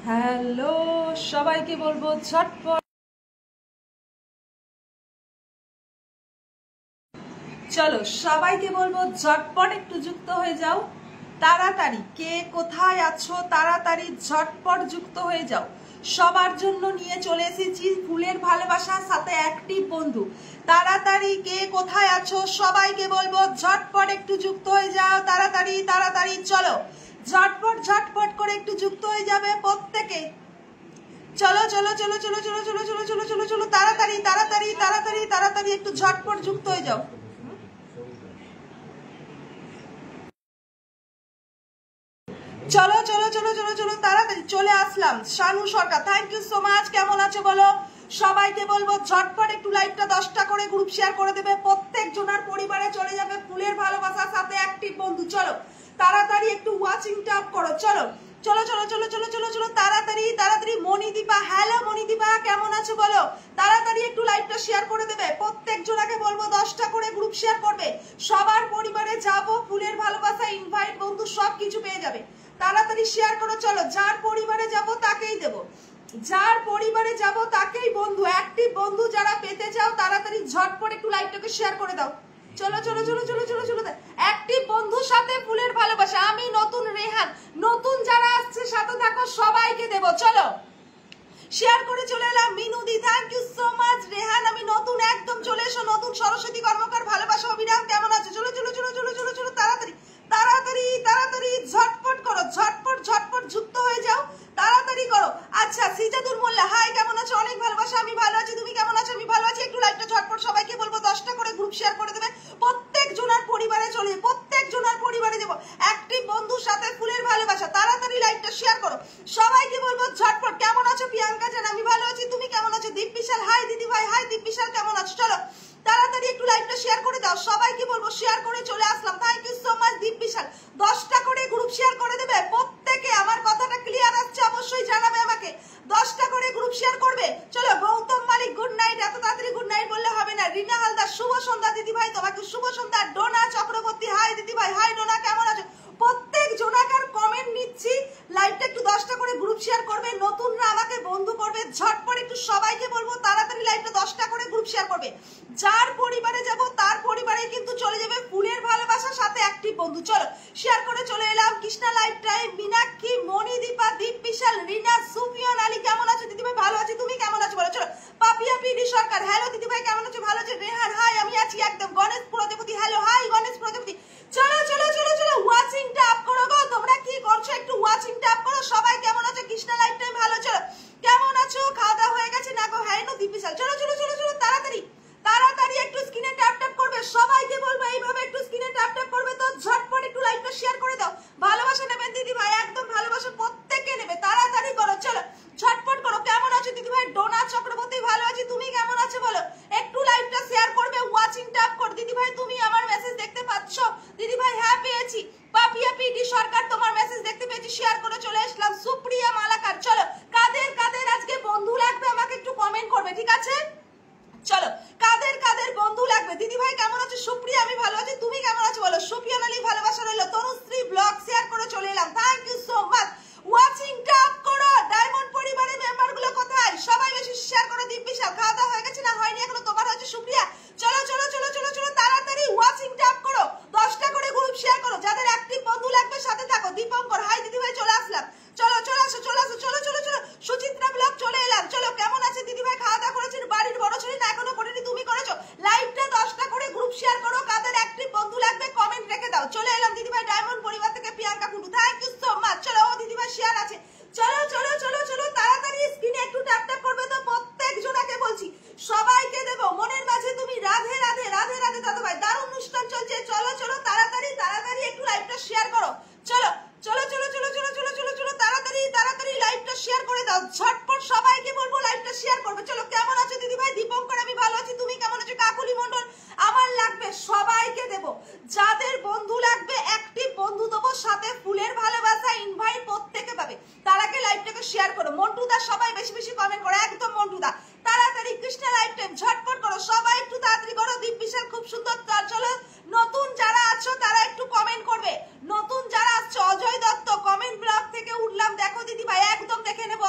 Hello, সবাইকে বলবো ঝটপট চলো, সবাইকে বলবো ঝটপট একটু যুক্ত হয়ে যাও। তাড়াতাড়ি কে কোথায় আছো, তাড়াতাড়ি ঝটপট যুক্ত হয়ে যাও। সবার জন্য নিয়ে চলে এসেছি ফুলের ভালোবাসার সাথে অ্যাক্টিভ বন্ধু। তাড়াতাড়ি কে কোথায় আছো, সবাইকে বলবো ঝটপট একটু যুক্ত হয়ে যাও। তাড়াতাড়ি তাড়াতাড়ি চলো, ঝটপট ঝটপট করে একটু যুক্ত হয়ে যাবে প্রত্যেকে। চলো চলো চলো চলো চলো চলো চলো চলো চলো চলো, তাড়াতাড়ি তাড়াতাড়ি তাড়াতাড়ি তাড়াতাড়ি একটু ঝটপট যুক্ত হয়ে যাও। চলো চলো চলো চলো চলো, তাড়াতাড়ি চলে আসলাম। শানু সরকার, থ্যাংক ইউ সো মাচ। কেমন আছো বলো? সবাইকে বলবো ঝটপট একটু লাইভটা 10টা করে গ্রুপ শেয়ার করে দেবে, প্রত্যেক জনের পরিবারে চলে যাবে ফুলের ভালোবাসার সাথে অ্যাক্টিভ বন্ধু। চলো তাড়াতাড়ি একটু ওয়াচিং ট্যাপ করো। চলো চলো চলো চলো চলো চলো চলো, তাড়াতাড়ি তাড়াতাড়ি। মণিদীপা, হ্যালো মণিদীপা, কেমন আছো বলো? তাড়াতাড়ি একটু লাইভটা শেয়ার করে দেবে, প্রত্যেক জনাকে বলবো 10টা করে গ্রুপ শেয়ার করবে। সবার পরিবারে যাব, ফুলের ভালোবাসা, ইনভাইট বন্ধু সব কিছু পেয়ে যাবে। তাড়াতাড়ি শেয়ার করো। চলো, যার পরিবারে যাব তাকেই দেব, যার পরিবারে যাব তাকেই বন্ধু, অ্যাক্টিভ বন্ধু যারা পেতে চাও তাড়াতাড়ি ঝটপট একটু লাইভটাকে শেয়ার করে দাও। চলো চলো চলো চলো চলো চলো, অ্যাক্টিভ বন্ধুর সাথে ফুলের ভালোবাসা। আমি নতুন রেহান, নতুন যারা আসছে সাথে থাকো, সবাইকে দেব। চলো শেয়ার করে চলে এলাম। মিনুদি, thank you so much. Rehan, আমি নতুন, একদম চলে এসো। নতুন সরস্বতী কর্মকার, ভালোবাসা অভিরাম, কেমন আছে? চলো চলো চলো চলো চলো চলো, তাড়াতাড়ি তাড়াতাড়ি তাড়াতাড়ি ঝটপট করো, ঝটপট ঝটপট যুক্ত হয়ে যাও, তাড়াতাড়ি করো। আচ্ছা, সিজাদুর মোল্লা, হাই, কেমন আছো? অনেক ভালোবাসা, আমি ভালো আছি। তুমি কেমন আছো? আমি ভালো আছি। একটু লাইভটা ঝটপট সবাইকে বলবো 10টা করে গ্রুপ শেয়ার করে দেবে, প্রত্যেক জনের পরিবারে চলে যাবে, প্রত্যেক জনের পরিবারে যাবো। অ্যাক্টিভ বন্ধুর সাথে ফুলের ভালোবাসা, তাড়াতাড়ি লাইভটা শেয়ার করো, সবাইকে বলবো ঝটপট। কেমন আছো প্রিয়াঙ্কা জান? আমি ভালো আছি। তুমি কেমন আছো? দীপ বিশাল, হাই দিদি ভাই, হাই দীপ বিশাল, কেমন আছো? চলো তাড়াতাড়ি একটু লাইভটা শেয়ার করে দাও, সবাইকে বলবো শেয়ার করে চলে আসলাম। থ্যাংক ইউ সো মাচ দীপ বিশাল। 10টা করে গ্রুপ শেয়ার করে দেবে প্রত্যেকে। আমার কথাটা ক্লিয়ার আসছে? অবশ্যই জানাবে আমাকে। 10টা করে গ্রুপ শেয়ার করবে। চলো, গৌতম মালিক, গুড নাইট। এত তাড়াতাড়ি গুড নাইট বললে হবে না। রিনা হালদার, শুভ সন্ধ্যা দিদি ভাই, তোমাকে শুভ সন্ধ্যা। ডোনা চক্রবর্তী, হাই দিদি ভাই, হাই ডোনা, কেমন আছো? প্রত্যেক জনাকার কমেন্ট নিচ্ছি, লাইভটা একটু 10টা করে গ্রুপ শেয়ার করবে, নতুনরা আমাকে বন্ধু করবে। ঝটপট একটু সবাইকে বলবো তাড়াতাড়ি লাইভটা 10টা করে গ্রুপ শেয়ার করবে। যার পরিবারে যাব তার পরিবারে কিন্তু চলে যাবে ফুলের ভালোবাসার সাথে অ্যাক্টিভ বন্ধু। চলো শেয়ার করে চলে এলাম। কৃষ্ণা লাইভ টাইম, মীনাক্ষী, মণিদীপা, দীপ বিশাল, রিনা, সুফিয়ান আলী, কেমন আছো দিদি ভাই? ভালো আছি। তুমি কেমন আছো বলো? চলো, পাপিয়া পিডি সরকার, হ্যালো দিদি ভাই, কেমন আছো? ভালো আছি। রেহান, হাই, আমি আছি একদম। গণেশ প্রজাপতি, হ্যালো, হাই গণেশ প্রজাপতি। চলো চলো চলো চলো, ওয়াচিংটা আপ করো গো। তোমরা কি করছো? একটু ওয়াচিংটা আপ করো। সবাই কেমন আছো? কৃষ্ণা লাইভ টাইম, ভালো। চলো, কেমন আছো? খাওয়া দাওয়া হয়ে গেছে না গো? হ্যাঁ নো দীপ বিশাল। চলো চলো চলো চলো, তাড়াতাড়ি তাড়াতাড়ি একটু স্ক্রিনে ট্যাপ ট্যাপ করবে, সবাইকে বলবো এইভাবে একটু স্ক্রিনে ট্যাপ ট্যাপ করবে। তো ঝটপট একটু লাইভটা শেয়ার করে দাও। ভালোবাসা নেবেন দিদি ভাই, একদম ভালোবাসা প্রত্যেককে নেবে, তাড়াতাড়ি করো। চলো ঝটপট করো। কেমন আছো দিদি ভাই? ডোনা চক্রবর্তী, ভালো আছি। তুমি কেমন আছো বলো? একটু লাইভটা শেয়ার করবে, ওয়াচিং ট্যাপ কর। দিদি ভাই তুমি আমার মেসেজ দেখতে পাচ্ছ? দিদি ভাই হ্যাঁ পেয়েছি। পাপিয়া পিডি সরকার, তোমার মেসেজ দেখতে পেয়েছি, শেয়ার করে চলে আসলাম। সুপ্রিয়া মালাকার, চলো কাদের কাদের আজকে বন্ধু লাগবে আমাকে একটু কমেন্ট করবে, ঠিক আছে? চলো, কাদের কাদের বন্ধু লাগবে? দিদি ভাই কেমন আছো? সুপ্রিয়া, আমি ভালো আছি। তুমি কেমন আছো বলো? সুপিয়ান আলী, ভালোবাসা রইলো। তনুশ্রী ব্লগ, শেয়ার করে চলে এলাম। Thank you so much. Watching tap করো। ডায়মন্ড পরিবারের মেম্বার গুলো কোথায়? সবাই বেশি শেয়ার করো। দীপ বিশাল, খাওয়া দাওয়া হয়ে গেছে না? হয়নি এখনো? তোমার হচ্ছে সুপ্রিয়া। চলো চলো চলো চলো চলো, তাড়াতাড়ি ওয়াচিং ট্যাপ করো, 10টা করে গ্রুপ শেয়ার করো। যাদের অ্যাক্টিভ বন্ধু লাগবে সাথে থাকো। দীপঙ্কর, হাই দিদি ভাই, চলে আসলাম। চলো চলে আসো চলে আসো, চলো চলো চলো। সুচিত্রা ব্লগ, চলে এলাম। চলো, কেমন আছে দিদি ভাই? খাওয়া দাওয়া করেছেন? বাড়ির বড় ছেলে না এখনো করেনি, তুমি করেছো? লাইভটা 10টা করে গ্রুপ শেয়ার করো। কাদের অ্যাক্টিভ বন্ধু লাগবে কমেন্ট রেখে দাও। চলে এলাম দিদি ভাই। ডায়মন্ড পরিবার থেকে Priyanka Kundu, thank you so much. চলো, ও দিদি ভাই শেয়ার আছে। চলো চলো চলো চলো, তাড়াতাড়ি স্ক্রিনে একটু ট্যাপ ট্যাপ করবে তো, প্রত্যেক জনাকে বলছি সবাইকে দেবো। মনের মাঝে তুমি, রাধে রাধে, রাধে রাধে দাদা ভাই, দারুণ অনুষ্ঠান চলছে। চলো চলো, তাড়াতাড়ি তাড়াতাড়ি একটু লাইভটা শেয়ার করো। চলো চলো চলো চলো চলো চলো চলো চলো, তাড়াতাড়ি তাড়াতাড়ি লাইভটা শেয়ার করে দাও। ঝটপট সবাইকে বলবো লাইভটা শেয়ার করবে। চলো, কেমন আছো দিদি ভাই? দীপঙ্কর, আমি ভালো আছি। তুমি কেমন আছো? কাকুলি মন্ডল, আমার লাগবে, সবাইকে দেবো। যাদের বন্ধু লাগবে অ্যাক্টিভ বন্ধু দেবো, সাথে ফুলের ভালোবাসা ইনভাইট প্রত্যেকে পাবে। তার আগে লাইভটাকে শেয়ার করো। মন্টুদা, সবাই বেশি বেশি কমেন্ট করো, একদম মন্টুদা। তাড়াতাড়ি কৃষ্ণা লাইভ টাইম, ঝটপট করো, সবাই একটু তাড়াতাড়ি করো। দীপ বিশাল, খুব সুন্দর। চলো, নতুন যারা আছো তারা একটু কমেন্ট করবে। নতুন যারা আছো, অজয় দত্ত, কমেন্ট ব্লক থেকে উঠলাম, দেখো দিদি ভাই একদম দেখে নেবো।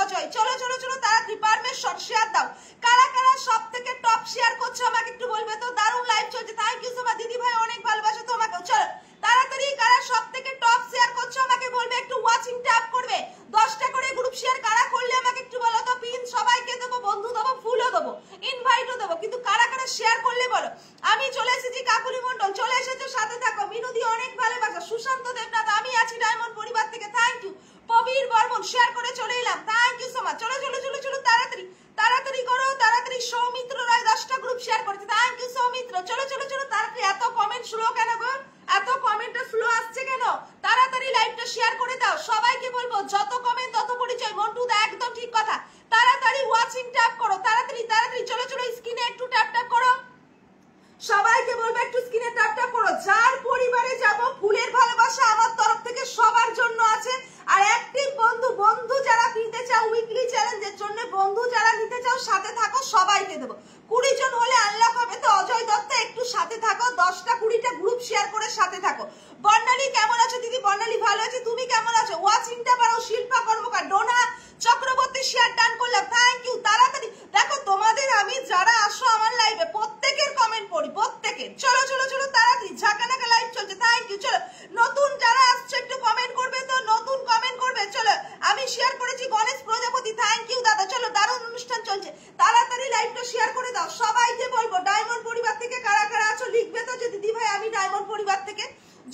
দেবো। 20 জন হলে আনলক হবে। তো অজয় দত্ত একটু সাথে থাকো, 10টা 20টা গ্রুপ শেয়ার করে সাথে থাকো। বর্ণালী কেমন আছো দিদি? বর্ণালী ভালো আছে, তুমি কেমন আছো? ওয়াচিংটা পারো শিল্পা কর্মকার, ডোনা চক্রবর্তী শেয়ার ডান করলাম, থ্যাংক ইউ। তাড়াতাড়ি দেখো তোমাদের আমি যারা আসো আমার লাইভে প্রত্যেকের কমেন্ট পড়ি, প্রত্যেকের। চলো চলো চলো তাড়াতাড়ি, ঝাঁকানাকা লাইভ চলছে, থ্যাংক ইউ। চলো নতুন যারা আসছে একটু কমেন্ট করবে, তো নতুন কমেন্ট করবে। চলো আমি শেয়ার করেছি গণেশ প্রজাপতি, থ্যাংক ইউ দাদা। চলো দারুণ অনুষ্ঠান চলছে, তাড়াতাড়ি লাইভটা শেয়ার করে দাও। সবাইকে বলবো ডায়মন্ড পরিবার থেকে কারা কারা আছো লিখবে তো, যে দিদি ভাই আমি ডায়মন্ড পরিবার থেকে।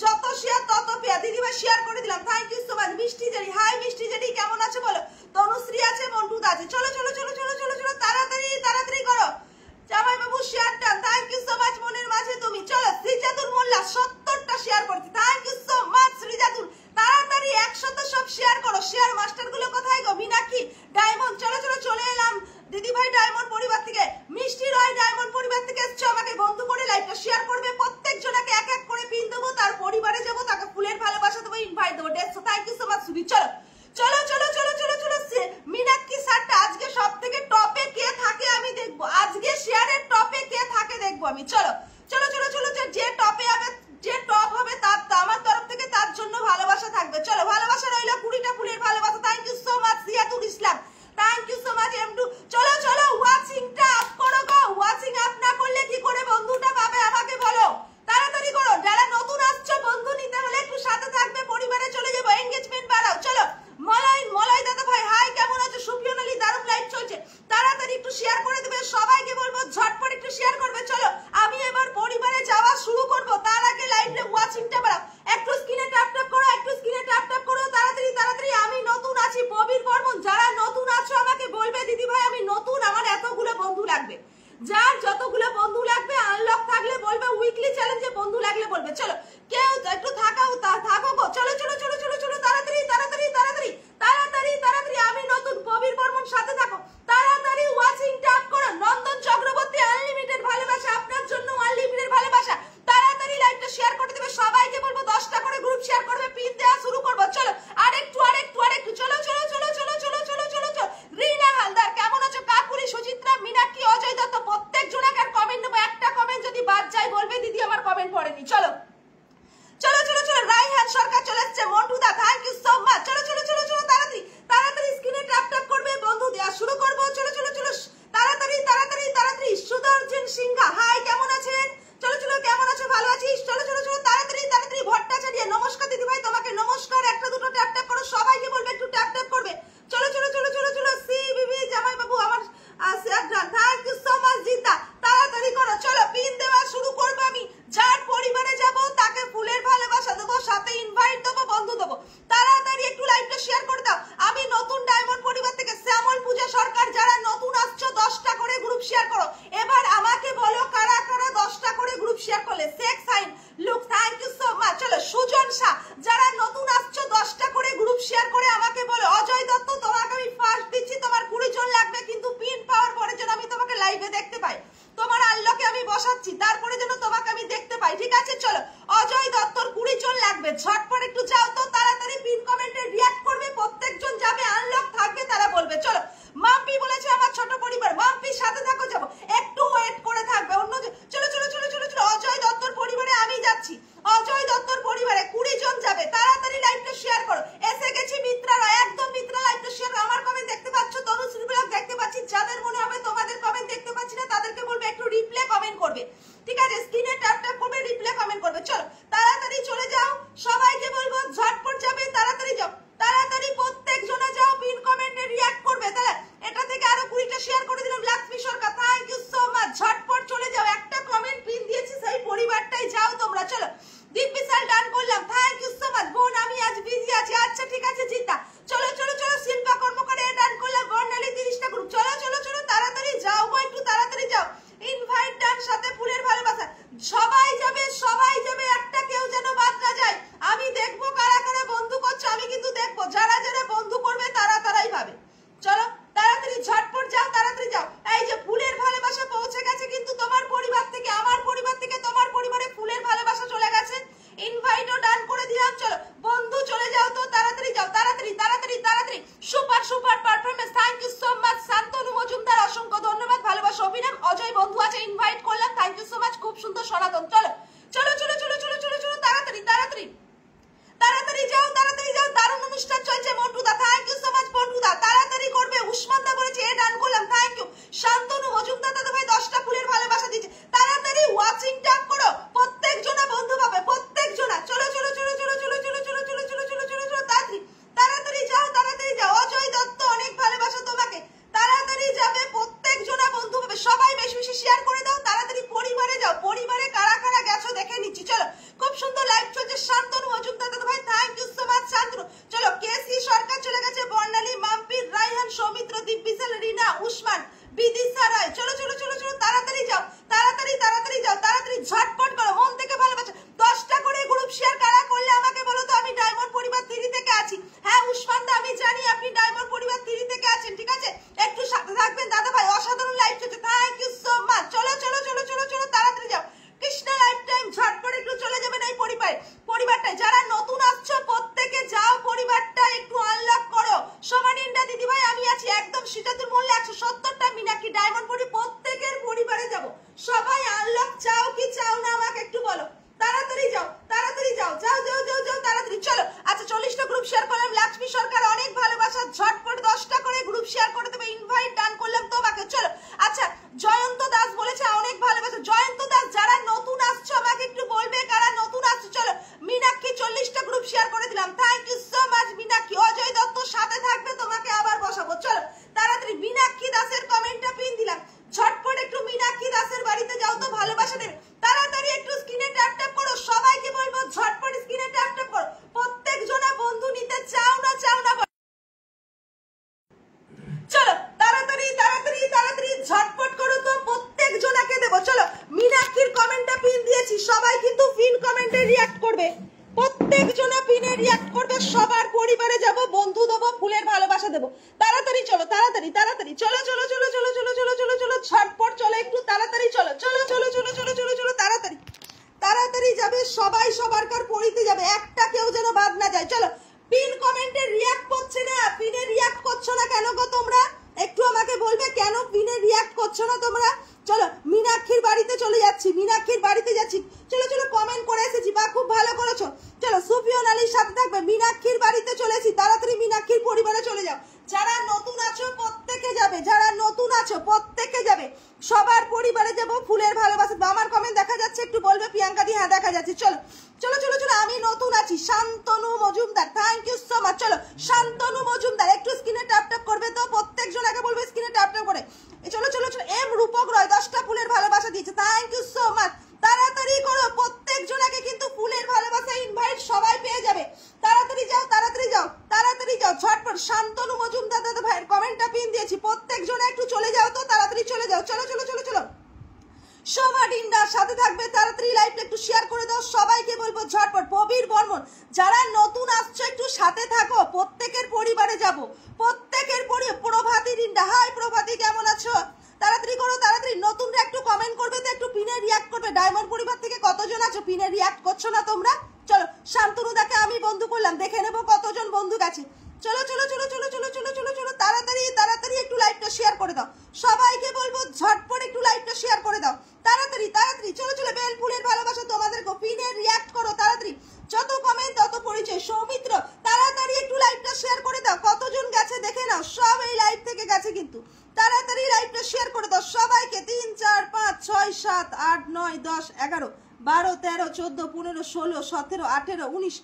যত শেয়ার তত পেয়া, দিদি ভাই শেয়ার করে দিলাম, থ্যাংক ইউ সো মাচ। মিষ্টি জেরি, হাই মিষ্টি জেরি কেমন আছে বলো? তনুশ্রী আছে, মন্টুদা আছে। চলো চলো চলো চলো চলো চলো তাড়াতাড়ি তাড়াতাড়ি করো। জামাই বাবু share done, thank you so much মনের মাঝে তুমি। চলো শ্রীজাতুল মোল্লা 70টা শেয়ার করেছি, thank you so much Srijatul. তাড়াতাড়ি 100 সব শেয়ার করো। শেয়ার মাস্টার গুলো কোথায় গো? মীনাক্ষী ডায়মন্ড, চলো চলো চলে এলাম দিদি ভাই ডায়মন্ড পরিবার থেকে। মিষ্টি রয় ডায়মন্ড পরিবার থেকে এসছো, আমাকে বন্ধু করে লাইভটা শেয়ার করবে। প্রত্যেক জনাকে এক এক করে পিন দেবো, তার পরিবারে যাবো, তাকে ফুলের ভালোবাসা দেবো, ইনভাইট দেবো। থ্যাংক ইউ সো মাচ সুবি। চলো চলো চলো চলো চলো চলো মীনাক্ষী স্যারটা আজকে সব থেকে টপে কে থাকে আমি দেখবো, আজকে শেয়ারের টপে কে থাকে দেখবো আমি। চলো চলো চলো চলো যে টপে হবে, যে টপ হবে তার আমার তরফ থেকে তার জন্য ভালোবাসা থাকবে। চলো ভালোবাসা রইলো, 20টা ফুলের ভালোবাসা, thank you so much Ziatul Islam, thank you so much এম2। চলো চলো ওয়াচিংটা আপ করো গো, ওয়াচিং আপ না করলে কি করে বন্ধুটা পাবে আমাকে বলো, তাড়াতাড়ি করো। যারা নতুন আসছো বন্ধু নিতে হলে একটু সাথে থাকবে, পরিবারে চলে যাবো, এনগেজমেন্ট বাড়াও। চলো মলয় দাদা ভাই হাই কেমন আছো? সুপ্রিয় নালী দারুণ লাইভ চলছে, তাড়াতাড়ি একটু শেয়ার করে দেবে। সবাইকে বলবো ঝটপট একটু শেয়ার করবে। চলো আমি এবার performance, thank you so much. Shantanu Majumdar অসংখ্য ধন্যবাদ, ভালোবাসা অভিনব। অজয় বন্ধু আছে, ইনভাইট করলাম, থ্যাংক ইউ সো মাচ, খুব সুন্দর। সনাতন চলো চলো চলো চলো চলো চলো চলো তাড়াতাড়ি তাড়াতাড়ি তাড়াতাড়ি যাও, তাড়াতাড়ি যাও। দারুণ অনুষ্ঠান চলছে। মন্টুদা থ্যাংক ইউ সো মাচ। মন্টুদা তাড়াতাড়ি করবে। উসমানদা বলেছে এ ডান করলাম, থ্যাংক ইউ। শান্তনু মজুমদার দাদা ভাই 10টা ফুলের ভালোবাসা দিচ্ছে। তাড়াতাড়ি ওয়াচিং ট্যাপ করো, প্রত্যেক জনা বন্ধু পাবে, প্রত্যেক জনা। চলো চলো চলো চলো চলো চলো চলো চলো চলো চলো চলো চলো তাড়াতাড়ি তাড়াতাড়ি যাও, তাড়াতাড়ি যাও। অজয় দত্ত অনেক ভালোবাসা তোমাকে, তাড়াতাড়ি যাবে, প্রত্যেক জনা বন্ধু পাবে। সবাই বেশি বেশি শেয়ার করে দাও, তাড়াতাড়ি পরিবারে যাও। পরিবারে কারা কারা গেছো দেখে নিচ্ছি। চলো খুব সুন্দর লাইভ চলছে। শান্তনু মজুমদার দাদা ভাই thank you so much. Shantanu চলো। কেসি সরকার চলে গেছে, বর্ণালী, মাম্পির, রাইহান, সৌমিত্র, দিব্যিসাল, রিনা, উসমান, বিদিশা রায়। চলো চলো চলো চলো তাড়াতাড়ি যাও, তাড়াতাড়ি তাড়াতাড়ি যাও, তাড়াতাড়ি ঝটপট করো। মন থেকে ভালোবাসা 10টা করে গ্রুপ শেয়ার কারা করলে আমাকে বলো তো। আমি ডায়মন্ড পরিবার 3 থেকে আছি। হ্যাঁ উসমান দা আমি জানি আপনি ডায়মন্ড পরিবার 3 থেকে আছেন, ঠিক আছে, একটু সাথে থাকবেন দাদা ভাই। অসাধারণ লাইভ চলছে, থ্যাংক ইউ সো মাচ। চলো চলো চলো চলো চলো তাড়াতাড়ি যাও। কৃষ্ণা লাইফ টাইম ঝটপট একটু চলে যাবেন এই পরিবারটায়। যারা নতুন আসছো প্রত্যেকে যাও, পরিবারটা একটু আনলক করো। সমানিন্দা দিদি ভাই আমি আছি একদম সিটাতুর মূল্যে 170টা মিনাকি ডায়মন্ড পরি প্রত্যেকের পরিবারে যাব। সবাই আনলক চাও কি চাও না আমাকে একটু বলো। তাড়াতাড়ি যাও, তাড়াতাড়ি যাও, যাও যাও যাও যাও তাড়াতাড়ি চলো। আচ্ছা 40টা গ্রুপ শেয়ার করলাম। লক্ষ্মী সরকার অনেক ভালোবাসা, ঝটপট 10টা করে গ্রুপ শেয়ার করে দেবে। ইনভাইট ডান করলাম তোমাকে, চলো। আচ্ছা জয়ন্ত দাস বলেছে অনেক ভালোবাসা। জয়ন্ত দাস যারা নতুন আসছো আমাকে একটু বলবে কারা নতুন আসছো। চলো মীনাক্ষী 40টা গ্রুপ শেয়ার করে দিলাম, thank you so much Meenakshi. Ajay Dutta সাথে থাকবে, তোমাকে আবার বসাবো। চলো তাড়াতাড়ি মীনাক্ষী দাসের কমেন্টটা পিন দিলাম, ঝটপট একটু মীনাক্ষী দাসের বাড়িতে যাও তো ভালোবাসা দেবে। তাড়াতাড়ি একটু স্ক্রিনে ট্যাপ ট্যাপ করো, সবাইকে বলবো ঝটপট স্ক্রিনে ট্যাপ ট্যাপ করো। প্রত্যেক জনা বন্ধু নিতে চাও না চলো তাড়াতাড়ি তাড়াতাড়ি তাড়াতাড়ি ঝটপট করো তো, প্রত্যেক জনাকে দেবো। চলো মীনাক্ষীর কমেন্টটা পিন দিয়েছি, সবাই কিন্তু পিন কমেন্টে রিঅ্যাক্ট করবে, প্রত্যেক জনা পিনে রিঅ্যাক্ট করবে। সবার পরিবারে যাব, বন্ধু দেবো, ফুলের ভালোবাসা দেবো। তাড়াতাড়ি চলো, তাড়াতাড়ি তাড়াতাড়ি চলো চলো চলো চলো চলো চলো চলো চলো ঝটপট চলো, একটু তাড়াতাড়ি চলো চলো চলো চলো চলো চলো চলো তাড়াতাড়ি তাড়াতাড়ি যাবে। সবাই সবার কার পরিতে যাবে, একটা কেউ যেন বাদ না যায়। চলো পিন কমেন্টে রিঅ্যাক্ট করছে না, পিনে রিঅ্যাক্ট করছো না কেন গো তোমরা? একটু আমাকে বলবে কেন পিনে রিঅ্যাক্ট করছো না তোমরা? চলো মীনাক্ষীর বাড়িতে চলে যাচ্ছি, মীনাক্ষীর বাড়িতে যাচ্ছি। চলো চলো কমেন্ট করে এসেছি, বা খুব ভালো করেছো। চলো সুফিয়ান আলীর সাথে থাকবে, মীনাক্ষীর বাড়িতে চলেছি। তাড়াতাড়ি মীনাক্ষীর পরিবারে চলে যাও। যারা নতুন আছো প্রত্যেকে যাবে, যারা নতুন আছো প্রত্যেকে যাবে, সবার পরিবারে যাব, ফুলের ভালোবাসা। আমার কমেন্ট দেখা যাচ্ছে একটু বলবে প্রিয়াঙ্কা দি? হ্যাঁ দেখা যাচ্ছে। চলো চলো চলো চলো আমি নতুন আছি। Shantanu Majumdar thank you so much. চলো শান্তনু মজুমদার একটু স্ক্রিনে ট্যাপ ট্যাপ করবে তো, প্রত্যেক জনাকে বলবে স্ক্রিনে ট্যাপ ট্যাপ করে। চলো চলো চলো। এম রূপক রয় 10টা ফুলের ভালোবাসা দিয়েছে, থ্যাংক ইউ সো মাচ। তাড়াতাড়ি করো, প্রত্যেক জনাকে কিন্তু ফুলের ভালোবাসা ইনভাইট সবাই পেয়ে যাবে। তাড়াতাড়ি যাও, তাড়াতাড়ি যাও, তাড়াতাড়ি যাও ঝটপট। শান্তনু মজুমদার দাদা ভাইয়ের কমেন্টটা পিন দিয়েছি, প্রত্যেক জনা একটু চলে যাও তো, তাড়াতাড়ি চলে যাও। চলো চলো চলো চলো। সোমা ডিন্ডার সাথে থাকবে, তাড়াতাড়ি লাইভটা একটু শেয়ার করে দাও। সবাইকে বলবো ঝটপট। প্রবীর বর্মন যারা নতুন আসছো একটু সাথে থাকো, প্রত্যেকের পরিবারে যাব, প্রত্যেকের প্রভাতী ডিন্ডা হাই প্রভাতী কেমন আছো? তাড়াতাড়ি করো, তাড়াতাড়ি। নতুনরা একটু কমেন্ট করবে তো, একটু পিনে রিঅ্যাক্ট করবে। ডায়মন্ড পরিবার থেকে কতজন আছো পিনে রিঅ্যাক্ট করছো না তোমরা? চলো শান্তনুদাকে আমি বন্ধু করলাম, দেখে নেবো কতজন বন্ধু গেছে। চলো চলো চলো চলো চলো চলো চলো চলো তাড়াতাড়ি তাড়াতাড়ি একটু লাইভটা শেয়ার করে দাও। সবাইকে বলবো ঝটপট একটু লাইভটা শেয়ার করে দাও, তাড়াতাড়ি তাড়াতাড়ি চলো চলো। বেল ফুলের ভালোবাসা তোমাদের, পিনে রিঅ্যাক্ট করো তাড়াতাড়ি। যত কমেন্ট তত পরিচয়। সৌমিত্র তাড়াতাড়ি একটু লাইভটা শেয়ার করে দাও, কতজন গেছে দেখে নাও। সব এই লাইভ থেকে গেছে কিন্তু, তাড়াতাড়ি লাইভটা শেয়ার করে দাও সবাইকে। 3 4 5 6 7 8 9 10 11 12 13 14 15 16 17 18 19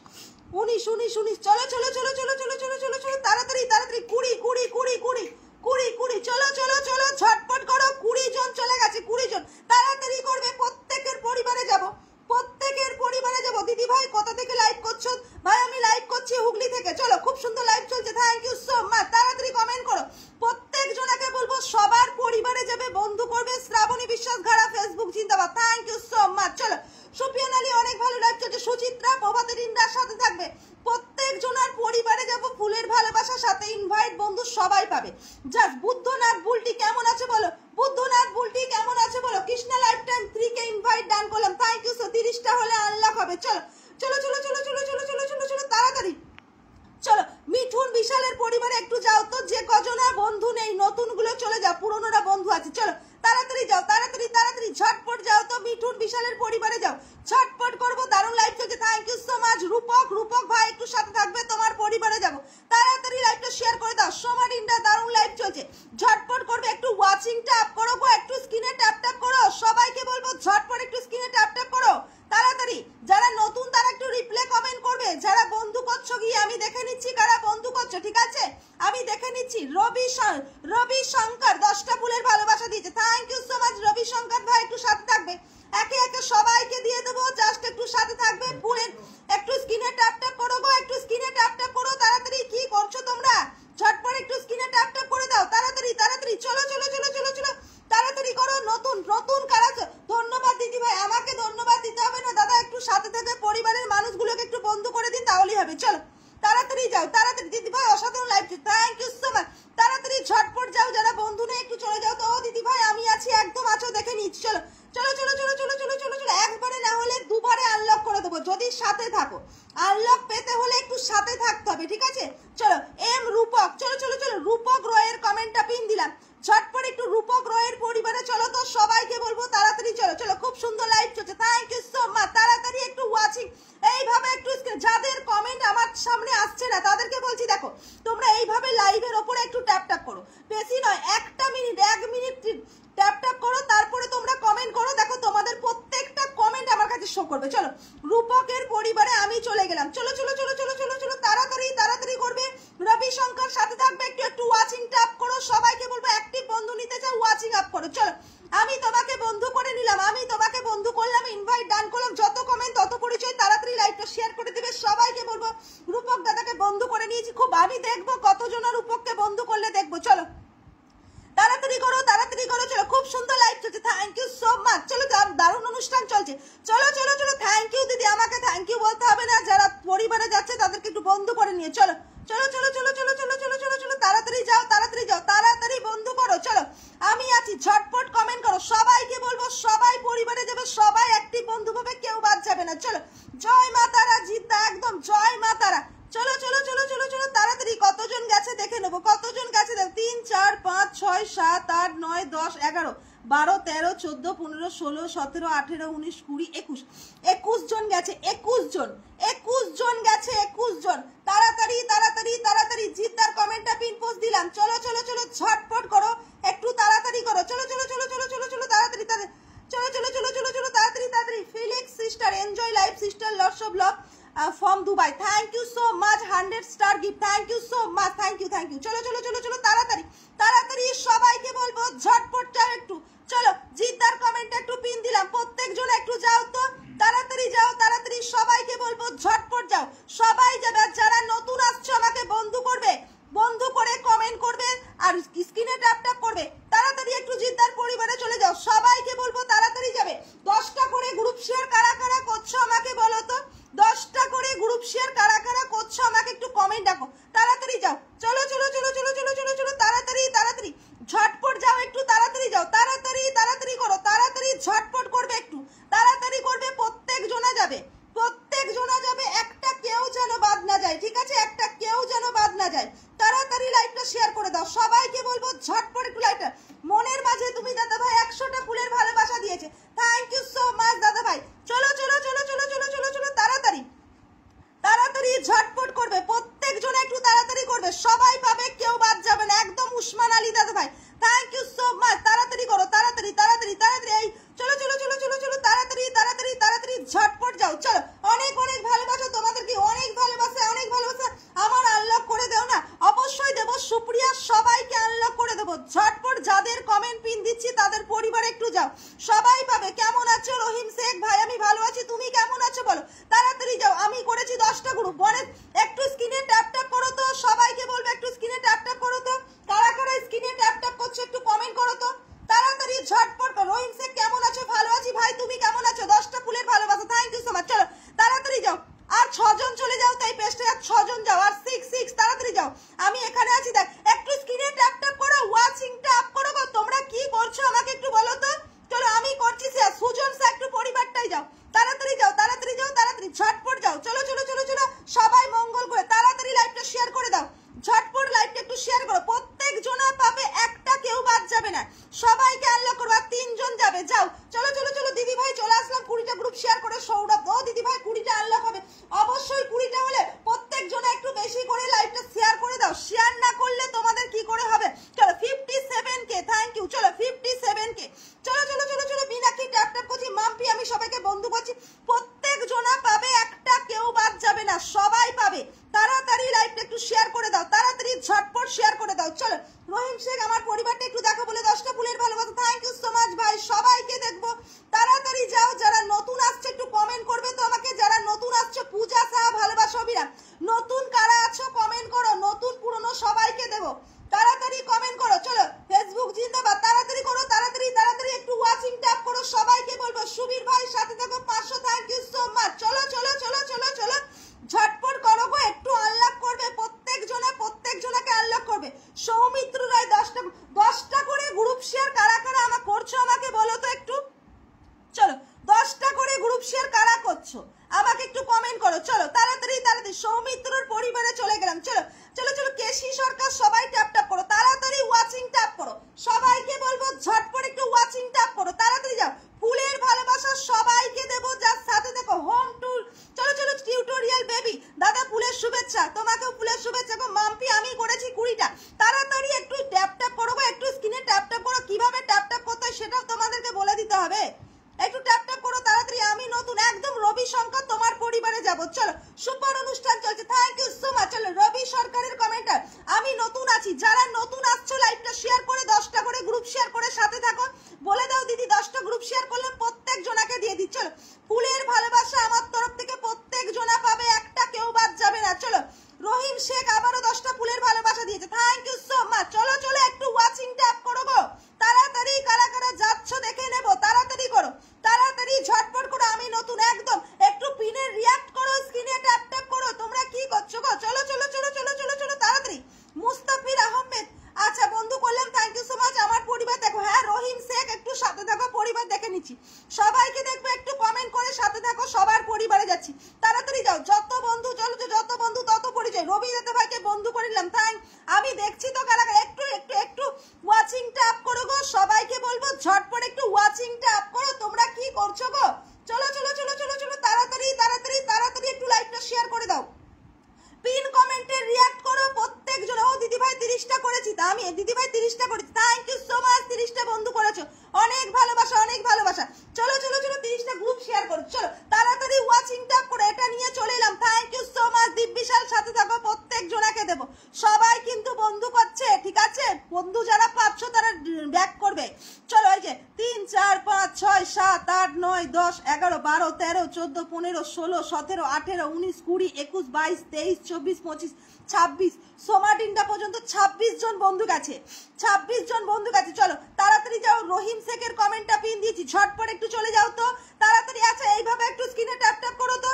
19 19 19 চলো চলো চলো চলো চলো চলো চলো চলো তাড়াতাড়ি তাড়াতাড়ি। 20 20 20 20 20 20 চলো চলো চলো ঝটপট করো। 20 জন চলে গেছে, 20 জন তাড়াতাড়ি করবে। প্রত্যেকের পরিবারে যাব, প্রত্যেকের পরিবারে যাব। দিদি ভাই কোথা থেকে লাইভ করছো? ভাই আমি লাইভ করছি হুগলি থেকে। চলো খুব সুন্দর লাইভ চলছে, থ্যাংক ইউ সো মাচ। তাড়াতাড়ি কমেন্ট করো, প্রত্যেক জনাকে বলবো সবার পরিবারে যাবে, বন্ধু করবে। শ্রাবণী বিশ্বাস ঘাড়া ফেসবুক জিন্দাবাদ, থ্যাংক ইউ সো মাচ। চলো সুফিয়ান আলী অনেক ভালো লাইভ চলছে। সুচিত্রা প্রভাতী ডিন্ডার সাথে থাকবে, প্রত্যেক জনার পরিবারে যাব, ফুলের ভালোবাসার সাথে ইনভাইট বন্ধু সবাই পাবে। জাস্ট বুদ্ধনাথ বুলটি কেমন আছে বলো, বুদ্ধনাথ বুলটি কেমন আছে বলো। কৃষ্ণা লাইফ টাইম 3 কে ইনভাইট ডান করলাম, থ্যাংক ইউ সো। 30টা হলে আনলক হবে। চলো চলো চলো চলো চলো চলো চলো চলো চলো তাড়াতাড়ি চলো। মিঠু মিঠুন বিশালের পরিবারে একটু যাও তো, যে কজনা বন্ধু নেই নতুনগুলো চলে যাও, পুরনোরা বন্ধু আছে, চলো তাড়াতাড়ি যাও, তাড়াতাড়ি তাড়াতাড়ি ঝটপট যাও তো, মিঠুন বিশালের পরিবারে যাও, ঝটপট করবো, দারুণ লাইভ চলছে, থ্যাংক ইউ সো মাচ। রূপক, রূপক ভাই একটু সাথে থাকবে, তোমার পরিবারে যাবো, তাড়াতাড়ি লাইভটা শেয়ার করে দাও। সোমাডিন্ডা দারুণ লাইভ চলছে, ঝটপট করবে, একটু ওয়াচিংটা আপ করো গো, একটু স্ক্রিনে ট্যাপ ট্যাপ করো, সবাইকে বলবো ঝটপট একটু স্ক্রিনে ট্যাপ ট্যাপ করো তাড়াতাড়ি। যারা নতুন তারা একটু রিপ্লে কমেন্ট করবে, যারা বন্ধু করছো গিয়ে আমি দেখে নিচ্ছি কারা বন্ধু করছো, ঠিক আছে আমি দেখে নিচ্ছি। রবি শঙ্কর 10টা ফুলের ভালোবাসা দিয়েছে, thank you so much Ravi Shankar ভাই, একটু সাথে থাকবে, একে একে সবাইকে দিয়ে দেবো, জাস্ট একটু সাথে থাকবে, ফুলের একটু স্ক্রিনে ট্যাপ ট্যাপ করো গো, একটু স্ক্রিনে ট্যাপ ট্যাপ করো তাড়াতাড়ি, কি করছো তোমরা ঝটপট একটু স্ক্রিনে ট্যাপ ট্যাপ করে দাও তাড়াতাড়ি তাড়াতাড়ি, চলো চলো চলো চলো চলো তাড়াতাড়ি করো। নতুন নতুন কারা, ধন্যবাদ দিদি ভাই, আমাকে ধন্যবাদ দিতে হবে না দাদা, একটু সাথে থেকে পরিবারের মানুষগুলোকে একটু বন্ধু করে দিন তাহলেই হবে, চলো তাড়াতাড়ি যাও, তাড়াতাড়ি দিদি ভাই অসাধারণ live, thank you so much, তাড়াতাড়ি ঝটপট যাও, যারা বন্ধু নেই একটু চলে যাও তো। ও দিদি ভাই আমি আছি, একদম আছো দেখে নিচ্ছি, চলো চলো চলো চলো চলো চলো চলো চলো, একবারে না হলে দুবারে আনলক করে দেবো যদি সাথে থাকো, আনলক পেতে হলে একটু সাথে থাকতে হবে, ঠিক আছে চলো। এম রূপক, চলো চলো চলো, রূপক রয়ের কমেন্টটা পিন দিলাম, ঝটপট একটু রূপক রয়ের পরিবারে চলো তো, সবাইকে বলবো তাড়াতাড়ি চলো চলো, খুব সুন্দর লাইভ চলছে, থ্যাংক ইউ সো মাচ, তাড়াতাড়ি একটু ওয়াচিং, এইভাবে একটু যাদের কমেন্ট আমার সামনে আসছে না তাদেরকে বলছি দেখো তোমরা এইভাবে লাইভের ওপরে একটু ট্যাপ ট্যাপ করো, বেশি নয় 1 মিনিট ট্যাপ ট্যাপ করো, তারপরে তোমরা কমেন্ট করো, দেখো তোমাদের প্রত্যেকটা কমেন্ট আমার কাছে শো করবে। চলো রূপকের পরিবারে আমি চলে গেলাম, চলো চলো চলো চলো চলো চলো তাড়াতাড়ি তাড়াতাড়ি করবে, রবি শঙ্কর সাথে থাকবে, একটু একটু ওয়াচিং ট্যাপ করো, সবাইকে বলবো অ্যাক্টিভ বন্ধু নিতে চাও ওয়াচিং আপ করো, চলো আমি তোমাকে বন্ধু করে নিলাম, আমি তোমাকে বন্ধু করলাম, ইনভাইট ডান করলাম, যত কমেন্ট তত পরিচয়, তাড়াতাড়ি লাইভটা শেয়ার করে দিবে, সবাইকে বলবো রূপক দাদাকে বন্ধু করে নিয়েছি, খুব আমি দেখবো কতজন রূপককে বন্ধু করলে দেখবো, চলো তাড়াতাড়ি করো চলো, খুব সুন্দর লাইভ চলছে, থ্যাংক ইউ সো মাচ, চলো দারুণ অনুষ্ঠান চলছে, চলো চলো চলো, থ্যাংক ইউ দিদি, আমাকে থ্যাংক ইউ বলতে হবে না, যারা পরিবারে যাচ্ছে তাদেরকে একটু বন্ধু করে নিয়ে চলো চলো চলো চলো চলো চলো চলো চলো চলো, তাড়াতাড়ি যাও তাড়াতাড়ি যাও, তাড়াতাড়ি বন্ধু করো, চলো আমি আছি, ঝটপট কমেন্ট করো, সবাইকে বলবো সবাই পরিবারে যাবে, সবাই অ্যাক্টিভ বন্ধু হবে, কেউ বাদ যাবে না, চলো জয় মা তারা, জিদ্দা একদম জয় মা তারা, চলো চলো চলো চলো চলো তাড়াতাড়ি, কতজন গেছে দেখে নেবো, কতজন গেছে দেখো, 3 4 5 6 7 8 9 10 11 12 13 14 15 16 17 18 19 20 21 জন গেছে, 21 জন গেছে, 21 জন, তাড়াতাড়ি তাড়াতাড়ি তাড়াতাড়ি, জিদ্দার কমেন্টটা পিন পোস্ট দিলাম, চলো চলো চলো ঝটপট করো, একটু তাড়াতাড়ি করো, চলো চলো চলো চলো চলো চলো তাড়াতাড়ি তাড়াতাড়ি, চলো চলো চলো চলো চলো তাড়াতাড়ি তাড়াতাড়ি, Felix sister enjoy life sister lots of love from Dubai, thank you so much, 100 star gift, thank you so much, thank you চলো চলো চলো চলো তাড়াতাড়ি তাড়াতাড়ি, সবাইকে বলবো ঝটপট যাও একটু, চলো জিদ্দার কমেন্ট একটু পিন দিলাম, প্রত্যেকজন একটু যাও তো, তাড়াতাড়ি যাও তাড়াতাড়ি, সবাইকে বলবো ঝটপট যাও, সবাই যাবে, যারা নতুন আসছো আমাকে বন্ধু করবে, বন্ধু করে কমেন্ট করবে আর স্ক্রিনে ট্যাপ ট্যাপ করবে, তাড়াতাড়ি একটু জিদ্দার পরিবারে চলে যাও, সবাইকে বলবো তাড়াতাড়ি যাবে, 10টা করে গ্রুপ শেয়ার কারা কারা করছো আমাকে বলো তো, 10টা করে গ্রুপ শেয়ার কারা কারা করছো আমাকে একটু কমেন্ট রাখো, তাড়াতাড়ি যাও, চলো চলো চলো চলো চলো চলো চলো তাড়াতাড়ি তাড়াতাড়ি ঝটপট যাও, একটু তাড়াতাড়ি যাও, তাড়াতাড়ি তাড়াতাড়ি করো, তাড়াতাড়ি ঝটপট করবে, একটু তাড়াতাড়ি করবে, প্রত্যেক জনা যাবে, একটা কেউ যেন বাদ না যায়, ঠিক আছে একটা কেউ যেন বাদ না যায়, তাড়াতাড়ি লাইভটা শেয়ার করে দাও, সবাইকে বলবো ঝটপট একটু লাইভটা, মনের মাঝে তুমি দাদা ভাই 100টা ফুলের ভালোবাসা দিয়েছে, থ্যাংক ইউ সো মাচ দাদা ভাই, চলো চলো চলো চলো চলো চলো চলো তাড়াতাড়ি তাড়াতাড়ি ঝটপট করবে, প্রত্যেকজন একটু তাড়াতাড়ি করবে, সবাই পাবে, কেউ বাদ যাবে না, একদম উসমান আলী দাদা ভাই, থ্যাংক ইউ সো মাচ, তাড়াতাড়ি করো, তাড়াতাড়ি তাড়াতাড়ি তাড়াতাড়ি, এই চলো চলো চলো চলো চলো তাড়াতাড়ি তাড়াতাড়ি তাড়াতাড়ি ঝটপট যাও, চলো অনেক অনেক ভালোবাসা তোমাদেরকে, অনেক ভালোবাসা আমার, আনলক করে দেও না, অবশ্যই দেবো সুপ্রিয়া, সবাইকে আনলক করে দেবো, ঝটপট যাদের কমেন্ট পিন দিচ্ছি তাদের পরিবারে একটু যাও, সবাই পাবে, কেমন আছো রহিম শেখ ভাই, আমি ভালো আছি, তুমি কেমন আছো বলো, তাড়াতাড়ি যাও, আমি করেছি 10টা গ্রুপ, বলে একটু স্ক্রিনে ট্যাপ ট্যাপ করো তো, সবাইকে বলবো একটু স্ক্রিনে ট্যাপ ট্যাপ করো তো, কারা কারা স্ক্রিনে ট্যাপ ট্যাপ করছো একটু কমেন্ট করো তো, তাড়াতাড়ি ঝটপট, রহিম শেখ কেমন আছো, ভালো আছি ভাই, তুমি কেমন আছো, 10টা ফুলের ভালোবাসা, থ্যাংক ইউ সো মাচ, চলো তাড়াতাড়ি যাও, আর 6 জন চলে যাও, তাই পেস্টে আর 6 জন যাও, আর 6 তাড়াতাড়ি যাও, আমি এখানে আছি, দেখ একটু স্ক্রিনে ট্যাপ ট্যাপ করো, ওয়াচিংটা আপ করো, চলো রহিম শেখ আমার পরিবারটা একটু দেখো বলে 10টা ফুলের ভালোবাসা, থ্যাংক ইউ সো মাচ ভাই, সবাইকে দেখবো, তাড়াতাড়ি যাও, যারা নতুন আসছে একটু কমেন্ট করবে তো আমাকে, যারা নতুন আসছে পূজা সাহা ভালোবাসা অভিরাম, নতুন কারা আছো কমেন্ট করো, নতুন পুরনো সবাইকে দেবো, তাড়াতাড়ি কমেন্ট করো, চলো ফেসবুক জিন্দাবাদ, তাড়াতাড়ি করো, তাড়াতাড়ি তাড়াতাড়ি একটু ওয়াচিং ট্যাপ করো, সবাইকে বলবো সুবীর ভাই সাথে থাকো 500, থ্যাংক ইউ সো মাচ, চলো চলো চলো চলো চলো ঝটপট করো গো, একটু আনলক করবে প্রত্যেক জনাকে আনলক করবে। সৌমিত্র রায় 10টা করে গ্রুপ শেয়ার কারা কারা আমার করছো আমাকে বলো তো একটু, চলো 10টা করে গ্রুপ শেয়ার কারা করছো আমাকে একটু কমেন্ট করো, চলো তাড়াতাড়ি তাড়াতাড়ি সৌমিত্রর পরিবারে চলে গেলাম, চলো চলো চলো কেশি সরকার সবাই ট্যাপ ট্যাপ করো, তাড়াতাড়ি ওয়াচিং ট্যাপ করো, সবাইকে বলবো ঝটপট একটু ওয়াচিং ট্যাপ করো, তাড়াতাড়ি যাও, ফুলের ভালোবাসা সবাইকে দেবো, যার সাথে দেখো হোম টুর, চলো চলো টিউটোরিয়াল বেবি দাদা ফুলের শুভেচ্ছা, তোমাকেও ফুলের শুভেচ্ছা গো, মাম্পি আমি করেছি 20টা, তাড়াতাড়ি একটু ট্যাপ ট্যাপ করো গো, একটু স্ক্রিনে ট্যাপ ট্যাপ করো, কিভাবে ট্যাপ ট্যাপ করতে হয় সেটাও তোমাদেরকে বলে দিতে হবে, একটু ট্যাপ ট্যাপ করো তাড়াতাড়ি, আমি নতুন একদম রবি শঙ্কর তোমার পরিবারে যাব, চলো সুপার অনুষ্ঠান চলছে, থ্যাংক ইউ সো মাচ, চলো রবি সরকারের কমেন্টার, আমি নতুন আছি, যারা নতুন আসছো লাইভটা শেয়ার করে 10টা করে গ্রুপ শেয়ার করে সাথে থাকো, বলে দাও দিদি 10টা গ্রুপ শেয়ার করলে প্রত্যেক জনাকে দিয়ে দিই, চলো ফুলের ভালোবাসা আমার তরফ থেকে প্রত্যেক জনা পাবে, একটা কেউ বাদ যাবে না, চলো রহিম শেখ আবারও 10টা ফুলের ভালোবাসা দিয়েছে, থ্যাংক ইউ সো মাচ, চলো চলো একটু ওয়াচিং ট্যাপ করো গো, তাড়াতাড়ি কারা কারা যাচ্ছ দেখে নেবো, তাড়াতাড়ি করো, তাড়াতাড়ি ঝটপট করো, আমি নতুন একদম, একটু পিনের রিয়াক্ট করো, স্ক্রিনে ট্যাপ ট্যাপ করো, তোমরা কি করছো গো, চলো চলো চলো চলো চলো চলো তাড়াতাড়ি, মুস্তাফির আহমেদ আচ্ছা বন্ধু করলাম, থ্যাংক ইউ সো মাচ, আমার পরিবার দেখো, হ্যাঁ রহিম শেখ একটু সাথে থাকো, পরিবার দেখে নিচ্ছি, সবাইকে দেখবো, একটু কমেন্ট করে সাথে থাকো, সবার পরিবারে যাচ্ছি, তাড়াতাড়ি যাও, যত বন্ধু চলো, যত বন্ধু তত পরিচয়, রবি দাদা ভাইকে বন্ধু করে নিলাম, থ্যাংক, আমি দেখছি তো কারা একটু একটু একটু ওয়াচিং ট্যাপ করো গো, সবাইকে বলবো ঝটপট একটু ওয়াচিং ট্যাপ করো, তোমরা কি করছো গো, চলো চলো চলো চলো চলো তাড়াতাড়ি তাড়াতাড়ি তাড়াতাড়ি একটু লাইভটা শেয়ার করে দাও, পিন কমেন্টে রিঅ্যাক্ট করো প্রত্যেকজন, ও দিদি ভাই 30টা করেছি, তা আমি দিদি ভাই 30টা করেছি, থ্যাংক ইউ সো মাচ, 30টা বন্ধু করেছো, অনেক ভালোবাসা অনেক ভালোবাসা, চলো চলো চলো 30টা গ্রুপ শেয়ার করো, চলো তাড়াতাড়ি ওয়াচিং ট্যাপ করে এটা নিয়ে চলে এলাম, থ্যাংক ইউ সো মাচ, দিব্যিশাল সাথে থাকো, প্রত্যেক জনাকে দেবো, সবাই কিন্তু বন্ধু করছে, ঠিক আছে বন্ধু যারা পাচ্ছ তারা ব্যাক করবে, চলো এই যে 3 4 5 6 7 8 9 10 11 12 13 14 15 16 17 18 19 20 21 22 23 24 25 26 সোমাটিনটা পর্যন্ত 26 জন বন্ধু গেছে, 26 জন বন্ধু গেছে, চলো তাড়াতাড়ি যাও, রহিম শেখের কমেন্টটা পিন দিয়েছি, ঝটপট একটু চলে যাও তো তাড়াতাড়ি, আচ্ছা এইভাবে একটু স্ক্রিনে ট্যাপ ট্যাপ করো তো,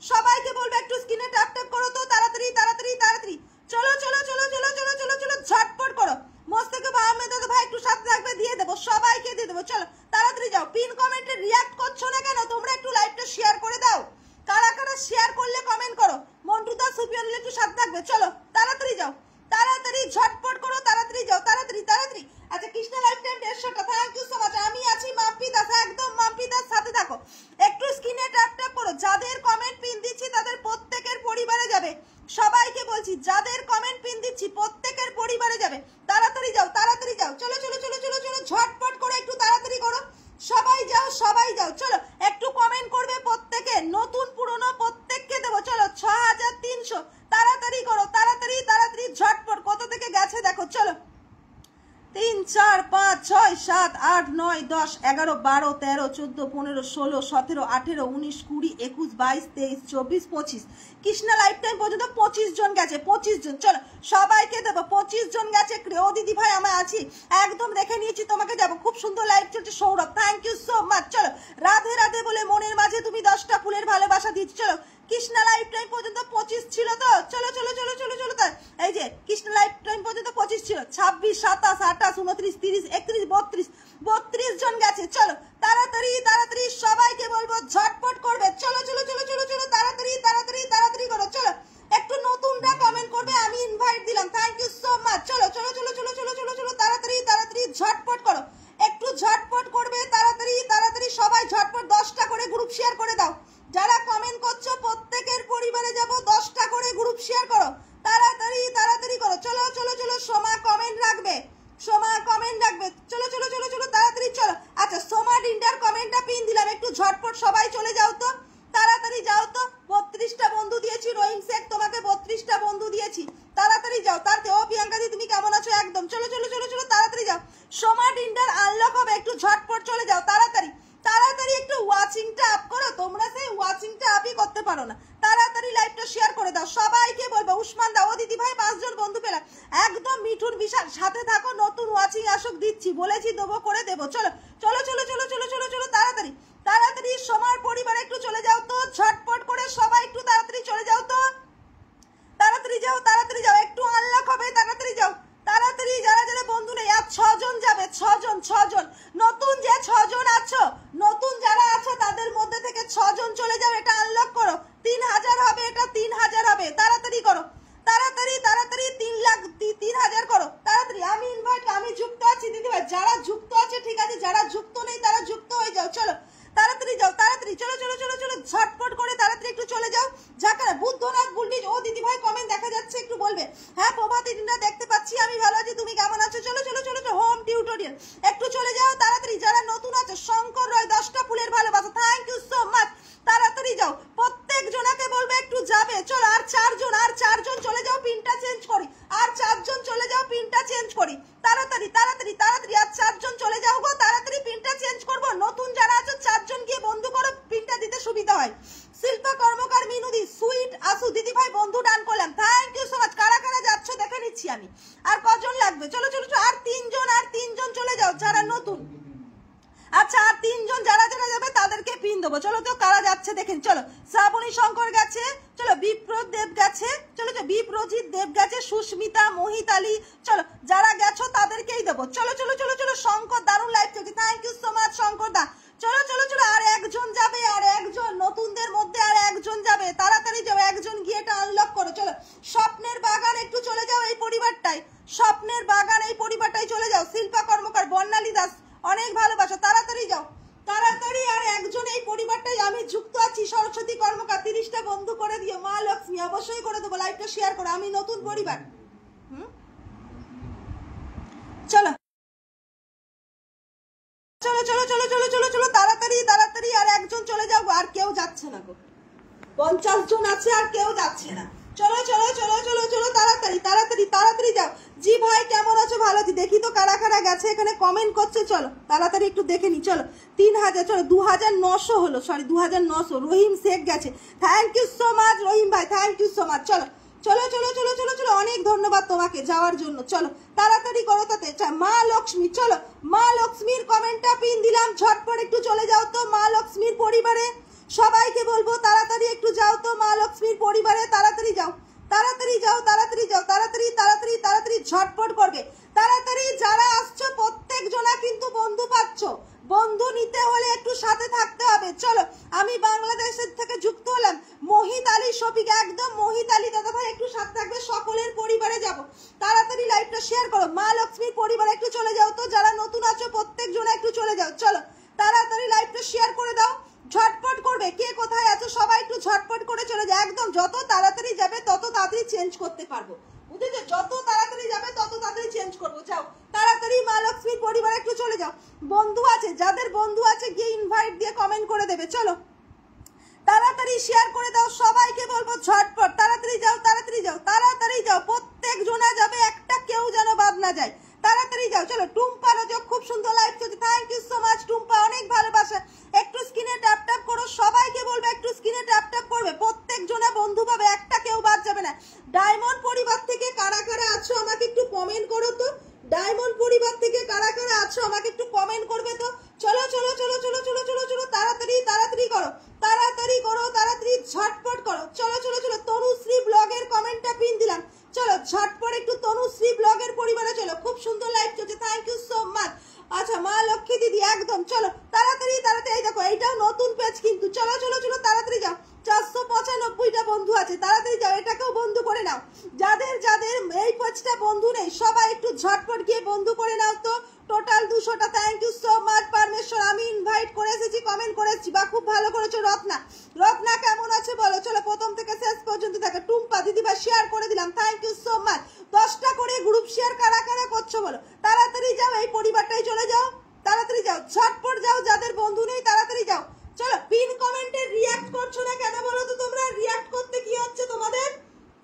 সবাইকে বলবো একটু স্ক্রিনে ট্যাপ ট্যাপ করো তো, তাড়াতাড়ি তাড়াতাড়ি তাড়াতাড়ি, চলো চলো চলো চলো চলো চলো চলো ঝটপট করো, মোস্তাকিব আহমেদ দাদা ভাই একটু সাথে থাকবে, দিয়ে দেবো, সবাইকে দিয়ে দেবো, চলো তাড়াতাড়ি যাও, পিন কমেন্টে রিঅ্যাক্ট করছো না কেন, তোমরা একটু লাইভটা শেয়ার করে দাও, কারা কারা শেয়ার করলে কমেন্ট করো, মন্টুদা সুপিয়ান একটু সাথে থাকবে, চলো তাড়াতাড়ি যাও, তাড়াতাড়ি ঝটপট করো, তাড়াতাড়ি যাও, তাড়াতাড়ি তাড়াতাড়ি, আচ্ছা কৃষ্ণা লাইফ টাইম 150টা, থ্যাংক ইউ সো মাচ, আমি আছি মাম্পি দাস, একদম মাম্পি দাস সাথে থাকো, একটু স্ক্রিনে ট্যাপ ট্যাপ করো, যাদের কমেন্ট পিন দিচ্ছি তাদের প্রত্যেকের পরিবারে যাবে, সবাইকে বলছি যাদের কমেন্ট পিন দিচ্ছি প্রত্যেকের পরিবারে যাবে, তাড়াতাড়ি যাও তাড়াতাড়ি যাও, চলো চলো চলো চলো চলো ঝটপট করে একটু তাড়াতাড়ি করো, সবাই যাও, চলো একটু কমেন্ট করবে প্রত্যেকে, নতুন পুরনো প্রত্যেককে দেবো, চলো 6300, তাড়াতাড়ি করো, তাড়াতাড়ি তাড়াতাড়ি ঝটপট, কত থেকে গেছে দেখো, চলো 3 4 5 6 7 8 9 10 11 12 13 14 15 16 17 18 19 20 21 22 23 24 25, কৃষ্ণা লাইফ টাইম পর্যন্ত 25 জন গেছে, 25 জন, চলো সবাইকে দেবো, 25 জন গেছে, ও দিদি ভাই আমি আছি একদম দেখে নিয়েছি, তোমাকে যাবো, খুব সুন্দর লাইভ চলছে, Sourav thank you so much, চলো রাধে রাধে বলে মনের মাঝে তুমি 10টা ফুলের ভালোবাসা দিচ্ছ, চলো কৃষ্ণা লাইফ টাইম পর্যন্ত 25 ছিল তো, চলো চলো চলো চলো চলো, তাই এই যে কৃষ্ণা লাইফ টাইম পর্যন্ত 25 ছিল, 26 27 28 29 30 31 32 জন গেছে, চলো তাড়াতাড়ি তাড়াতাড়ি সবাইকে বলবো ঝটপট করবে, চলো চলো চলো চলো চলো তাড়াতাড়ি তাড়াতাড়ি তাড়াতাড়ি করো, চলো একটু নতুনরা কমেন্ট করবে, আমি ইনভাইট দিলাম, থ্যাংক ইউ সো মাচ, চলো চলো চলো চলো চলো চলো চলো তাড়াতাড়ি তাড়াতাড়ি ঝটপট করো, একটু ঝটপট করবে, তাড়াতাড়ি তাড়াতাড়ি সবাই ঝটপট 10টা করে গ্রুপ শেয়ার করে দাও, যারা কমেন্ট করছো প্রত্যেকের পরিবারে যাব, 10টা করে গ্রুপ শেয়ার করো, তাড়াতাড়ি তাড়াতাড়ি করো, চলো চলো চলো সোমা কমেন্ট রাখবে, চলো চলো চলো চলো তাড়াতাড়ি চলো, আচ্ছা সোমা ডিন্ডার কমেন্টটা পিন দিলাম, একটু ঝটপট সবাই চলে যাও। একদম চলো চলো চলো চলো তাড়াতাড়ি যাও। সোমা টিন্ডার আনলক হবে, একটু ঝটপট চলে যাও তাড়াতাড়ি তাড়াতাড়ি। একটু ওয়াচিংটা আপ করো, তোমরা সেই ওয়াচিংটা আপই করতে পারো না। তাড়াতাড়ি লাইভটা শেয়ার করে দাও, সবাইকে বলবো। উসমান দাও, ও দিদি ভাই 5 জন বন্ধু পেলাম একদম। মিঠুন বিশাল সাথে থাকো, নতুন ওয়াচিং আসুক দিচ্ছি, বলেছি দেবো, করে দেবো। চলো চলো চলো চলো চলো চলো চলো তাড়াতাড়ি তাড়াতাড়ি। সোমার পরিবারে একটু চলে যাও তো ঝটপট করে, সবাই একটু তাড়াতাড়ি চলে যাও তো, তাড়াতাড়ি যাও তাড়াতাড়ি যাও, একটু আনলক হবে, তাড়াতাড়ি যাও তাড়াতাড়ি। যারা যারা বন্ধু নেই, আর 6 জন যাবে, 6 জন নতুন যে 6 জন আছো, নতুন যারা আছো তাদের মধ্যে থেকে 6 জন চলে যাও, এটা আনলক করো। 3000 হবে, এটা 3000 হবে, তাড়াতাড়ি করো তাড়াতাড়ি তাড়াতাড়ি। 3,000 করো তাড়াতাড়ি। আমি ইনভাইট, আমি যুক্ত আছি দিদিভাই, যারা যুক্ত আছে ঠিক আছে, যারা যুক্ত নেই তারা যুক্ত হয়ে যাও। চলো তাড়াতাড়ি যাও তাড়াতাড়ি, চলো চলো চলো চলো ঝটপট করে তাড়াতাড়ি একটু চলে যাও। ঝাঁকারা বুদ্ধনাথ বুলটিজ, ও দিদি ভাই কমেন্ট দেখা যাচ্ছে, একটু বলবে। হ্যাঁ প্রভাতী দিনটা দেখতে পাচ্ছি, আমি ভালো আছি, তুমি কেমন আছো? চলো চলো চলো চলো হোম টিউটোরিয়াল একটু চলে যাও তাড়াতাড়ি। যারা নতুন আছো, শঙ্কর রয় 10টা ফুলের ভালোবাসা, থ্যাংক ইউ সো মাচ। তাড়াতাড়ি যাও, প্রত্যেক জনাকে বলবে একটু যাবে। চলো আর 4 জন চলে যাও, পিনটা চেঞ্জ করি। আর 4 জন চলে যাও, পিনটা চেঞ্জ করি তাড়াতাড়ি তাড়াতাড়ি তাড়াতাড়ি। আর 4 জন চলে যাও গো, তাড়াতাড়ি পিনটা চেঞ্জ করবো। নতুন যারা আছো 4 জন গিয়ে বন্ধু করো, পিনটা দিতে সুবিধা হয়। শিল্পা কর্মকার, মিনুদি, সুইট আসু দিদি ভাই বন্ধু ডান করলাম, থ্যাংক ইউ সো মাচ। কারা কারা যাচ্ছ দেখে নিচ্ছি আমি, আর কজন লাগবে? চলো চলো চলো, আর 3 জন চলে যাও যারা নতুন। আচ্ছা আর 3 জন যারা যারা যাবে তাদেরকে পিন দেবো। চলো তো কারা যাচ্ছে দেখেন। চলো শ্রাবণী শঙ্কর গেছে, চলো বিপ্রদেব গেছে, চলো চলো বিপ্রজিৎ দেব গেছে, সুস্মিতা, মোহিতালি, চলো যারা গেছো তাদেরকেই দেবো। চলো চলো চলো চলো। শঙ্কর দারুণ লাইভ চলছে, thank you so much Shankar da. চলো চলো চলো, আর 1 জন যাবে, আর 1 জন নতুনদের মধ্যে আর 1 জন যাবে, তাড়াতাড়ি যাও। 1 জন গিয়ে এটা আনলক করো। চলো স্বপ্নের বাগান একটু চলে যাও, এই পরিবারটাই, স্বপ্নের বাগান এই পরিবারটাই চলে যাও। শিল্পা কর্মকার, বর্ণালী দাস, অনেক ভালোবাসা, তাড়াতাড়ি যাও তাড়াতাড়ি। আর 1 জন এই পরিবারটাই আমি যুক্ত আছি, সরস্বতী কর্মকার, 30টা বন্ধু করে দিও। মা লক্ষ্মী অবশ্যই করে দেবো, লাইভটা শেয়ার করো, আমি নতুন পরিবার। চলো চলো চলো চলো চলো চলো চলো তাড়াতাড়ি তাড়াতাড়ি। আর 1 জন চলে যাও, আর কেউ যাচ্ছে না গো, 50 জন আছে আর কেউ যাচ্ছে না। চলো চলো চলো চলো চলো তাড়াতাড়ি তাড়াতাড়ি তাড়াতাড়ি যাও। জি ভাই কেমন আছো? ভালো আছি। দেখি তো কারা কারা গেছে, এখানে কমেন্ট করছে। চলো তাড়াতাড়ি একটু দেখে নি। চলো 3000, চলো 2900 হলো, সরি 2900। রহিম শেখ গেছে, থ্যাংক ইউ সো মাচ রহিম ভাই, থ্যাংক ইউ সো মাচ। চলো চলো চলো চলো চলো চলো, অনেক ধন্যবাদ তোমাকে যাওয়ার জন্য। চলো তাড়াতাড়ি করো তাতে। মা লক্ষ্মী, চলো মা লক্ষ্মীর কমেন্টটা পিন দিলাম, ঝটপট একটু চলে যাও তো মা লক্ষ্মীর পরিবারে। সবাইকে বলবো তাড়াতাড়ি একটু যাও তো মা লক্ষ্মীর পরিবারে, তাড়াতাড়ি যাও তাড়াতাড়ি যাও তাড়াতাড়ি যাও তাড়াতাড়ি তাড়াতাড়ি তাড়াতাড়ি ঝটপট করবে তাড়াতাড়ি। যারা আসছো প্রত্যেক জনা কিন্তু বন্ধু পাচ্ছ, বন্ধু নিতে হলে একটু সাথে থাকতে হবে। চলো আমি বাংলাদেশের থেকে যুক্ত হলাম, মোহিত আলী শফিক, একদম মোহিত আলী দাদা ভাই একটু সাথে থাকবে, সকলের পরিবারে যাব। তাড়াতাড়ি লাইভটা শেয়ার করো, মা লক্ষ্মীর পরিবারে একটু চলে যাও তো, যারা নতুন আছো প্রত্যেক জনা একটু চলে যাও। চলো তাড়াতাড়ি লাইভটা শেয়ার করে দাও, ঝটপট করবে। কে কোথায় আছো সবাই একটু ঝটপট করে চলে যাও। একদম যত তাড়াতাড়ি যাবে তত তাড়াতাড়ি চেঞ্জ করতে পারবো, বুঝেছো? যত তাড়াতাড়ি যাবে তত তাড়াতাড়ি চেঞ্জ করবো। যাও তাড়াতাড়ি মা লক্ষ্মীর পরিবারে একটু চলে যাও। বন্ধু আছে, যাদের বন্ধু আছে গিয়ে ইনভাইট দিয়ে কমেন্ট করে দেবে। চলো তাড়াতাড়ি শেয়ার করে দাও, সবাইকে বলবো ঝটপট তাড়াতাড়ি যাও তাড়াতাড়ি যাও তাড়াতাড়ি যাও। প্রত্যেক জনা যাবে, একটা কেউ যেন বাদ না যায়, তাড়াতাড়ি যাও। চলো টুম্পা রজক, খুব সুন্দর লাইভ চলছে, thank you so much Tumpa, অনেক ভালোবাসা। একটু স্ক্রিনে ট্যাপ ট্যাপ করো, সবাইকে বলবে একটু স্ক্রিনে ট্যাপ ট্যাপ করবে, প্রত্যেক জনা বন্ধু পাবে, একটা কেউ বাদ যাবে না। ডায়মন্ড পরিবার থেকে কারা কারা আছো আমাকে একটু কমেন্ট করো তো, ডায়মন্ড পরিবার থেকে কারা কারা আছো আমাকে একটু কমেন্ট করবে তো। চলো চলো চলো চলো চলো চলো চলো তাড়াতাড়ি তাড়াতাড়ি করো, তাড়াতাড়ি করো, তাড়াতাড়ি ঝটপট করো। চলো চলো চলো, তনুশ্রী ব্লগের কমেন্টটা পিন দিলাম, চলো ঝটপট একটু তনুশ্রী ব্লগের পরিবারে চলো, খুব সুন্দর লাইভ চলছে, থ্যাংক ইউ সো মাচ। আচ্ছা মা লক্ষ্মী দিদি একদম, চলো তাড়াতাড়ি তাড়াতাড়ি। দেখো এইটাও নতুন পেজ কিন্তু, চলো চলো চলো তাড়াতাড়ি যাও। 495টা বন্ধু আছে, তাড়াতাড়ি যাও, এটাকেও বন্ধু করে নাও। যাদের যাদের এই পেজটা বন্ধু নেই সবাই একটু ঝটপট গিয়ে বন্ধু করে নাও তো। টোটাল 200টা, thank you so much Parameshwar, আমি ইনভাইট করে এসেছি, কমেন্ট করেছি, বা খুব ভালো করেছো। রত্না, রত্না কেমন আছে বলো? চলো প্রথম থেকে শেষ পর্যন্ত দেখো। টুম্পা দিদিভাই শেয়ার করে দিলাম, থ্যাংক ইউ সো মাচ। 10টা করে গ্রুপ শেয়ার কারা কারা করছো বলো? তাড়াতাড়ি যাও, এই পরিবারটাই চলে যাও, তাড়াতাড়ি যাও, ঝটপট যাও, যাদের বন্ধু নেই তাড়াতাড়ি যাও। চলো পিন কমেন্টে রিয়াক্ট করছো না কেন বলো তো? তোমরা রিয়াক্ট করতে কি হচ্ছে তোমাদের?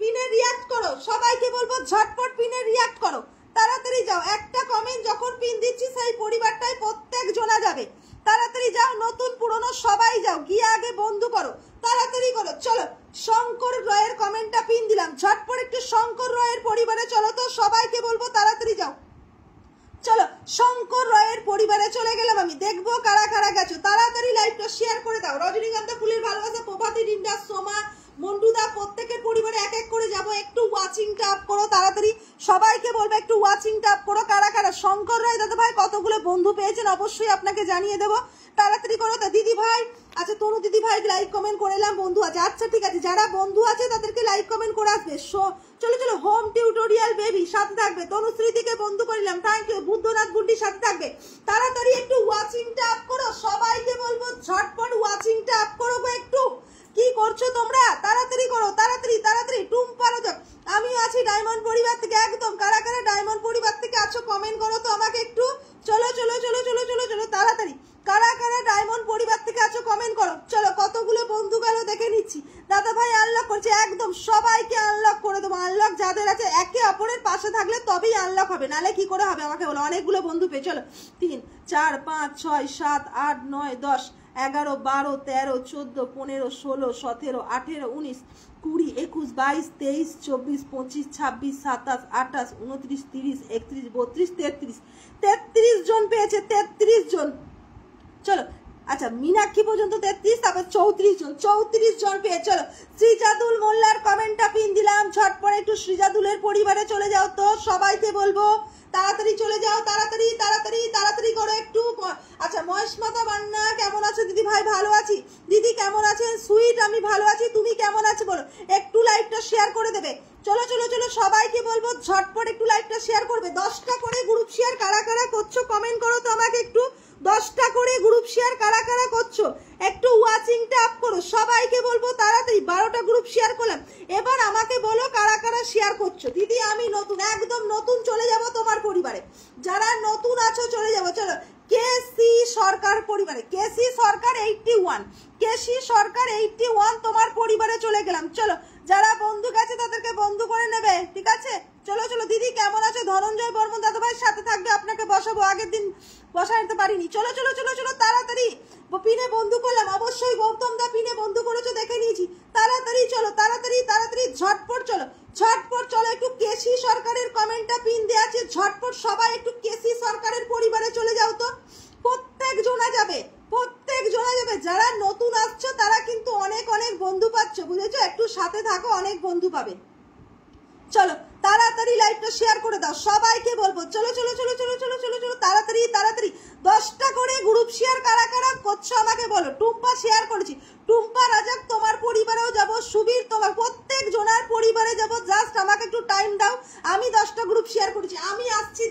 পিনে রিয়াক্ট করো, সবাইকে বলবো ঝটপট পিনে রিয়াক্ট করো, তাড়াতাড়ি যাও, একটা কমেন্ট যখন পিন দিচ্ছি সেই পরিবারটাই প্রত্যেক জনা যাবে। তাড়াতাড়ি যাও, নতুন পুরনো সবাই যাও, গিয়ে আগে বন্ধু করো, তাড়াতাড়ি করো। চলো শঙ্কর রয়ের কমেন্টটা পিন দিলাম, ঝটপট একটু শঙ্কর রয়ের পরিবারে চলো তো, সবাইকে বলবো তাড়াতাড়ি যাও। চলো শঙ্কর রয়ের পরিবারে চলে গেলাম, আমি দেখবো কারা কারা গেছো। তাড়াতাড়ি লাইভটা শেয়ার করে দাও। রজনীকান্তা ফুলের ভালোবাসা, প্রভাতী রিন্ডা, সোমা, মন্টুদা, প্রত্যেকের পরিবারে এক এক করে যাবো। একটু ওয়াচিংটা আপ করো তাড়াতাড়ি, সবাইকে বলবো একটু ওয়াচিংটা আপ করো। কারা কারা শঙ্কর রায় দাদা ভাই কতগুলো বন্ধু পেয়েছেন অবশ্যই আপনাকে জানিয়ে দেবো, তাড়াতাড়ি করো। তা দিদি ভাই, আচ্ছা তনু দিদি ভাই লাইক কমেন্ট করে এলাম, বন্ধু আছে, আচ্ছা ঠিক আছে, যারা বন্ধু আছে তাদেরকে লাইক কমেন্ট করে আসবে। চলো চলো, হোম টিউটোরিয়াল বেবি সাথে থাকবে, তনুশ্রীদিকে বন্ধু করলাম, থ্যাংক ইউ। বুদ্ধনাথ গুন্ডি সাথে থাকবে, তাড়াতাড়ি একটু ওয়াচিংটা আপ করো, সবাইকে বলবো ঝটপট ওয়াচিংটা আপ করো গো। একটু কি করছো তোমরা, তাড়াতাড়ি করো, তাড়াতাড়ি তাড়াতাড়ি। টুম্পারো তো আমিও আছি ডায়মন্ড পরিবার থেকে, একদম কারা কারা ডায়মন্ড পরিবার থেকে আছো কমেন্ট করো তো আমাকে একটু। চলো চলো চলো চলো চলো চলো তাড়াতাড়ি, কারা কারা ডায়মন্ড পরিবার থেকে আছো কমেন্ট করো। চলো কতগুলো বন্ধু গেল দেখে নিচ্ছি। দাদা ভাই আনলক করছে, একদম সবাইকে আনলক করে দেবো। আনলক যাদের আছে একে অপরের পাশে থাকলে তবেই আনলক হবে, নাহলে কি করে হবে আমাকে বলো। অনেকগুলো বন্ধু পেয়ে, চলো 3 4 5 6 7 8 9 10 11 12 13 14 15 16 17 18 19 20 21 22 23 24 25 26 27 28 29 30 31 32 33 33 জন পেয়েছে, 33 জন। চলো আচ্ছা মীনাক্ষী পর্যন্ত 33, তারপর 34 জন, 34 জন পেয়ে। চলো শ্রীজাদুল মোল্লার কমেন্টটা পিন দিলাম, ঝটপট একটু শ্রীজাদুলের পরিবারে চলে যাও তো, সবাইকে বলবো তাড়াতাড়ি চলে যাও, তাড়াতাড়ি তাড়াতাড়ি তাড়াতাড়ি করো একটু। আচ্ছা মহেশমাতা বান্না কেমন আছো দিদি ভাই? ভালো আছি দিদি, কেমন আছেন? সুইট আমি ভালো আছি, তুমি কেমন আছো বলো, একটু লাইভটা শেয়ার করে দেবে। চলো চলো চলো, সবাইকে বলবো ঝটপট একটু লাইভটা শেয়ার করবে। 10টা করে গ্রুপ শেয়ার কারা কারা করছো কমেন্ট করো তো আমাকে একটু। 10টা করে গ্রুপ শেয়ার কারা কারা করছো একটু ওয়াচিংটা আপ করো, সবাইকে বলবো তাড়াতাড়ি। 12টা গ্রুপ শেয়ার করলাম, এবার আমাকে বলো কারা কারা শেয়ার করছো। দিদি আমি নতুন, একদম নতুন, চলে যাব তোমার পরিবারে। যারা নতুন আছো চলে যাবো। চলো কেসি সরকার পরিবারে, কেসি সরকার 81, কেসি সরকার 81 তোমার পরিবারে চলে গেলাম। চলো যারা বন্ধু গেছে তাদেরকে বন্ধু করে নেবে, ঠিক আছে? চলো চলো দিদি কেমন আছো? ধনঞ্জয় বর্মন দাদা ভাই সাথে থাকবে, আপনাকে বসাবো, আগের দিন বসাইতে পারিনি। চলো চলো চলো চলো তাড়াতাড়ি, পিনে বন্ধু করলাম, অবশ্যই গৌতম দা পিনে বন্ধু করেছো দেখে নিয়েছি। তাড়াতাড়ি চলো, তাড়াতাড়ি তাড়াতাড়ি ঝটপট চলো, ঝটপট চলো। একটু কেসি সরকারের কমেন্টটা পিন দেওয়া আছে, ঝটপট সবাই একটু কেসি সরকারের পরিবারে চলে যাও তো, প্রত্যেক জনা যাবে, প্রত্যেক জনা যাবে। যারা নতুন আসছো তারা কিন্তু অনেক অনেক বন্ধু পাচ্ছ, বুঝেছো? একটু সাথে থাকো, অনেক বন্ধু পাবে। চলো তাড়াতাড়ি লাইভটা শেয়ার করে দাও, সবাইকে বলবো চলো চলো চলো চলো চলো চলো চলো তাড়াতাড়ি তাড়াতাড়ি। 10টা করে গ্রুপ শেয়ার কারা কারা করছো আমাকে বলো। টুম্পা শেয়ার করেছি, টুম্পা রাজাক তোমার পরিবারেও যাব, সুবীর তোমার, প্রত্যেক জনার পরিবারে যাব। জাস্ট আমাকে একটু টাইম দাও, আমি 10টা গ্রুপ শেয়ার করেছি, আমি আসছি,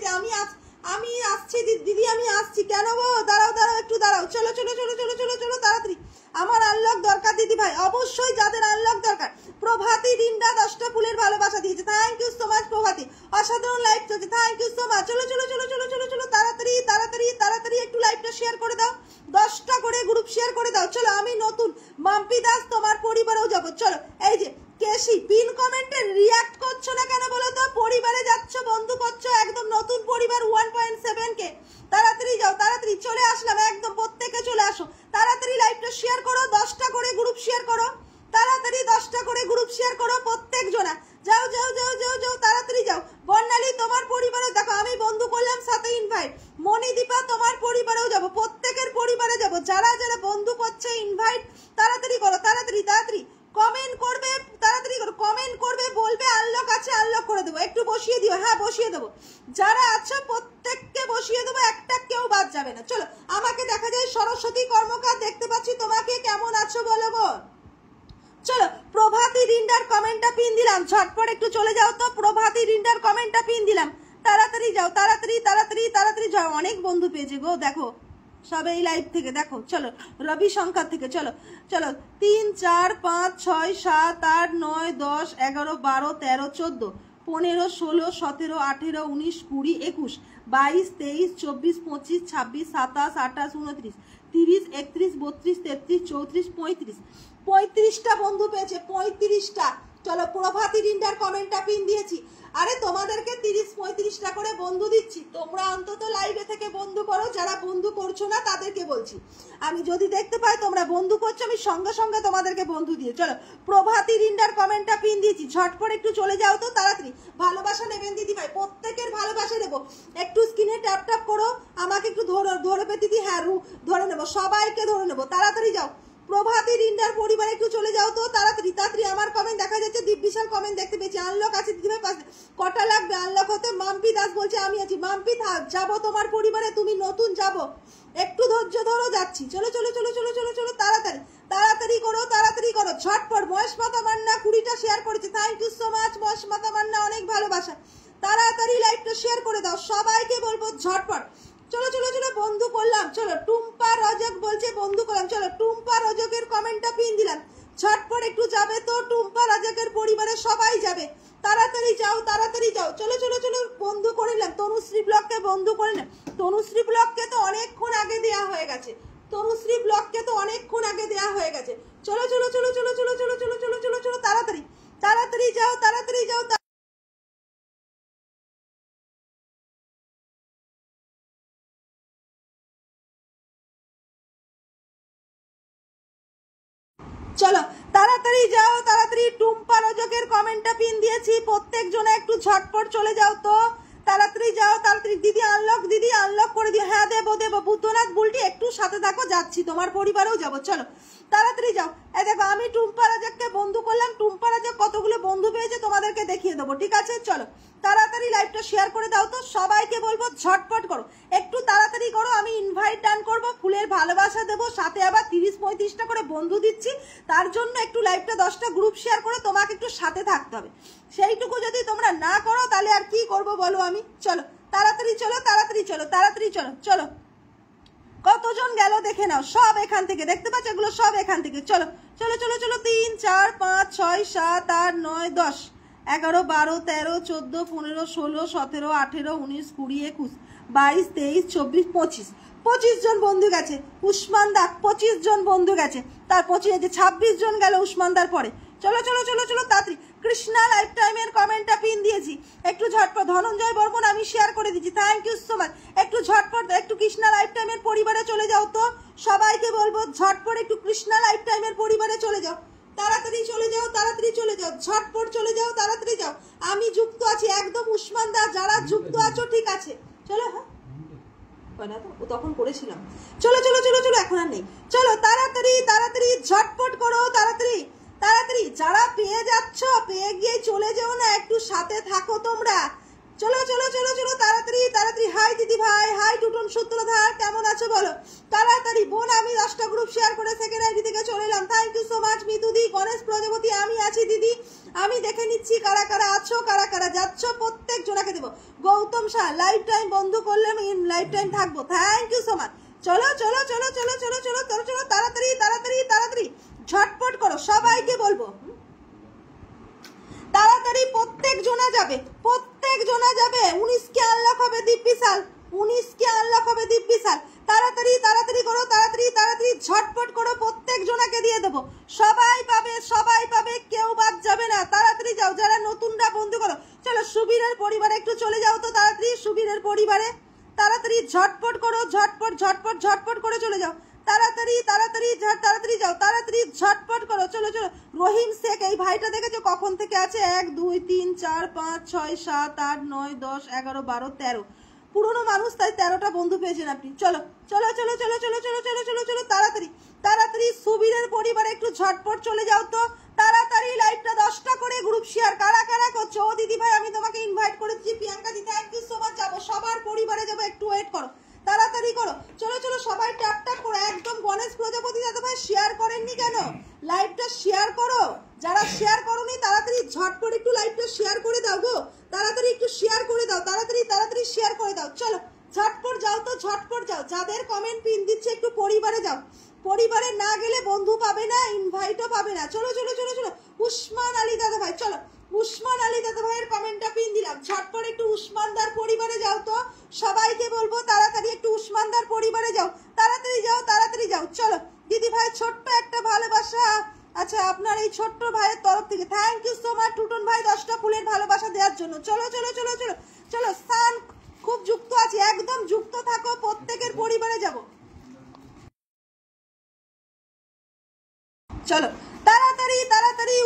আমি আসছি দিদি, আমি আসছি। কেন গো? দাঁড়াও দাঁড়াও একটু দাঁড়াও। চলো চলো চলো চলো চলো চলো তাড়াতাড়ি, আমার আনলক দরকার দিদি ভাই, অবশ্যই যাদের আনলক দরকার। প্রভাতী রিন্ডা 10টা ফুলের ভালোবাসা দিয়েছে, থ্যাংক ইউ সো মাচ প্রভাতী, অসাধারণ লাইভ চলছে, থ্যাংক ইউ সো মাচ। চলো চলো চলো চলো চলো চলো তাড়াতাড়ি তাড়াতাড়ি তাড়াতাড়ি একটু লাইভটা শেয়ার করে দাও, 10টা করে গ্রুপ শেয়ার করে দাও। চলো আমি নতুন, মাম্পি দাস তোমার পরিবারেও যাবো। চলো এই যে কেসি পিন কমেন্টে রিয়াক্ট করছো না কেন বলো তো? পরিবারে যাচ্ছ, বন্ধু করছো, একদম নতুন পরিবার 1.7K। তাড়াতাড়ি যাও, তাড়াতাড়ি চলে আসলাম, একদম প্রত্যেকে চলে আসো, তাড়াতাড়ি লাইভটা শেয়ার করো, 10টা করে গ্রুপ শেয়ার করো, তাড়াতাড়ি 10টা করে গ্রুপ শেয়ার করো প্রত্যেক জনা। যাও যাও যাও যাও যাও তাড়াতাড়ি যাও। বর্ণালী তোমার পরিবারে দেখো আমি বন্ধু করলাম, সাথে ইনভাইট। মণিদীপা তোমার পরিবারেও যাব, প্রত্যেকের পরিবারে যাব। যারা যারা বন্ধু করছে ইনভাইট তাড়াতাড়ি করো, তাড়াতাড়ি তাড়াতাড়ি কমেন্ট করবে, তাড়াতাড়ি করো, কমেন্ট করবে, বলবে আনলক আছে, আনলক করে দেবো, একটু বসিয়ে দিও। হ্যাঁ বসিয়ে দেবো, যারা আছো প্রত্যেককে বসিয়ে দেবো, একটা কেউ বাদ যাবে না। চলো আমাকে দেখা যায় সরস্বতী কর্মকার, দেখতে পাচ্ছি তোমাকে, কেমন আছো বলো গো। চলো প্রভাতী রিন্ডার কমেন্টটা পিন দিলাম, ঝটপট একটু চলে যাও তো। প্রভাতী রিন্ডার কমেন্টটা পিন দিলাম, তাড়াতাড়ি যাও, তাড়াতাড়ি তাড়াতাড়ি তাড়াতাড়ি যাও। অনেক বন্ধু পেয়েছে গো, দেখো সব এই লাইভ থেকে, দেখো। চলো রবি শঙ্কর থেকে, চলো চলো 3 4 5 6 7 8 9 10 11 12 13 14 15 16 17 18 19 20 21 22 23 24 25 26 27 28 29 30 31 32 33 34 35 35টা বন্ধু পেয়েছে, 35টা। চলো প্রভাতী রিন্ডার কমেন্টটা পিন দিয়েছি। আরে তোমাদেরকে 30-35টা করে বন্ধু দিচ্ছি, তোমরা অন্তত লাইভে থেকে বন্ধু করো। যারা বন্ধু করছো না তাদেরকে বলছি, আমি যদি দেখতে পাই তোমরা বন্ধু করছো আমি সঙ্গে সঙ্গে তোমাদেরকে বন্ধু দিয়ে। চলো প্রভাতী রিন্ডার কমেন্টটা পিন দিয়েছি, ঝটপট একটু চলে যাও তো তাড়াতাড়ি। ভালোবাসা নেবেন দিদি ভাই, প্রত্যেকের ভালোবাসা দেবো। একটু স্ক্রিনে ট্যাপ ট্যাপ করো, আমাকে একটু ধরে পে দিদি। হ্যাঁ ধরে নেবো, সবাইকে ধরে নেবো, তাড়াতাড়ি যাও। প্রভাতী রিন্ডার পরিবারে একটু চলে যাও তো তাড়াতাড়ি তাড়াতাড়ি। আমার কমেন্ট দেখা যাচ্ছে, দিব্যিশাল কমেন্ট দেখতে পেয়েছি। আনলক আছে দিদিভাই পাশে, কটা লাগবে আনলক হতে? মাম্পি দাস বলছে আমি আছি। মাম্পি থাক, যাবো তোমার পরিবারে, তুমি নতুন যাবো, একটু ধৈর্য ধরো, যাচ্ছি। চলো চলো চলো চলো চলো চলো তাড়াতাড়ি তাড়াতাড়ি করো, তাড়াতাড়ি করো ঝটপট। মহেশ মাতা মান্না 20টা শেয়ার করেছে, thank you so much Mahesh Mata Manna, অনেক ভালোবাসা। তাড়াতাড়ি লাইভটা শেয়ার করে দাও, সবাইকে বলবো ঝটপট। চলো চলো চলো বন্ধু করলাম। চলো টুম্পা রজক বলছে বন্ধু করলাম। চলো টুম্পা রজকের কমেন্টটা পিন দিলাম, ঝটপট একটু যাবে তো। টুম্পা রজকের পরিবারে সবাই যাবে, তাড়াতাড়ি যাও তাড়াতাড়ি যাও। চলো চলো চলো বন্ধু করে নিলাম। তনুশ্রী ব্লককে বন্ধু করে নিলাম। তনুশ্রী ব্লককে তো অনেকক্ষণ আগে দেওয়া হয়ে গেছে, তনুশ্রী ব্লককে তো অনেকক্ষণ আগে দেওয়া হয়ে গেছে। চলো চলো চলো চলো চলো চলো চলো চলো চলো চলো তাড়াতাড়ি তাড়াতাড়ি যাও তাড়াতাড়ি যাও। চলো তাড়াতাড়ি যাও তাড়াতাড়ি। টুম্পা রজকের কমেন্টটা পিন দিয়েছি, প্রত্যেক জনে একটু ঝটপট চলে যাও তো, তাড়াতাড়ি যাও তাড়াতাড়ি। দিদি আনলক, দিদি আনলক করে দিও। হ্যাঁ দেবো দেবো। বুদ্ধনাথ বুলটি একটু সাথে থাকো, যাচ্ছি, তোমার পরিবারেও যাবো। চলো তাড়াতাড়ি যাও। এই দেখো আমি টুম্পা রাজাককে বন্ধু করলাম, টুম্পা রাজাক কতগুলো বন্ধু পেয়েছে তোমাদেরকে দেখিয়ে দেবো, ঠিক আছে? চলো তাড়াতাড়ি লাইভটা শেয়ার করে দাও তো, সবাইকে বলবো ঝটপট করো, একটু তাড়াতাড়ি করো। আমি ইনভাইট ডান করবো, ফুলের ভালোবাসা দেবো, সাথে আবার 30-35টা করে বন্ধু দিচ্ছি। তার জন্য একটু লাইভটা 10টা গ্রুপ শেয়ার করে তোমাকে একটু সাথে থাকতে হবে। সেইটুকু যদি তোমরা না করো তাহলে আর কি করবো বলো আমি? চলো তাড়াতাড়ি চলো তাড়াতাড়ি চলো তাড়াতাড়ি চলো। চলো কতজন গেল দেখে নাও, সব এখান থেকে দেখতে পাচ্ছ, এগুলো সব এখান থেকে। চলো চলো চলো চলো 3 4 5 6 7 8 9 10 11 12 13 14 15 16 17 18 19 20 21 22 23 24 25 25 জন বন্ধু গেছে। উসমানদা 25 জন বন্ধু গেছে, তার 26 জন গেল উসমানদার পরে। চলো চলো চলো চলো তাড়াতাড়ি। কৃষ্ণা লাইফ টাইমের কমেন্টটা পিন দিয়েছি, একটু ঝটপট। ধনঞ্জয় বর্মন আমি শেয়ার করে দিচ্ছি, থ্যাংক ইউ সো মাচ। একটু ঝটপট একটু কৃষ্ণা লাইফ টাইমের পরিবারে চলে যাও তো, সবাইকে বলবো ঝটপট একটু কৃষ্ণা লাইফ টাইমের পরিবারে চলে যাও, তাড়াতাড়ি চলে যাও তাড়াতাড়ি চলে যাও, ঝটপট চলে যাও তাড়াতাড়ি যাও। আমি যুক্ত আছি একদম উসমানদা, যারা যুক্ত আছো ঠিক আছে চলো। হ্যাঁ তখন করেছিলাম। চলো চলো চলো চলো, এখন আর নেই। চলো তাড়াতাড়ি তাড়াতাড়ি ঝটপট করো, তাড়াতাড়ি তাড়াতাড়ি। যারা পেয়ে যাচ্ছ পেয়ে গিয়ে চলে যাও না, একটু সাথে থাকো তোমরা। চলো চলো চলো চলো তাড়াতাড়ি তাড়াতাড়ি। হাই দিদি ভাই, হাই টুটন সূত্রধার, কেমন আছো বলো তাড়াতাড়ি। বোন আমি 10টা গ্রুপ শেয়ার করে সেকেন্ড আইডি থেকে চলে এলাম, থ্যাংক ইউ সো মাচ। মিতুদি, গণেশ প্রজাপতি আমি আছি দিদি, আমি দেখে নিচ্ছি কারা কারা আছো কারা কারা যাচ্ছ, প্রত্যেক জনাকে দেবো। গৌতম শাহ লাইফ টাইম বন্ধু করলে আমি লাইফ টাইম থাকবো, থ্যাংক ইউ সো মাচ। চলো চলো চলো চলো চলো চলো চলো চলো তাড়াতাড়ি তাড়াতাড়ি তাড়াতাড়ি ঝটপট করো, সবাইকে বলবো তাড়াতাড়ি। প্রত্যেক জনা যাবে, প্রত্যেক জনা যাবে। 19কে আনলক হবে দিব্যিশাল, 19কে আনলক হবে দিব্যিশাল। তাড়াতাড়ি তাড়াতাড়ি করো, তাড়াতাড়ি তাড়াতাড়ি ঝটপট করো, প্রত্যেক জনাকে দিয়ে দেবো। সবাই পাবে সবাই পাবে, কেউ বাদ যাবে না, তাড়াতাড়ি যাও। যারা নতুনরা বন্ধু করো, চলো সুবীরের পরিবারে একটু চলে যাও তো তাড়াতাড়ি, সুবীরের পরিবারে তাড়াতাড়ি ঝটপট করো, ঝটপট ঝটপট ঝটপট করে চলে যাও, তাড়াতাড়ি তাড়াতাড়ি তাড়াতাড়ি যাও, তাড়াতাড়ি ঝটপট করো। চলো চলো। রহিম শেখ এই ভাইটা দেখেছো কখন থেকে আছে? 1 2 3 4 5 6 7 8 9 10 11 12 13 পুরনো মানুষ, তাই 13টা বন্ধু পেয়েছেন আপনি। চলো চলো চলো চলো চলো চলো চলো চলো চলো তাড়াতাড়ি তাড়াতাড়ি। সুবীরের পরিবারে একটু ঝটপট চলে যাও তো তাড়াতাড়ি। লাইভটা 10টা করে গ্রুপ শেয়ার কারা কারা করছো? ও দিদি ভাই আমি তোমাকে ইনভাইট করেছি, প্রিয়াঙ্কা দি থ্যাংক ইউ সো মাচ। যাবো সবার পরিবারে যাবো, একটু ওয়েট করো, তাড়াতাড়ি করো। চলো চলো সবাই ট্যাপ ট্যাপ করো। একদম গণেশ প্রজাপতি দাদা ভাই শেয়ার করেননি কেন? লাইভটা শেয়ার করো, যারা শেয়ার করোনি তাড়াতাড়ি ঝটপট একটু লাইভটা শেয়ার করে দাও গো, তাড়াতাড়ি একটু শেয়ার করে দাও, তাড়াতাড়ি তাড়াতাড়ি শেয়ার করে দাও। চলো ঝটপট যাও তো, ঝটপট যাও। যাদের কমেন্ট পিন দিচ্ছে একটু পরিবারে যাও, পরিবারে না গেলে বন্ধু পাবে না, ইনভাইটও পাবে না। চলো চলো চলো চলো। উসমান আলী দাদা ভাই, চলো উসমান আলী দাদা ভাইয়ের কমেন্টটা পিন দিলাম, ঝটপট একটু উসমানদার পরিবারে যাও তো, সবাইকে বলবো তাড়াতাড়ি একটু উসমানদার পরিবারে যাও, তাড়াতাড়ি যাও তাড়াতাড়ি যাও। চলো দিদি ভাই ছোট্ট একটা ভালোবাসা, আচ্ছা আপনার এই ছোট্ট ভাইয়ের তরফ থেকে থ্যাংক ইউ সো মাচ। চলো তাড়াতাড়ি তাড়াতাড়ি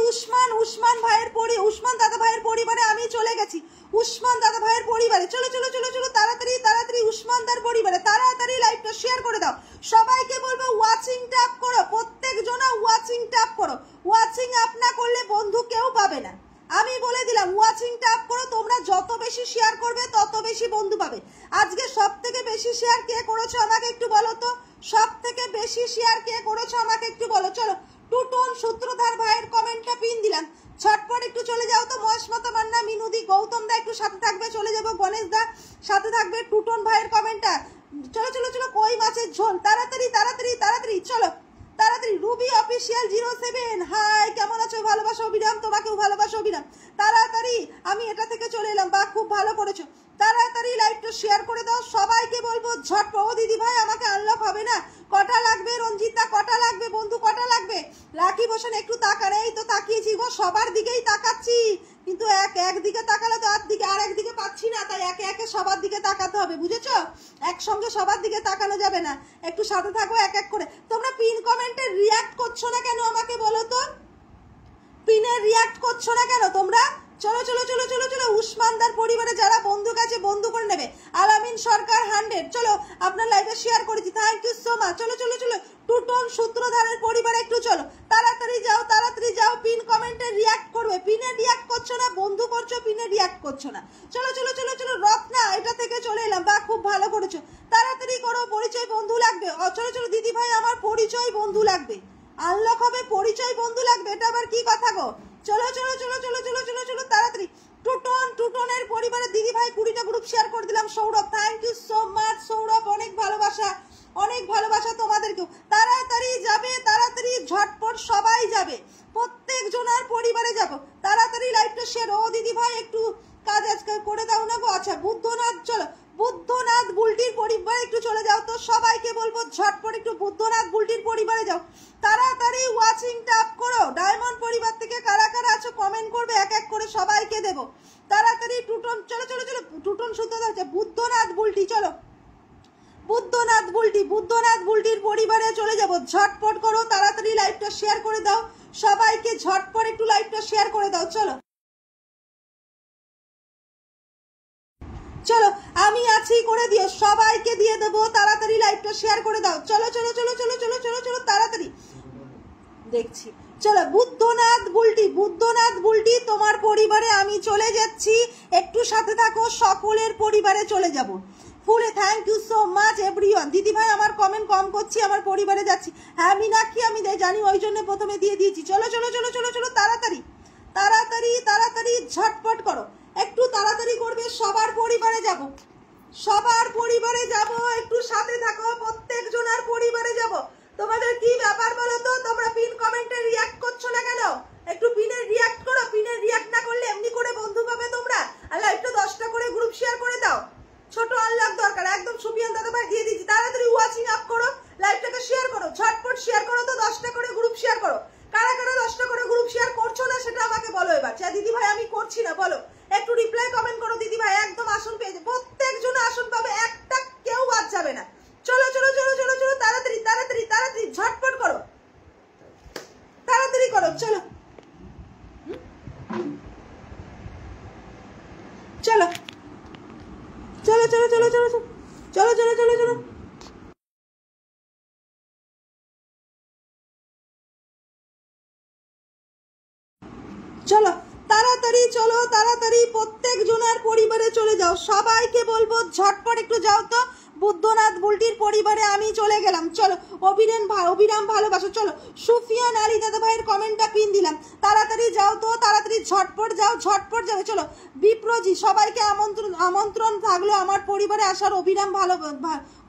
উসমান দাদা ভাইয়ের পরিবারে আমি চলে গেছি। উসমান দাদা ভাইয়ের পরিবারে চলো চলো চলো চলো তাড়াতাড়ি তাড়াতাড়ি উসমানদার পরিবারে তাড়াতাড়ি লাইভটা শেয়ার করে দাও। সবাইকে বলবো ওয়াচিং ট্যাপ করো, প্রত্যেক জনা ওয়াচিং ট্যাপ করো। ওয়াচিং আপ না করলে বন্ধু কেউ পাবে না, আমি বলে দিলাম। ওয়াচিং ট্যাপ করো, তোমরা যত বেশি শেয়ার করবে তত বেশি বন্ধু পাবে। আজকে সব থেকে বেশি শেয়ার কে করেছো আমাকে একটু বলো তো, সব থেকে বেশি শেয়ার কে করেছো আমাকে একটু বলো। চলো টুটন সূত্রধার ভাইয়ের কমেন্টটা পিন দিলাম, ছটপট একটু চলে যাও তো। মহেশমতা মান্না, মিনুদি, গৌতম দা একটু সাথে থাকবে, চলে যাবো। গণেশ দা সাথে থাকবে। টুটন ভাইয়ের কমেন্টটা চলো চলো চলো। কই মাছের ঝোল, তাড়াতাড়ি তাড়াতাড়ি তাড়াতাড়ি চলো তাড়াতাড়ি। রুবি অফিসিয়াল 07, হাই কেমন আছো? ভালোবাসা অভিরাম, তোমাকেও ভালোবাসা অভিরাম। তাড়াতাড়ি আমি এটা থেকে চলে এলাম, বা খুব ভালো করেছো। তাড়াতাড়ি লাইভটা শেয়ার করে দাও। সবাইকে বলবো ঝটপট। ও দিদি ভাই আমাকে আনলক হবে না, কটা লাগবে? রঞ্জিতা কটা লাগবে? বন্ধু কটা লাগবে? রাকিব হোসেন একটু তাকান। এই তো তাকিয়েছি গো, সবার দিকেই তাকাচ্ছি, কিন্তু একদিকে তাকালে তো আর একদিকে পাচ্ছি না, তাই একে একে সবার দিকে তাকাতে হবে, বুঝেছো? একসঙ্গে সবার দিকে তাকানো যাবে না, একটু সাথে থাকো এক এক করে। তোমরা পিন কমেন্টে রিয়াক্ট করছো না কেন আমাকে বলো তো, পিনে রিয়াক্ট করছো না কেন তোমরা? চলো চলো চলো চলো চলো। উসমানদার পরিবারে যারা বন্ধু কাছে বন্ধু করে নেবে। আলামিন সরকার 100, চলো আপনার লাইভে শেয়ার করেছি, থ্যাংক ইউ সো মাচ। চলো চলো চলো টুটন সূত্রধারের পরিবারে একটু চলো, তাড়াতাড়ি যাও। পিন কমেন্টে রিয়াক্ট করবে, পিনে রিয়াক্ট করছো না, বন্ধু করছো, পিনে রিয়াক্ট করছো না। চলো চলো চলো চলো। রত্না এটা থেকে চলে এলাম, বা খুব ভালো করেছো। তাড়াতাড়ি করো, পরিচয় বন্ধু লাগবে। চলো চলো দিদি ভাই আমার পরিচয় বন্ধু লাগবে, আনলক হবে পরিচয় বন্ধু লাগবে, এটা আবার কি কথা গো? চলো চলো চলো চলো চলো চলো চলো তাড়াতাড়ি। টুটনের পরিবারে দিদি ভাই 20টা গ্রুপ শেয়ার করে দিলাম। Sourav thank you so much. Sourav অনেক ভালোবাসা তোমাদেরকেও। তাড়াতাড়ি যাবে, তাড়াতাড়ি ঝটপট সবাই যাবে, প্রত্যেক জনার পরিবারে যাব। তাড়াতাড়ি লাইভটা শেয়ার। ও দিদি ভাই একটু কাজ আজকাল করে দাও না গো। আচ্ছা বুদ্ধনাথ, চলো বুদ্ধনাথ বুলটির পরিবারে একটু চলে যাও তো। সবাইকে বলবো ঝটপট একটু বুদ্ধনাথ বুলটির পরিবারে যাও, তাড়াতাড়ি ওয়াচিং ট্যাপ করো। ডায়মন্ড পরিবার থেকে কারা কারা আছো কমেন্ট করবে, এক এক করে সবাইকে দেব। তাড়াতাড়ি টুটন, চলো চলো চলো। টুটন শুদ্ধ আছে বুদ্ধনাথ বুলটি, চলো বুদ্ধনাথ বুলটির পরিবারে চলে যাব। ঝটপট করো, তাড়াতাড়ি লাইভটা শেয়ার করে দাও। সবাইকে ঝটপট একটু লাইভটা শেয়ার করে দাও। চলো চলো আমি আছি করে দিও, সবাইকে দিয়ে দেবো। তাড়াতাড়ি লাইভটা শেয়ার করে দাও। চলো চলো চলো চলো চলো চলো চলো তাড়াতাড়ি দেখছি। চলো বুদ্ধনাথ বুলটি তোমার পরিবারে আমি চলে যাচ্ছি, একটু সাথে থাকো, সকলের পরিবারে চলে যাব ফুলে। Thank you so much everyone. দিদি ভাই আমার কমেন্ট কম করছি, আমার পরিবারে যাচ্ছি। হ্যাঁ মীনাক্ষী আমি জানি, ওই জন্য প্রথমে দিয়ে দিয়েছি। চলো চলো চলো চলো চলো তাড়াতাড়ি তাড়াতাড়ি তাড়াতাড়ি ঝটপট করো, একটু তাড়াতাড়ি করবে। সবার পরিবারে যাব, একটু সাথে থাকো, প্রত্যেক জনের পরিবারে যাব। তোমাদের কি ব্যাপার বলো তো? তোমরা পিন কমেন্টে রিয়াক্ট করছো না কেন? একটু পিনে রিয়াক্ট করো, পিনে রিয়াক্ট না করলে এমনি করে বন্ধু পাবে তোমরা। আর লাইভটা 10টা করে গ্রুপ শেয়ার করে দাও, ছোট আনলক দরকার একদম। সুবিয়ান দাদা ভাই দিয়ে দিচ্ছি, তাড়াতাড়ি ওয়াচিং আপ করো, লাইভটাকে শেয়ার করো, ঝটপট শেয়ার করো তো। 10টা করে গ্রুপ শেয়ার করো। কারা কারা 10টা করে গ্রুপ শেয়ার করছো না সেটা আমাকে বলো এবার। দিদি ভাই আমি করছি না বলো, একটু রিপ্লাই কমেন্ট করো। দিদি ভাই একদম আসন পেয়ে যাবে, প্রত্যেকজন আসন পাবে, একটা কেউ বাদ যাবে না। চলো চলো চলো চলো চলো তাড়াতাড়ি তাড়াতাড়ি তাড়াতাড়ি ঝটপট করো, তাড়াতাড়ি করো। চলো চলো চলো চলো চলো চলো চলো চলো চলো চলো চলো তাড়াতাড়ি চলো, তাড়াতাড়ি প্রত্যেক জনের পরিবারে চলে যাও। সবাইকে বলবো ঝটপট একটু যাও তো। বুদ্ধনাথ বুলটির পরিবারে আমি চলে গেলাম। চলো অবিরাম ভালোবাসো। চলো সুফিয়ান আলী দাদা ভাইয়ের কমেন্টটা পিন দিলাম, তাড়াতাড়ি যাও তো, তাড়াতাড়ি ঝটপট যাও, ঝটপট যাবে। চলো বিপ্রজি সবাইকে আমন্ত্রণ থাকলো আমার পরিবারে আসার।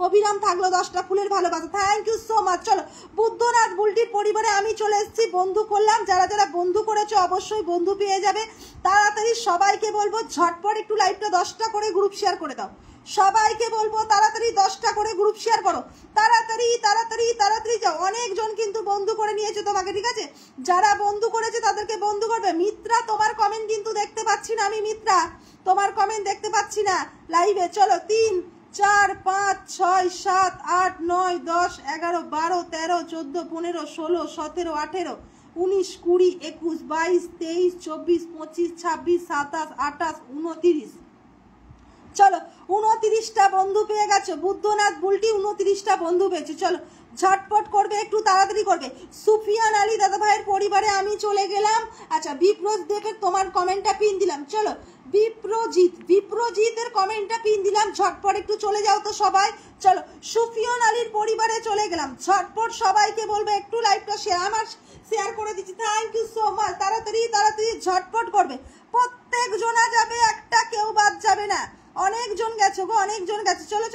অবিরাম থাকলো 10টা ফুলের ভালোবাসা, থ্যাংক ইউ সো মাচ। চলো বুদ্ধনাথ বুলটির পরিবারে আমি চলে এসেছি, বন্ধু করলাম। যারা যারা বন্ধু করেছো অবশ্যই বন্ধু পেয়ে যাবে। তাড়াতাড়ি সবাইকে বলবো ঝটপট একটু লাইভটা 10টা করে গ্রুপ শেয়ার করে দাও। সবাইকে বলবো তাড়াতাড়ি 10টা করে গ্রুপ শেয়ার করো, তাড়াতাড়ি তাড়াতাড়ি তাড়াতাড়ি যাও। অনেকজন কিন্তু বন্ধু করে নিয়েছে তোমাকে, ঠিক আছে? যারা বন্ধু করেছে তাদেরকে বন্ধু করবে। মিত্রা তোমার কমেন্ট কিন্তু দেখতে পাচ্ছি না আমি, মিত্রা তোমার কমেন্ট দেখতে পাচ্ছি না লাইভে। চলো 3 4 5 6 7 8 9 10 11 12 13 14 15 16 17 18 19 20 21 22 23 24 25 26 27 28 29 চলো 29টা বন্ধু পেয়ে গেছো বুদ্ধনাথ বুলটি 29টা বন্ধু পেয়েছে চলো ঝটপট করবে একটু তাড়াতাড়ি করবে সুফিয়ান আলী দাদা ভাইয়ের পরিবারে আমি চলে গেলাম আচ্ছা বিপ্রজ দেখে তোমার কমেন্টটা পিন দিলাম চলো বিপ্রজিতের কমেন্টটা পিন দিলাম ঝটপট একটু চলে যাও তো সবাই চলো সুফিয়ান আলীর পরিবারে চলে গেলাম ঝটপট সবাইকে বলবে একটু লাইভটা শেয়ার করে দিচ্ছি থ্যাংক ইউ সো মাচ তাড়াতাড়ি ঝটপট করবে প্রত্যেক জনা যাবে একটা কেউ বাদ যাবে না অনেকজন গেছে গো অনেকজন গেছে চলো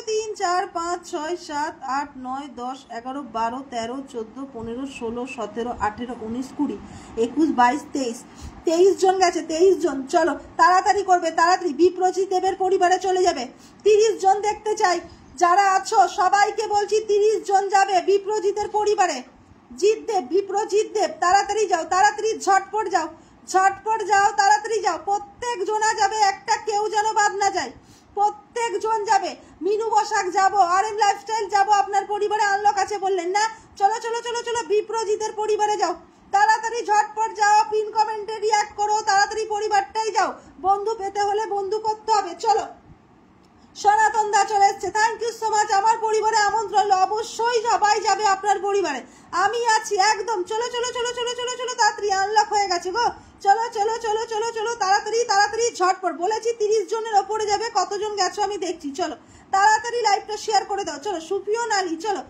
3 4 5 6 7 8 9 10 11 12 13 14 15 16 17 18 19 20 21 22 23 জন গেছে 23 জন চলো তাড়াতাড়ি করবে তাড়াতাড়ি বিপ্রজিৎ দেবের পরিবারে চলে যাবে 30 জন দেখতে চাই যারা আছো সবাইকে বলছি 30 জন যাবে বিপ্রজিতের পরিবারে বিপ্রজিৎ দেব তাড়াতাড়ি যাও তাড়াতাড়ি ঝটপট যাও তাড়াতাড়ি যাও প্রত্যেক জনা যাবে একটা কেউ যেন বাদ না যায় প্রত্যেক জন যাবে মিনু বসাক যাবো RM লাইফস্টাইল যাবো আপনার পরিবারে আনলক আছে বললেন না চলো বিপ্রজিতের পরিবারে যাও তাড়াতাড়ি ঝটপট যাও পিন কমেন্টে রিঅ্যাক্ট করো তাড়াতাড়ি পরিবারটাই যাও বন্ধু পেতে হলে বন্ধু করতে হবে চলো সনাতন দা চলে এসছে থ্যাংক ইউ সো মাচ আমার পরিবারে আমন্ত্রণ অবশ্যই সবাই যাবে আপনার পরিবারে আমি আছি একদম চলো তাড়াতাড়ি আনলক হয়ে গেছে গো চলো তাড়াতাড়ি ঝটপট বলেছি 30 জনের ওপরে যাবে কতজন গেছো আমি দেখছি চলো তাড়াতাড়ি লাইভটা শেয়ার করে দাও চলো সুফিয়ান আলী চলো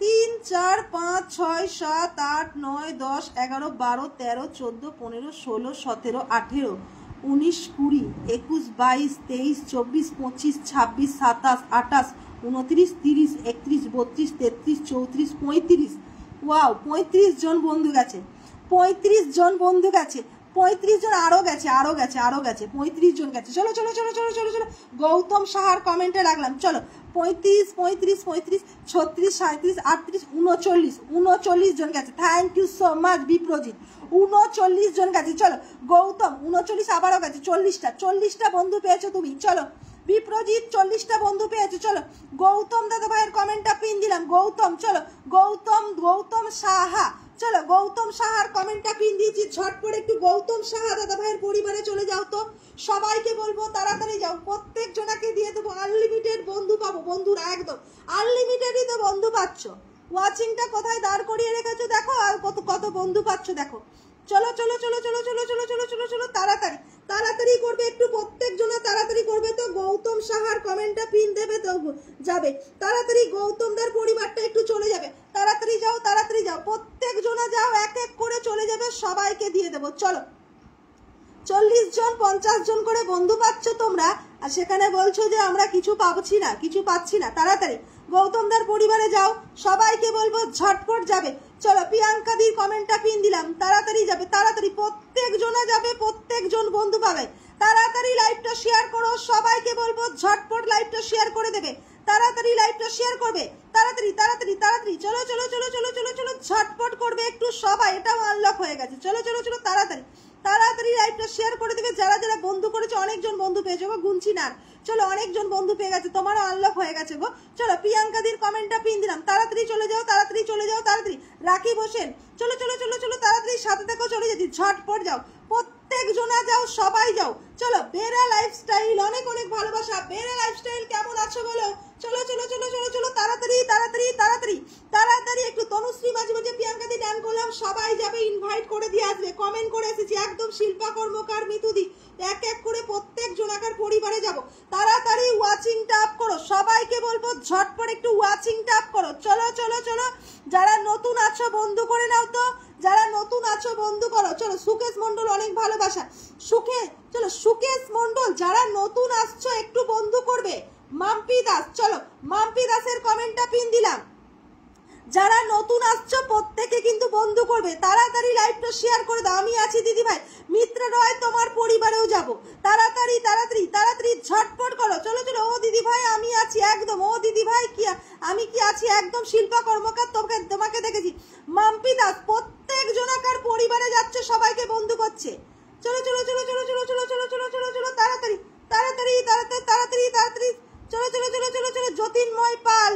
3 4 5 6 7 8 9 10 11 12 13 14 15 16 17 18 19 20 21 22 23 24 25 26 27 28 29 30 31 32 33 34 35 ওয়াও 35 জন বন্ধু গেছে 35 জন বন্ধু গেছে 35 জন আরো গেছে 35 জন গেছে চলো গৌতম সাহার কমেন্টে লাগলাম চলো 35 36 37 38 39 জন গেছে thank you so much Biprajit 39 জন গেছে চলো গৌতম 39 আবারও গেছে 40টা বন্ধু পেয়েছো তুমি চলো বিপ্রজিৎ 40টা বন্ধু পেয়েছো চলো গৌতম দাদা ভাইয়ের কমেন্টটা পিন দিলাম গৌতম চলো গৌতম সাহা চলো গৌতম সাহার কমেন্টটা পিন দিয়েছি ঝটপট একটু গৌতম সাহা দাদা ভাইয়ের পরিবারে চলে যাও তো সবাইকে বলবো তাড়াতাড়ি যাও প্রত্যেক জনাকে দিয়ে দেবো আনলিমিটেড বন্ধু পাবো বন্ধুরা একদম আনলিমিটেডই তো বন্ধু পাচ্ছ ওয়াচিংটা কোথায় দাঁড় করিয়ে রেখেছো দেখো আর কত বন্ধু পাচ্ছ দেখো চলো তাড়াতাড়ি করবে একটু প্রত্যেক জনা তাড়াতাড়ি করবে তো গৌতম সাহার কমেন্টটা পিন দেবে তো যাবে তাড়াতাড়ি গৌতমদার পরিবারটা একটু চলে যাবে তাড়াতাড়ি যাও প্রত্যেক জনা যাও এক এক করে চলে যাবে সবাইকে দিয়ে দেবো চলো 40 জন 50 জন করে বন্ধু পাচ্ছ তোমরা আর সেখানে বলছো যে আমরা কিছু পাচ্ছি না তাড়াতাড়ি গৌতমদার পরিবারে যাও সবাইকে বলবো ঝটপট যাবে চলো প্রিয়াঙ্কাদির কমেন্টটা পিন দিলাম তাড়াতাড়ি যাবে তাড়াতাড়ি প্রত্যেক জনা যাবে প্রত্যেক জন বন্ধু পাবে তাড়াতাড়ি লাইভটা শেয়ার করো সবাইকে বলবো ঝটপট লাইভটা শেয়ার করে দেবে তাড়াতাড়ি লাইভটা শেয়ার করবে তাড়াতাড়ি চলো ঝটপট করবে একটু সবাই এটাও আনলক হয়ে গেছে চলো তাড়াতাড়ি লাইভটা শেয়ার করে দেবে যারা বন্ধু করেছে অনেকজন বন্ধু পেয়েছো গো গুনছি না চলো অনেকজন বন্ধু পেয়ে গেছে তোমারও আনলক হয়ে গেছে গো চলো প্রিয়াঙ্কাদির কমেন্টটা পিন দিলাম তাড়াতাড়ি চলে যাও তাড়াতাড়ি রাখি বসেন চলো তাড়াতাড়ি সাথে থেকেও চলে যেতে ঝটপট যাও প্রত্যেক জনা যাও সবাই যাও চলো বেরা লাইফস্টাইল অনেক ভালোবাসা বেরা লাইফস্টাইল কেমন আছো বলো চলো তাড়াতাড়ি একটু তনুশ্রী মাঝে প্রিয়াঙ্কাদি ডান করলাম সবাই যাবে ইনভাইট করে দিয়ে আসবে কমেন্ট করে এসেছি একদম শিল্পা কর্মকার মিতুদি এক এক করে প্রত্যেক জনাকার পরিবারে যাব তাড়াতাড়ি ওয়াচিংটা আপ করো সবাইকে বলবো ঝটপট একটু ওয়াচিংটা আপ করো চলো যারা নতুন আছো বন্ধু করে নাও তো যারা নতুন আছো বন্ধু করো চলো সুকেশ মন্ডল অনেক ভালোবাসা সুকেশ মন্ডল যারা নতুন আসছো একটু বন্ধু করবে মাম্পি দাস চলো মাম্পি দাসের কমেন্টটা পিন দিলাম যারা নতুন আসছো প্রত্যেকে কিন্তু বন্ধু করবে তাড়াতাড়ি লাইভটা শেয়ার করে দাও আমি আছি দিদি ভাই মিত্র রয় তোমার পরিবারেও যাব তাড়াতাড়ি ঝটপট করো চলো ও দিদি ভাই আমি আছি একদম ও দিদি ভাই কি আমি কি আছি একদম শিল্পা কর্মকার তোমাকে দেখেছি মাম্পি দাস প্রত্যেক জনাকার পরিবারে যাচ্ছে সবাইকে বন্ধু করছে চলো তাড়াতাড়ি চলো চলো চলো চলো চলো যতীনময় পাল,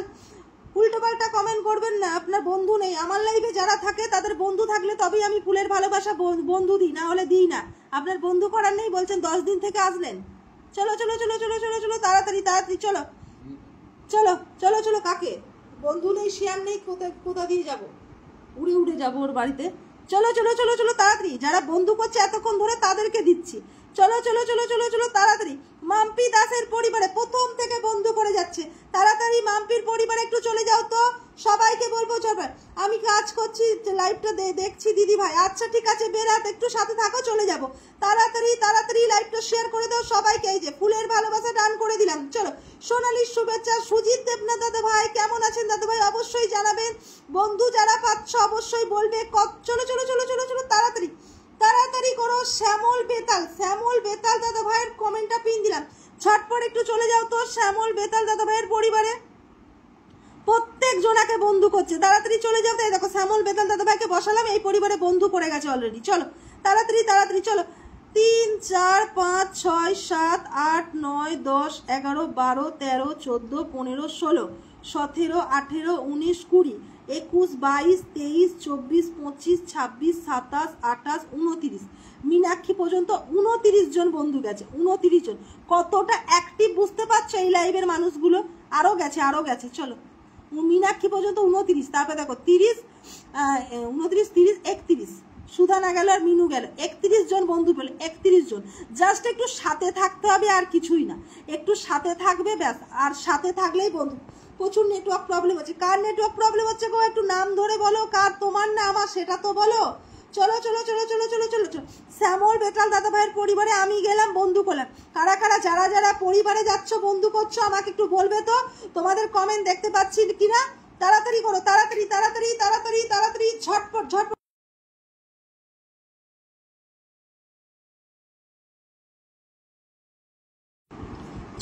উল্টো পাল্টা কমেন্ট করবেন না, আপনার বন্ধু নেই। আমার লাইফে যারা থাকে তাদের বন্ধু থাকলে তবেই আমি ফুলের ভালোবাসা বন্ধু দিই, না হলে দিই না। আপনার বন্ধু করার নেই বলছেন, 10 দিন থেকে আসলেন। চলো চলো চলো চলো চলো চলো তাড়াতাড়ি তাড়াতাড়ি চলো চলো চলো চলো। কাকে বন্ধু নেই, শেয়ার নেই, কোথা দিয়ে যাব? উড়ে উড়ে যাবো ওর বাড়িতে। চলো চলো চলো চলো তাড়াতাড়ি, যারা বন্ধু করছে এতক্ষণ ধরে তাদেরকে দিচ্ছি। চলো চলো চলো চলো চলো তাড়াতাড়ি। মাম্পি দাসের পরিবারে প্রথম থেকে বন্ধু করে যাচ্ছে, তাড়াতাড়ি মাম্পির পরিবারে একটু চলে যাও তো। সবাইকে বলবো চলবে, আমি কাজ করছি, লাইভটা দেখছি দিদি ভাই। আচ্ছা ঠিক আছে, বেরাত একটু সাথে থাকো, চলে যাব। তাড়াতাড়ি তাড়াতাড়ি লাইভটা শেয়ার করে দাও সবাইকে। এই যে ফুলের ভালোবাসা ডান করে দিলাম। চলো সোনালির শুভেচ্ছা। সুজিত দেবনাথ দাদা ভাই কেমন আছেন দাদা ভাই? অবশ্যই জানাবেন। বন্ধু যারা পাচ্ছ অবশ্যই বলবে। চলো চলো চলো চলো চলো তাড়াতাড়ি তাড়াতাড়ি করো। শ্যামল বেতাল দাদা ভাইয়ের কমেন্টটা পিন দিলাম, ঝটপট একটু চলে যাও তো। শ্যামল বেতাল দাদা ভাইয়ের পরিবারে প্রত্যেক জনাকে বন্ধু করছে, তাড়াতাড়ি চলে যাও। তাই দেখো শ্যামল বেতাল দাদা ভাইকে বসালাম, এই পরিবারে বন্ধু করে গেছে অলরেডি। চলো তাড়াতাড়ি তাড়াতাড়ি চলো। 3 4 5 6 7 8 9 10 11 12 13 14 15 16 17 18 19 20 21 22 23 24 25 26 27 28 29 মীনাক্ষী পর্যন্ত 29 জন বন্ধু গেছে। 29 জন কতটা অ্যাক্টিভ বুঝতে পারছো এই লাইভের মানুষগুলো? আরো গেছে। চলো মীনাক্ষী পর্যন্ত 29, তারপরে দেখো 30 29 30 31 সুধানা গেল আর মিনু গেল, 31 জন বন্ধু পেল। 31 জন জাস্ট একটু সাথে থাকতে হবে, আর কিছুই না। একটু সাথে থাকবে ব্যাস, আর সাথে থাকলেই বন্ধু। প্রচুর নেটওয়ার্ক প্রবলেম হচ্ছে। কার নেটওয়ার্ক প্রবলেম হচ্ছে গো? একটু নাম ধরে বলো, কার, তোমার না আমার, সেটা তো বলো। চলো চলো চলো চলো চলো চলো চলো। শ্যামল বেতাল দাদা ভাইয়ের পরিবারে আমি গেলাম, বন্ধু করলাম। কারা কারা যারা যারা পরিবারে যাচ্ছ বন্ধু করছো আমাকে একটু বলবে তো, তোমাদের কমেন্ট দেখতে পাচ্ছি কিনা। তাড়াতাড়ি করো, তাড়াতাড়ি তাড়াতাড়ি তাড়াতাড়ি তাড়াতাড়ি, ঝটপট ঝটপট।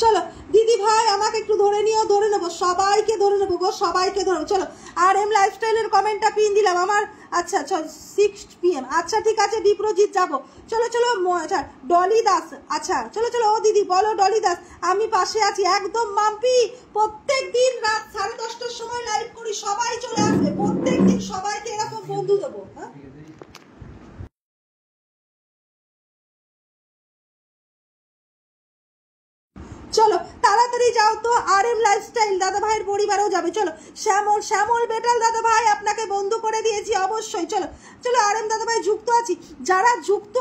চলো দিদি ভাই আমাকে একটু ধরে নিও, ধরে নেবো, সবাইকে ধরে নেবো গো, সবাইকে ধরো। চলো আর এম লাইফস্টাইলের কমেন্টটা পিন দিলাম আমার। আচ্ছা 6 PM। আচ্ছা ঠিক আছে, বিপ্রজিৎ যাবো। চলো চলো ডলি দাস। আচ্ছা চলো চলো। ও দিদি বলো ডলি দাস, আমি পাশে আছি একদম। মাম্পি প্রত্যেক দিন রাত 10:30টার সময় লাইভ করি, সবাই চলে আসবে প্রত্যেক দিন, সবাইকে এরকম বন্ধু দেবো। হ্যাঁ চলো তাড়াতাড়ি যাও তো। আর এম লাইফস্টাইল দাদা ভাইয়ের পরিবারেও যাবে। চলো শ্যামল বেটাল দাদা ভাই আপনাকে বন্ধু করে দিয়েছি অবশ্যই। চলো চলো আর এম দাদা ভাই যুক্ত আছি। যারা যুক্ত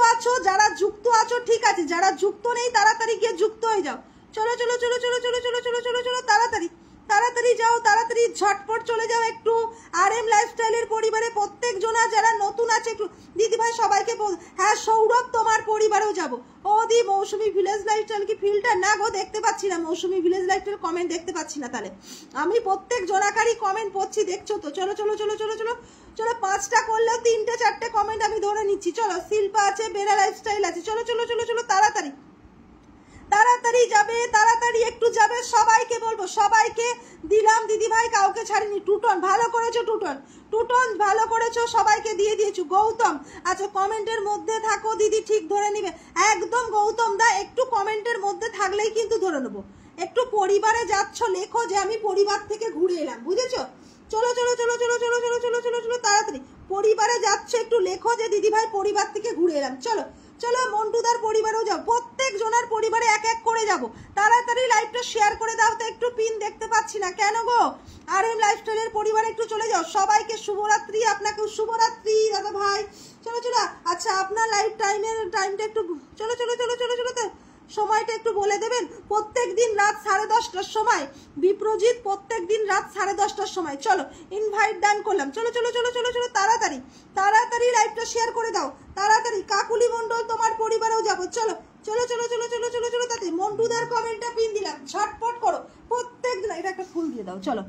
আছো ঠিক আছে, যারা যুক্ত নেই তাড়াতাড়ি গিয়ে যুক্ত হয়ে যাও। চলো চলো চলো চলো চলো চলো চলো চলো চলো তাড়াতাড়ি তাড়াতাড়ি যাও, তাড়াতাড়ি ঝটপট চলে যাও একটু। আর এম লাইফস্টাইলের পরিবারে প্রত্যেক জনা যারা নতুন আছে একটু দিদি ভাই সবাইকে বল। হ্যাঁ সৌরভ তোমার পরিবারেও যাবো। ও দি মৌসুমী ভিলেজ লাইফস্টাইল কি ফিল্টার? না গো দেখতে পাচ্ছি না, মৌসুমী ভিলেজ লাইফস্টাইল কমেন্ট দেখতে পাচ্ছি না। তাহলে আমি প্রত্যেক জনাকারই কমেন্ট পড়ছি, দেখছো তো। চলো চলো চলো চলো চলো চলো 5টা করলেও 3টে 4টে কমেন্ট আমি ধরে নিচ্ছি। চলো শিল্পা আছে, বেরা লাইফস্টাইল আছে। চলো চলো চলো চলো তাড়াতাড়ি তাড়াতাড়ি যাবে, তাড়াতাড়ি একটু যাবে। সবাইকে বলবো, সবাইকে দিলাম দিদি ভাই, কাউকে ছাড়িনি। টুটন ভালো করেছো, টুটন ভালো করেছো, সবাইকে দিয়ে দিয়েছো। গৌতম আচ্ছা কমেন্টের মধ্যে থাকো দিদি, ঠিক ধরে নিবে একদম। গৌতম দা একটু কমেন্টের মধ্যে থাকলেই কিন্তু ধরে নেবো। একটু পরিবারে যাচ্ছ লেখো যে আমি পরিবার থেকে ঘুরে এলাম, বুঝেছো? চলো চলো চলো চলো চলো চলো চলো চলো চলো তাড়াতাড়ি পরিবারে যাচ্ছ একটু লেখো যে দিদি ভাই পরিবার থেকে ঘুরে এলাম। চলো চলো মন্টুদার পরিবারেও যাও, প্রত্যেক জনের পরিবারে এক এক করে যাব। তাড়াতাড়ি লাইভটা শেয়ার করে দাও তো, একটু পিন দেখতে পাচ্ছি না কেন গো। আর এম লাইফস্টাইলের পরিবারে একটু চলে যাও। সবাইকে শুভরাত্রি, আপনাকেও শুভরাত্রি দাদা ভাই। চলো চলো আচ্ছা আপনার লাইভ টাইমটা একটু চলো চলো চলো চলো চলো সময়টা একটু বলে দেবেন। প্রত্যেক দিন রাত 10:30টার সময় বিপ্রজিৎ, প্রত্যেক দিন রাত 10:30টার সময়। চলো ইনভাইট ডান করলাম। চলো চলো চলো চলো চলো তাড়াতাড়ি তাড়াতাড়ি লাইভটা শেয়ার করে দাও তাড়াতাড়ি। কাকুলি মন্ডল তোমার পরিবারেও যাবো। চলো চলো চলো চলো চলো চলো চলো তাতে মন্টুদার কমেন্টটা পিন দিলাম, ঝটপট করো প্রত্যেক দিন। এটা একটা ফুল দিয়ে দাও। চলো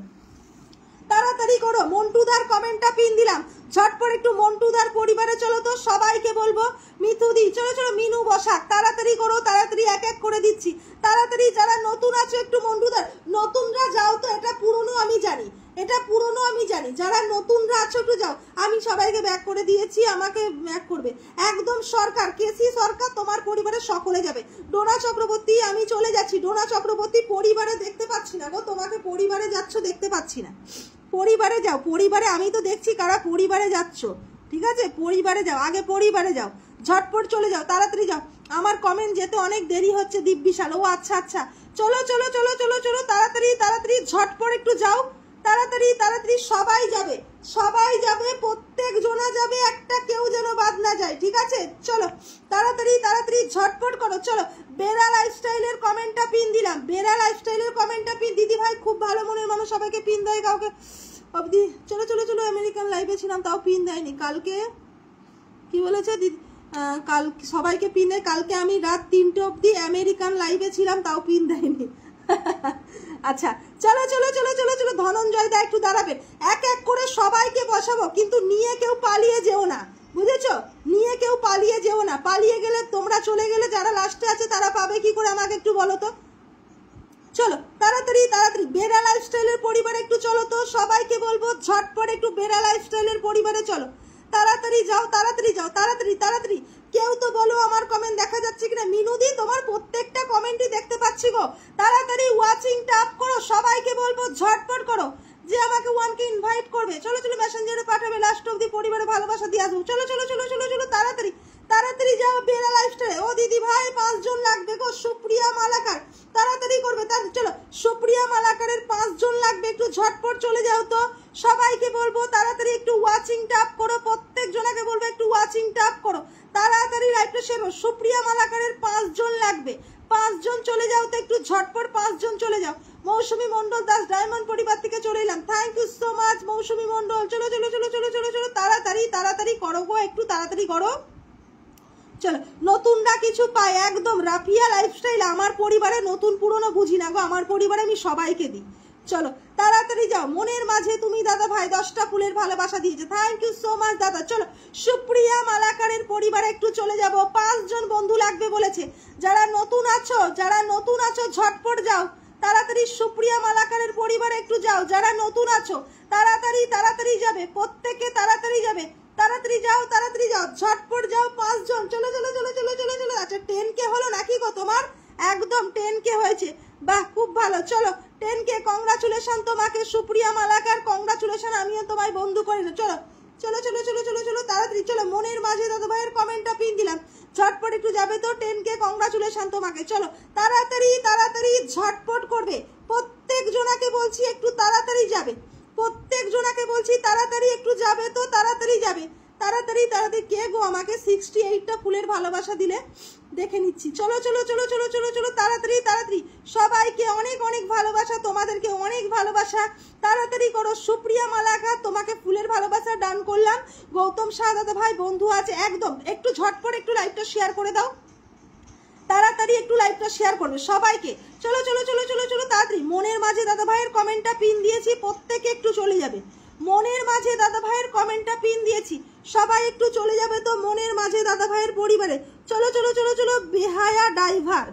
তাড়াতাড়ি করো, মন্টুদার কমেন্টটা পিন দিলাম, ঝটপট একটু মন্টুদার পরিবারে চলো তো। সবাইকে বলবো মিথুদি, চলো চলো মিনু বসাক, তাড়াতাড়ি করো, তাড়াতাড়ি এক এক করে দিচ্ছি। তাড়াতাড়ি যারা নতুন আছো একটু মন্টুদার, নতুনরা যাও তো। এটা পুরনো আমি জানি, এটা পুরনো আমি জানি। জানি, যারা নতুনরা আছো একটু যাও। আমি সবাইকে ব্যাক করে দিয়েছি, আমাকে ব্যাক করবে একদম সরকার, কেসি সরকার, তোমার পরিবারের সকলে যাবে। ডোনা চক্রবর্তী আমি চলে যাচ্ছি, ডোনা চক্রবর্তী পরিবারে দেখতে পাচ্ছি না গো, তোমাকে পরিবারে যাচ্ছ দেখতে পাচ্ছি না। পরিবারে যাও, পরিবারে আমি তো দেখছি কারা পরিবারে যাচ্ছ, ঠিক আছে? পরিবারে যাও, আগে পরিবারে যাও, ঝটপট চলে যাও, তাড়াতাড়ি যাও। আমার কমেন্ট যেতে অনেক দেরি হচ্ছে দিব্যিশাল, ও আচ্ছা আচ্ছা, চলো চলো চলো চলো চলো, তাড়াতাড়ি তাড়াতাড়ি ঝটপট একটু যাও, তাড়াতাড়ি তাড়াতাড়ি সবাই যাবে, সবাই যাবে, প্রত্যেক জনা যাবে, একটা কেউ যেন বাদ না যায়, ঠিক আছে? চলো তাড়াতাড়ি তাড়াতাড়ি ঝটপট করো, চলো। বেরা লাইফস্টাইলের কমেন্টটা পিন দিলাম, বেরা লাইফস্টাইলের কমেন্টটা পিন, দিদি ভাই খুব ভালো মনের মানুষ, সবাইকে পিন দেয়, কাউকে অবধি। চলো চলো চলো, আমেরিকান লাইভে ছিলাম তাও পিন দেয়নি, কালকে কি বলেছে দিদি, কাল সবাইকে পিন দেয়, কালকে আমি রাত 3টে অবধি আমেরিকান লাইভে ছিলাম তাও পিন দেয়নি। আচ্ছা চলো চলো চলো চলো চলো, ধনঞ্জয় দা একটু দাঁড়াবেন, এক এক করে সবাইকে বসাবো, কিন্তু নিয়ে কেউ পালিয়ে যেও না, বুঝেছো? নিয়ে কেউ পালিয়ে যেও না, পালিয়ে গেলে তোমরা চলে গেলে যারা লাস্টে আছে তারা পাবে কি করে আমাকে একটু বলো তো। চলো তাড়াতাড়ি তাড়াতাড়ি বেরা লাইফস্টাইলের পরিবারে একটু চলো তো, সবাইকে বলবো ঝটপট একটু বেরা লাইফস্টাইলের পরিবারে চলো, তাড়াতাড়ি যাও তাড়াতাড়ি যাও, তাড়াতাড়ি তাড়াতাড়ি। কেউ তো বলো আমার কমেন্ট দেখা যাচ্ছে কিনা, মিনুদি তোমার প্রত্যেকটা কমেন্টই দেখতে পাচ্ছি গো, তাড়াতাড়ি ওয়াচিংটা আপ করো, সবাইকে বলবো ঝটপট করো, যে আমাকে ওয়ানকে ইনভাইট করবে, চলো চলো মেসেঞ্জারে পাঠাবে, লাস্ট অবধি পরিবারে ভালোবাসা দিয়ে আসবো, চলো চলো চলো চলো চলো, তাড়াতাড়ি তাড়াতাড়ি যাও বেরা লাইফস্টাইলে। ও দিদি ভাই 5 জন লাগবে গো, সুপ্রিয়া মালাকার তাড়াতাড়ি করবে, তার চলো সুপ্রিয়া মালাকারের 5 জন লাগবে, একটু ঝটপট চলে যাও তো, সবাইকে বলবো তাড়াতাড়ি একটু ওয়াচিং টাপ করো, প্রত্যেক জনাকে বলবো একটু ওয়াচিং টাপ করো, তাড়াতাড়ি লাইভটা শেয়ার করো। সুপ্রিয়া মালাকারের 5 জন লাগবে, 5 জন চলে যাও তো, একটু ঝটপট 5 জন চলে যাও। মৌসুমী মন্ডল দাস ডায়মন্ড পরিবার থেকে চলে এলাম, থ্যাংক ইউ সো মাচ মৌসুমী মন্ডল, চলো চলো চলো চলো চলো চলো, তাড়াতাড়ি তাড়াতাড়ি করো গো, একটু তাড়াতাড়ি করো, চলো। নতুনরা কিছু পায় একদম, রাফিয়া লাইফস্টাইল আমার পরিবারে নতুন পুরনো বুঝি না গো, আমার পরিবারে আমি সবাইকে দিই, চলো তাড়াতাড়ি যাও। মনের মাঝে তুমি দাদা ভাই 10টা ফুলের ভালোবাসা দিয়েছে, থ্যাংক ইউ সো মাচ দাদা, চলো সুপ্রিয়া মালাকারের পরিবারে একটু চলে যাব, 5 জন বন্ধু লাগবে বলেছে, যারা নতুন আছো, যারা নতুন আছো ঝটপট যাও, তাড়াতাড়ি সুপ্রিয়া মালাকারের পরিবারে একটু যাও, যারা নতুন আছো তাড়াতাড়ি তাড়াতাড়ি যাবে, প্রত্যেকে তাড়াতাড়ি যাবে, তাড়াতাড়ি যাও তাড়াতাড়ি যাও, ঝটপট যাও, 5 জন, চলো চলো চলো চলো চলো চলো। আচ্ছা 10K হলো নাকি গো তোমার? একদম 10K হয়েছে, বাহ খুব ভালো, চলো 10K, কংগ্রাচুলেশন তোমাকে সুপ্রিয়া মালাকার, কংগ্রাচুলেশন, আমিও তোমায় বন্ধু করে না, চলো চলো চলো চলো চলো চলো, তাড়াতাড়ি চলো। মনের মাঝে দাদা ভাইয়ের কমেন্টটা পিন দিলাম, ঝটপট একটু যাবে তো, 10K কংগ্রাচুলেশন তোমাকে, চলো তাড়াতাড়ি তাড়াতাড়ি ঝটপট করবে, প্রত্যেক জনাকে বলছি একটু তাড়াতাড়ি যাবে, প্রত্যেক জনাকে বলছি তাড়াতাড়ি একটু যাবে তো, তাড়াতাড়ি যাবে, তাড়াতাড়ি তাড়াতাড়ি। কে গো আমাকে 68টা ফুলের ভালোবাসা দিলে দেখে নিচ্ছি, চলো চলো চলো চলো চলো চলো, তাড়াতাড়ি তাড়াতাড়ি, সবাইকে অনেক অনেক ভালোবাসা, তোমাদেরকে অনেক ভালোবাসা, তাড়াতাড়ি করো। সুপ্রিয়া মালাকা তোমাকে ফুলের ভালোবাসা ডান করলাম, গৌতম শাহ দাদা ভাই বন্ধু আছে একদম, একটু ঝটপট একটু লাইভটা শেয়ার করে দাও, তাড়াতাড়ি একটু লাইভটা শেয়ার করবে সবাইকে, চলো চলো চলো চলো চলো, তাড়াতাড়ি। মনের মাঝে দাদা ভাইয়ের কমেন্টটা পিন দিয়েছি, প্রত্যেকে একটু চলে যাবে, মনের মাঝে দাদা ভাইয়ের কমেন্টটা পিন দিয়েছি, সবাই একটু চলে যাবে তো মনের মাঝে দাদা ভাইয়ের পরিবারে, চলো চলো চলো চলো। বেহায়া ড্রাইভার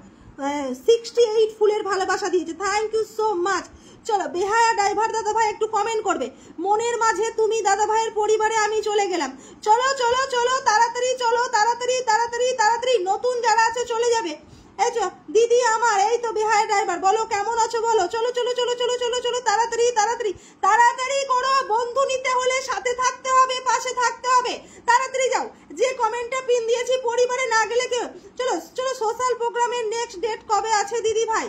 68 ফুলের ভালোবাসা দিয়েছে, থ্যাংক ইউ সো মাচ, চলো। বেহায়া ড্রাইভার দাদা ভাই একটু কমেন্ট করবে, মনের মাঝে তুমি দাদা ভাইয়ের পরিবারে আমি চলে গেলাম, চলো চলো চলো, তাড়াতাড়ি চলো, তাড়াতাড়ি তাড়াতাড়ি তাড়াতাড়ি, নতুন যারা আছে চলে যাবে। এই চো দিদি আমার, এই তো বেহায়া ড্রাইভার, বলো কেমন আছো বলো, চলো চলো চলো চলো চলো চলো, তাড়াতাড়ি তাড়াতাড়ি তাড়াতাড়ি করো, বন্ধু নিতে হলে সাথে থাকতে হবে, পাশে থাকতে হবে, তাড়াতাড়ি যাও। যে কমেন্টটা পিন দিয়েছি পরিবারে না গেলে কেউ, চলো চলো। সোশ্যাল প্রোগ্রামের নেক্সট ডেট কবে আছে দিদি ভাই?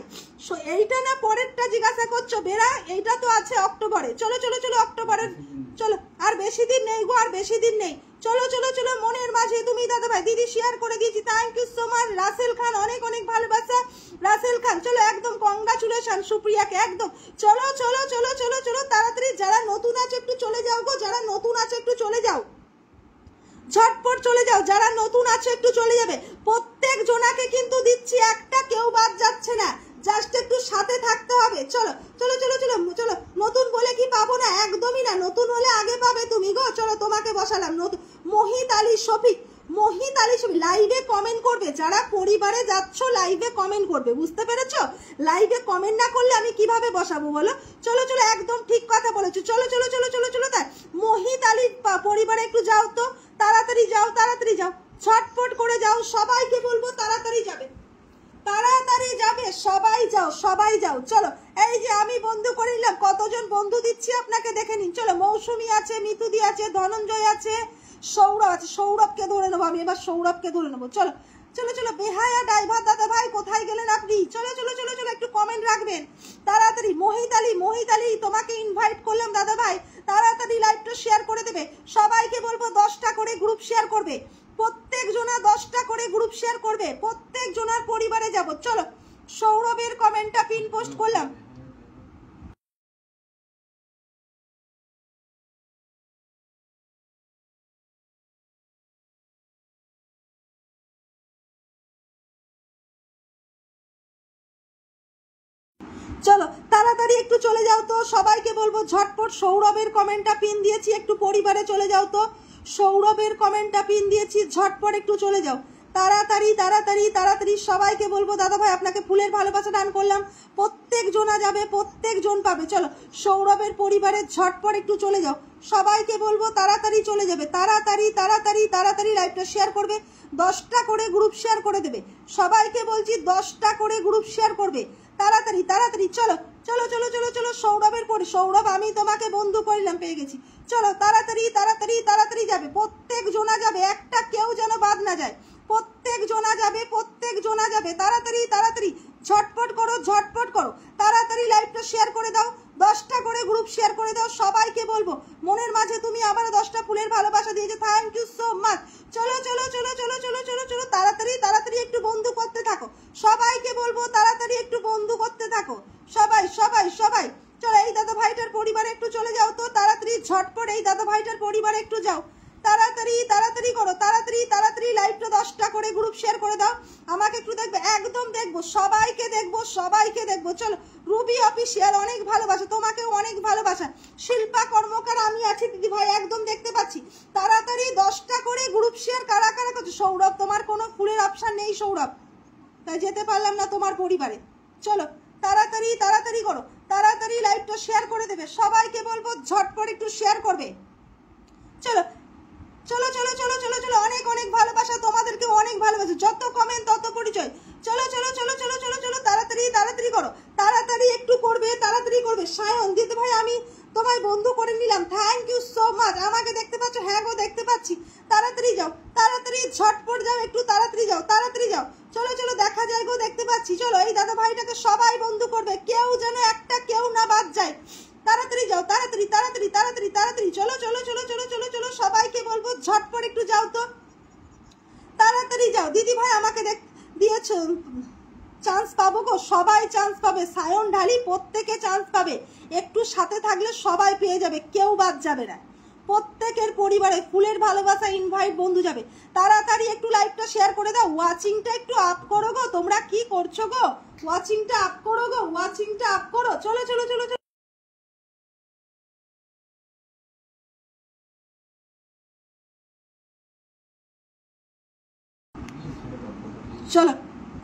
এইটা না পরেরটা জিজ্ঞাসা করছো বেরা? এইটা তো আছে অক্টোবরে, চলো চলো চলো অক্টোবরের, চলো আর বেশি দিন নেই গো, আর বেশি দিন নেই, চলো চলো চলো। মনের মাঝে তুমি দাদা ভাই, দিদি শেয়ার করে দিয়েছি, thank you so much. Rasel Khan অনেক অনেক ভালোবাসা, রাসেল খান, চলো একদম কংগ্রাচুলেশন সুপ্রিয়াকে, একদম চলো চলো চলো চলো চলো, তাড়াতাড়ি। যারা নতুন আছে একটু চলে যাও গো, যারা নতুন আছে একটু চলে যাও, ঝটপট চলে যাও, যারা নতুন আছে একটু চলে যাবে, প্রত্যেক জনাকে কিন্তু দিচ্ছি, একটা কেউ বাদ যাচ্ছে না, জাস্ট একটু সাথে থাকতে হবে, চলো চলো চলো চলো চলো। নতুন বলে কি পাবো না? একদমই না, নতুন হলে আগে পাবে তুমি গো, চলো তোমাকে বসালাম নতুন। মোহিত আলী শফিক, মোহিত আলী ছবি লাইভে কমেন্ট করবে, যারা পরিবারে যাচ্ছ লাইভে কমেন্ট করবে, বুঝতে পেরেছো? লাইভে কমেন্ট না করলে আমি কিভাবে বসাবো বলো? চলো চলো, একদম ঠিক কথা বলেছো, চলো চলো চলো চলো চলো। তাই মোহিত আলী পরিবারে একটু যাও তো, তাড়াতাড়ি যাও, তাড়াতাড়ি যাও, ছটফট করে যাও, সবাইকে বলবো তাড়াতাড়ি যাবে, তাড়াতাড়ি যাবে, সবাই যাও, সবাই যাও। চলো, এই যে আমি বন্ধু করে নিলাম, কতজন বন্ধু দিচ্ছি আপনাকে দেখে নিন। চলো, মৌসুমী আছে, মিতুদি আছে, ধনঞ্জয় আছে, সৌরভ আছে, সৌরভকে ধরে নেবো আমি, এবার সৌরভকে ধরে নেবো। চলো চলো চলো, বেহায়া ড্রাইভার দাদা ভাই কোথায় গেলেন আপনি? চলো চলো চলো চলো, একটু কমেন্ট রাখবেন তাড়াতাড়ি। মোহিত আলী তোমাকে ইনভাইট করলাম দাদা ভাই, তাড়াতাড়ি লাইভটা শেয়ার করে দেবে, সবাইকে বলবো 10টা করে গ্রুপ শেয়ার করবে, প্রত্যেক জনা 10টা করে গ্রুপ শেয়ার করবে, প্রত্যেক জনার পরিবারে যাব। চলো, সৌরভের কমেন্টটা পিন পোস্ট করলাম। চলো তাড়াতাড়ি একটু চলে যাও তো, সবাইকে বলবো ঝটপট। সৌরভের কমেন্টটা পিন দিয়েছি, একটু পরিবারে চলে যাও তো, সৌরভের কমেন্টটা পিন দিয়েছি, ঝটপট একটু চলে যাও, তাড়াতাড়ি তাড়াতাড়ি তাড়াতাড়ি। সবাইকে বলবো দাদা ভাই আপনাকে ফুলের ভালোবাসা দান করলাম, প্রত্যেক জনা যাবে, প্রত্যেক জন পাবে। চলো, সৌরভের পরিবারে ঝটপট একটু চলে যাও, সবাইকে বলবো তাড়াতাড়ি চলে যাবে, তাড়াতাড়ি তাড়াতাড়ি তাড়াতাড়ি লাইভটা শেয়ার করবে, 10টা করে গ্রুপ শেয়ার করে দেবে, সবাইকে বলছি 10টা করে গ্রুপ শেয়ার করবে, তাড়াতাড়ি তাড়াতাড়ি। চলো চলো চলো চলো চলো, সৌরভের পরে সৌরভ আমি তোমাকে বন্ধু করলাম, পেয়ে গেছি। চলো তাড়াতাড়ি তাড়াতাড়ি তাড়াতাড়ি যাবে, প্রত্যেক জনা যাবে, একটা কেউ যেন বাদ না যায়, প্রত্যেক জনা যাবে, প্রত্যেক জনা যাবে, তাড়াতাড়ি তাড়াতাড়ি, ঝটপট করো, ঝটপট করো, তাড়াতাড়ি লাইভটা শেয়ার করে দাও, 10টা করে গ্রুপ শেয়ার করে দাও, সবাইকে বলবো মনের মাঝে তুমি আবার 10টা ফুলের ভালোবাসা দিয়েছো, থ্যাংক ইউ সো মাচ। চলো চলো চলো চলো চলো চলো চলো, তাড়াতাড়ি তাড়াতাড়ি একটু বন্ধু করতে থাকো, সবাইকে বলবো তাড়াতাড়ি একটু বন্ধু করতে থাকো, সবাই সবাই সবাই। চলো, এই দাদা ভাইটার পরিবারে একটু চলে যাও তো, তাড়াতাড়ি ঝটপট এই দাদা ভাইটার পরিবারে একটু যাও, তাড়াতাড়ি তাড়াতাড়ি করো, তাড়াতাড়ি তাড়াতাড়ি লাইভটা 10টা করে গ্রুপ শেয়ার করে দাও, আমাকে একটু দেখবে, একদম দেখবো, সবাইকে দেখবো, সবাইকে দেখবো। চলো, রুবি অফিসিয়াল অনেক ভালোবাসা, তোমাকেও অনেক ভালোবাসা, শিল্পা কর্মকার আমি আছি দিদি ভাই, একদম দেখতে পাচ্ছি, তাড়াতাড়ি 10টা করে গ্রুপ শেয়ার কারা কারা করছো। সৌরভ তোমার কোনো ফুলের অপশান নেই সৌরভ, তাই যেতে পারলাম না তোমার পরিবারে। চলো তাড়াতাড়ি তাড়াতাড়ি করো, তাড়াতাড়ি লাইভটা শেয়ার করে দেবে, সবাইকে বলবো ঝটপট একটু শেয়ার করবে। চলো চলো চলো চলো চলো চলো, অনেক অনেক ভালোবাসা, তোমাদেরকে অনেক ভালোবাসা, যত কমেন্ট তত পরিচয়। চলো চলো চলো চলো চলো চলো, তাড়াতাড়ি তাড়াতাড়ি করো, তাড়াতাড়ি একটু করবে, তাড়াতাড়ি করবে। সায়ন দিদি ভাই আমি তোমায় বন্ধু করে নিলাম, থ্যাংক ইউ সো মাচ। আমাকে দেখতে পাচ্ছ? হ্যাঁ গো দেখতে পাচ্ছি, তাড়াতাড়ি যাও, তাড়াতাড়ি ঝটপট যাও, একটু তাড়াতাড়ি যাও, তাড়াতাড়ি যাও। চলো চলো, দেখা যায় গো, দেখতে পাচ্ছি। চলো, এই দাদা ভাইটাকে সবাই বন্ধু করবে, কেউ যেন একটা কেউ না বাদ যায়, তাড়াতাড়ি যাও, তাড়াতাড়ি তাড়াতাড়ি তাড়াতাড়ি তাড়াতাড়ি। চলো চলো চলো চলো চলো চলো, সবাইকে বলবো ঝটপট একটু যাও তো, তাড়াতাড়ি যাও। দিদি ভাই আমাকে দিয়েছ, চান্স পাবো গো, সবাই চান্স পাবে, সায়ন ঢালি প্রত্যেকে চান্স পাবে, একটু সাথে থাকলে সবাই পেয়ে যাবে, কেউ বাদ যাবে না, প্রত্যেকের পরিবারে ফুলের ভালোবাসা ইনভাইট বন্ধু যাবে, তাড়াতাড়ি একটু লাইভটা শেয়ার করে দাও, ওয়াচিংটা একটু আপ করো গো, তোমরা কি করছো গো, ওয়াচিংটা আপ করো গো, ওয়াচিংটা আপ করো। চলো চলো চলো চলো, চলো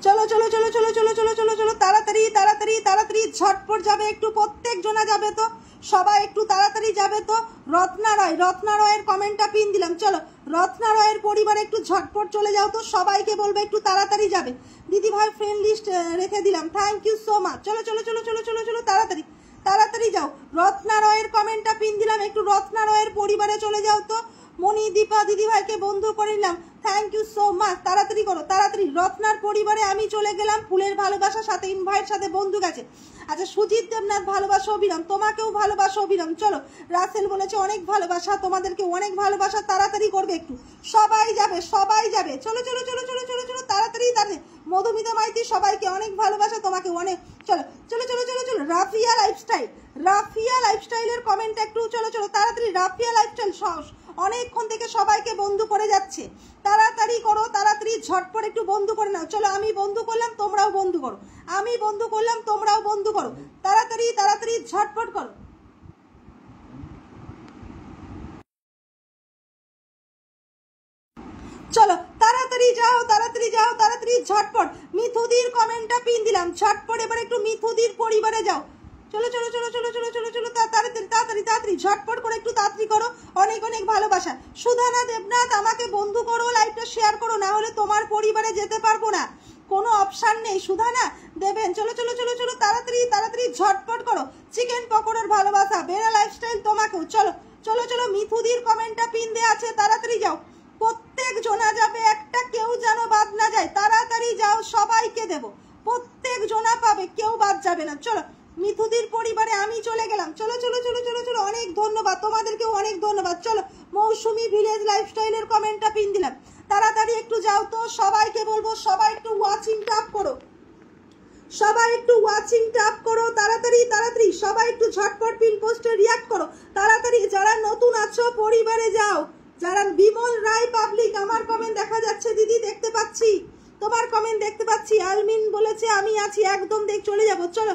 চলো চলো চলো চলো চলো চলো চলো চলো, তাড়াতাড়ি তাড়াতাড়ি তাড়াতাড়ি ঝটপট যাবে, একটু প্রত্যেক জনা যাবে তো, সবাই একটু তাড়াতাড়ি যাবে তো। রত্না রয়ের কমেন্টটা পিন দিলাম, চলো রত্না রয়ের পরিবারে একটু ঝটপট চলে যাও তো, সবাইকে বলবে একটু তাড়াতাড়ি যাবে। দিদি ভাই ফ্রেন্ড লিস্ট রেখে দিলাম, থ্যাংক ইউ সো মাচ। চলো চলো চলো চলো চলো চলো, তাড়াতাড়ি তাড়াতাড়ি যাও। রত্না রয়ের কমেন্টটা পিন দিলাম, একটু রত্না রয়ের পরিবারে চলে যাও তো। মনি দীপা দিদি ভাইকে বন্ধু করে নিলাম, থ্যাংক ইউ সো মাচ, তাড়াতাড়ি করো তাড়াতাড়ি। রত্নার পরিবারে আমি চলে গেলাম, ফুলের ভালোবাসার সাথে ইনভাইট সাথে বন্ধু গেছে। আচ্ছা, সুজিত দেবনাথ ভালোবাসা অবিরাম, তোমাকেও ভালোবাসা অবিরাম। চলো, রাসেল বলেছে অনেক ভালোবাসা, তোমাদেরকে অনেক ভালোবাসা, তাড়াতাড়ি করবে একটু, সবাই যাবে সবাই যাবে। চলো চলো চলো চলো চলো চলো, তাড়াতাড়ি তাড়াতাড়ি। মধুমিতা মাইতি সবাইকে অনেক ভালোবাসা, তোমাকে অনেক। চলো চলো চলো চলো চলো, রাফিয়া লাইফস্টাইলের কমেন্ট একটু, চলো চলো তাড়াতাড়ি। রাফিয়া লাইফস্টাইল অনেকক্ষণ থেকে সবাইকে বন্ধু করে যাচ্ছে, তাড়াতাড়ি করো, তাড়াতাড়ি ঝটপট একটু বন্ধু করে নাও। চলো, আমি বন্ধু করলাম তোমরাও বন্ধু করো, আমি বন্ধু করলাম তোমরাও বন্ধু করো, তাড়াতাড়ি তাড়াতাড়ি ঝটপট করো। চলো তাড়াতাড়ি যাও, তাড়াতাড়ি যাও, তাড়াতাড়ি ঝটপট। মিথুদির কমেন্টটা পিন দিলাম, ঝটপট এবার একটু মিথুদির পরিবারে যাও। চলো চলো চলো চলো চলো চলো চলো তাড়াতাড়ি তাড়াতাড়ি তাড়াতাড়ি ঝটপট করে একটু তাড়াতাড়ি করো। অনেক অনেক ভালোবাসা। সুধানা দেবনাথ আমাকে বন্ধু করো, লাইভটা শেয়ার করো, না হলে তোমার পরিবারে যেতে পারবো না, কোনো অপশান নেই। সুধানা দেবেন, চলো চলো চলো চলো তাড়াতাড়ি তাড়াতাড়ি ঝটপট করো। চিকেন পকোড়ার ভালোবাসা, বেড়া লাইফস্টাইল তোমাকেও। চলো চলো চলো মিথুদির কমেন্টটা পিন দেওয়া আছে, তাড়াতাড়ি যাও। প্রত্যেক জনা যাবে, একটা কেউ যেন বাদ না যায়। তাড়াতাড়ি যাও, সবাইকে দেব, প্রত্যেক জনা পাবে, কেউ বাদ যাবে না। চলো মিথুদির পরিবারে আমি চলে গেলাম। চলো চলো চলো চলো চলো, অনেক ধন্যবাদ তোমাদেরকেও, অনেক ধন্যবাদ। চলো মৌসুমি ভিলেজ লাইফস্টাইলের কমেন্টটা পিন দিলাম, তাড়াতাড়ি একটু যাও তো। সবাইকে বলবো সবাই একটু ওয়াচিং ট্যাপ করো, সবাই একটু ওয়াচিং ট্যাপ করো, তাড়াতাড়ি তাড়াতাড়ি সবাই একটু ঝটপট পিন পোস্টে রিয়াক্ট করো তাড়াতাড়ি। যারা নতুন আছো পরিবারে যাও। যারা বিমল রায় পাবলিক, আমার কমেন্ট দেখা যাচ্ছে দিদি, দেখতে পাচ্ছি তোমার কমেন্ট দেখতে পাচ্ছি। আলমিন বলেছে আমি আছি, একদম দেখ চলে যাবো। চলো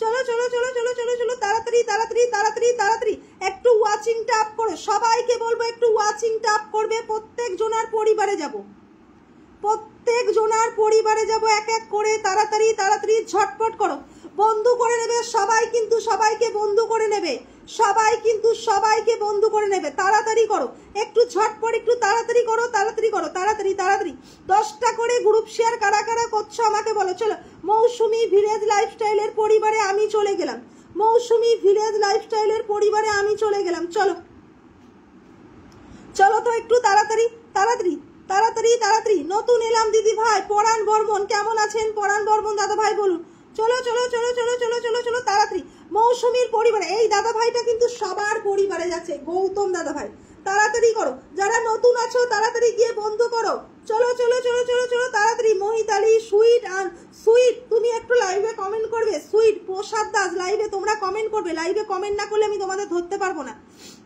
চলো চলো চলো চলো চলো চলো তাড়াতাড়ি তাড়াতাড়ি তাড়াতাড়ি তাড়াতাড়ি একটু ওয়াচিং ট্যাপ করো। সবাইকে বলবো একটু ওয়াচিং ট্যাপ করবে, প্রত্যেক জনার পরিবারে যাব, প্রত্যেক জনার পরিবারে যাব এক এক করে। তাড়াতাড়ি তাড়াতাড়ি ঝটপট করো, বন্ধু করে নেবে সবাই, কিন্তু সবাইকে বন্ধু করে নেবে, সবাই কিন্তু সবাইকে বন্ধু করে নেবে। তাড়াতাড়ি করো, একটু ঝটপট, একটু তাড়াতাড়ি করো, তাড়াতাড়ি করো, তাড়াতাড়ি তাড়াতাড়ি। 10টা করে গ্রুপ শেয়ার কারা কারা করছো আমাকে বলো। চলো মৌসুমি ভিলেজ লাইফস্টাইলের পরিবারে আমি চলে গেলাম, মৌসুমি ভিলেজ লাইফস্টাইলের পরিবারে আমি চলে গেলাম। চলো চলো তো একটু তাড়াতাড়ি তাড়াতাড়ি তাড়াতাড়ি তাড়াতাড়ি। নতুন এলাম দিদি ভাই, পরাণ বর্মন কেমন আছেন? পরাণ বর্মন দাদা ভাই বলুন। চলো চলো চলো চলো চলো চলো চলো তাড়াতাড়ি মৌসুমীর পরিবারে। এই দাদা ভাইটা কিন্তু সবার পরিবারে যাচ্ছে, গৌতম দাদা ভাই, তাড়াতাড়ি করো। যারা নতুন আছো তাড়াতাড়ি গিয়ে বন্ধু করো। চলো চলো চলো চলো চলো তাড়াতাড়ি। মোহিতালি সুইট আর সুইট, তুমি একটু লাইভে কমেন্ট করবে। সুইট, প্রসাদ দাস, লাইভে তোমরা কমেন্ট করবে, লাইভে কমেন্ট না করলে আমি তোমাদের ধরতে পারবো না।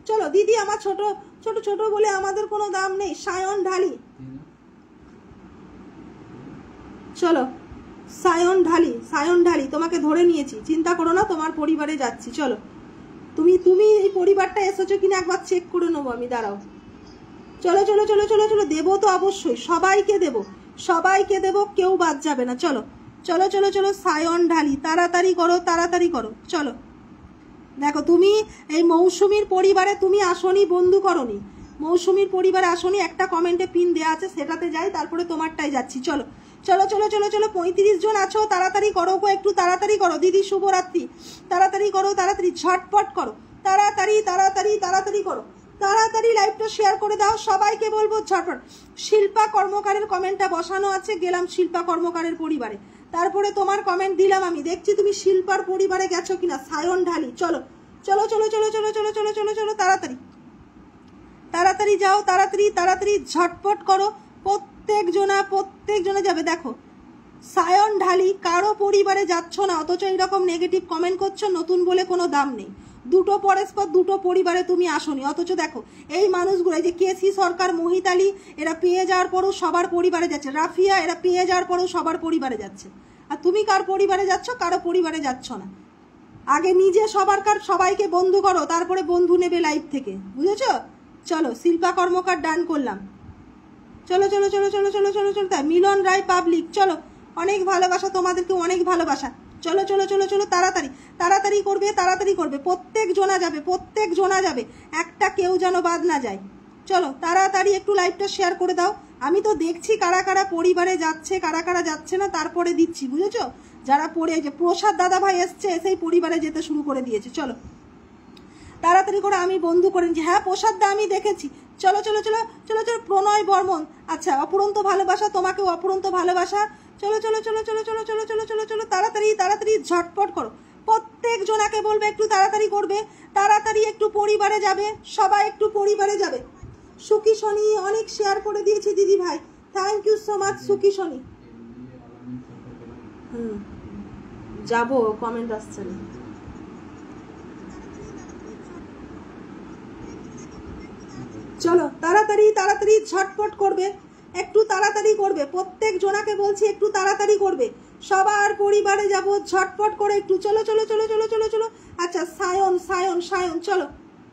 চলো দিদি আমার ছোট ছোট ছোট বলে আমাদের কোনো দাম নেই। সায়ন ঢালি, চলো সায়ন ঢালি, সায়ন ঢালি তোমাকে ধরে নিয়েছি, চিন্তা করো না, তোমার পরিবারে যাচ্ছি। চলো তুমি তুমি এই পরিবারটা এসেছো কিনা একবার চেক করে নেবো আমি, দাঁড়াও। চলো চলো চলো চলো চলো, দেবো তো অবশ্যই, সবাইকে দেবো, সবাইকে দেবো, কেউ বাদ যাবে না। চলো চলো চলো চলো সায়ন ঢালি, তাড়াতাড়ি করো, তাড়াতাড়ি করো। চলো দেখো তুমি এই মৌসুমীর পরিবারে তুমি আসনি, বন্ধু করনি, মৌসুমীর পরিবারে আসনি, একটা কমেন্টে পিন দেওয়া আছে সেটাতে যাই, তারপরে তোমারটাই যাচ্ছি। চলো চলো চলো চলো চলো 35 জন আছো, তাড়াতাড়ি করো গো, একটু তাড়াতাড়ি করো। দিদি শুভরাত্রি, তাড়াতাড়ি করো, তাড়াতাড়ি ঝটপট করো, তাড়াতাড়ি তাড়াতাড়ি তাড়াতাড়ি করো, তাড়াতাড়ি লাইভটা শেয়ার করে দাও, সবাইকে বলবো ঝটপট। শিল্পা কর্মকারের কমেন্টটা বসানো আছে, গেলাম শিল্পা কর্মকারের পরিবারে, তারপরে তোমার কমেন্ট দিলাম আমি, দেখছি তুমি শিল্পার পরিবারে গেছো কিনা। সায়ন ঢালি, চলো চলো চলো চলো চলো চলো চলো চলো চলো তাড়াতাড়ি তাড়াতাড়ি যাও, তাড়াতাড়ি তাড়াতাড়ি ঝটপট করো, প্রত্যেক জনা যাবে। দেখো সায়ন ঢালি কারো পরিবারে যাচ্ছ না, অথচ এইরকম নেগেটিভ কমেন্ট করছো, নতুন বলে কোনো দাম নেই। দুটো পরস্পর দুটো পরিবারে তুমি আসনি, অথচ দেখো এই মানুষগুলো, এই যে কেসি সরকার, মোহিতালি, এরা পেয়ে যাওয়ার পরও সবার পরিবারে যাচ্ছে, রাফিয়া, এরা পেয়ে যাওয়ার পরও সবার পরিবারে যাচ্ছে, আর তুমি কার পরিবারে যাচ্ছ? কারো পরিবারে যাচ্ছ না। আগে নিজে সবাইকে বন্ধু করো, তারপরে বন্ধু নেবে লাইভ থেকে, বুঝেছো? চলো শিল্পা কর্মকার ডান করলাম। চলো চলো চলো চলো চলো চলো চলো তাই মিলন রায় পাবলিক, চলো অনেক ভালোবাসা তোমাদেরকে, অনেক ভালোবাসা। চলো চলো চলো চলো তাড়াতাড়ি তাড়াতাড়ি করবে, তাড়াতাড়ি করবে, প্রত্যেক জনা যাবে, প্রত্যেক জনা যাবে, একটা কেউ যেন বাদ না যায়। চলো তাড়াতাড়ি একটু লাইভটা শেয়ার করে দাও। আমি তো দেখছি কারা কারা পরিবারে যাচ্ছে, কারা কারা যাচ্ছে না, তারপরে দিচ্ছি, বুঝেছো? যারা পড়ে, যে প্রসাদ দাদা ভাই এসছে, সেই পরিবারে যেতে শুরু করে দিয়েছে। চলো তাড়াতাড়ি করে আমি বন্ধু করে নিচ্ছি। হ্যাঁ প্রসাদ দা আমি দেখেছি। চলো চলো চলো চলো চলো প্রণয় বর্মন, আচ্ছা অপুরন্ত ভালোবাসা, তোমাকেও অপুরন্ত ভালোবাসা। চলো চলো চলো চলো চলো চলো চলো চলো চলো তাড়াতাড়ি তাড়াতাড়ি ঝটপট করো, প্রত্যেক জনাকে বলবে একটু তাড়াতাড়ি করবে, তাড়াতাড়ি একটু পরিবারে যাবে, সবাই একটু পরিবারে যাবে। সুখী শনি অনেক শেয়ার করে দিয়েছি দিদি ভাই, থ্যাংক ইউ সো মাচ সুখী শনি। যাবো, কমেন্ট আসছে না। চলো তাড়াতাড়ি তাড়াতাড়ি ঝটপট করবে, একটু তাড়াতাড়ি করবে, প্রত্যেক জনাকে বলছি একটু তাড়াতাড়ি করবে, সবার পরিবারে যাব, ঝটপট করে একটু। চলো চলো চলো চলো চলো চলো। আচ্ছা সায়ন সায়ন সায়ন, চলো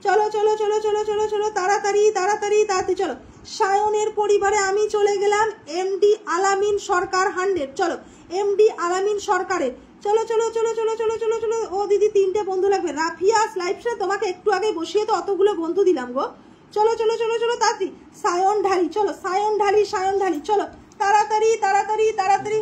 চলো চলো চলো চলো চলো চলো তাড়াতাড়ি তাড়াতাড়ি তাড়াতাড়ি। চলো সায়নের পরিবারে আমি চলে গেলাম। এমডি আলামিন সরকার 100। চলো এমডি আলামিন সরকারের, চলো চলো চলো চলো চলো চলো চলো। ও দিদি 3টে বন্ধু লাগবে। রাফিয়াস লাইফে তোমাকে একটু আগে বসিয়ে তো অতগুলো বন্ধু দিলাম গো। চলো চলো চলো চলো তাড়াতাড়ি। সায়ন ঢালি, চলো সায়ন ঢালি, সায়ন ঢালি, চলো তাড়াতাড়ি তাড়াতাড়ি তাড়াতাড়ি।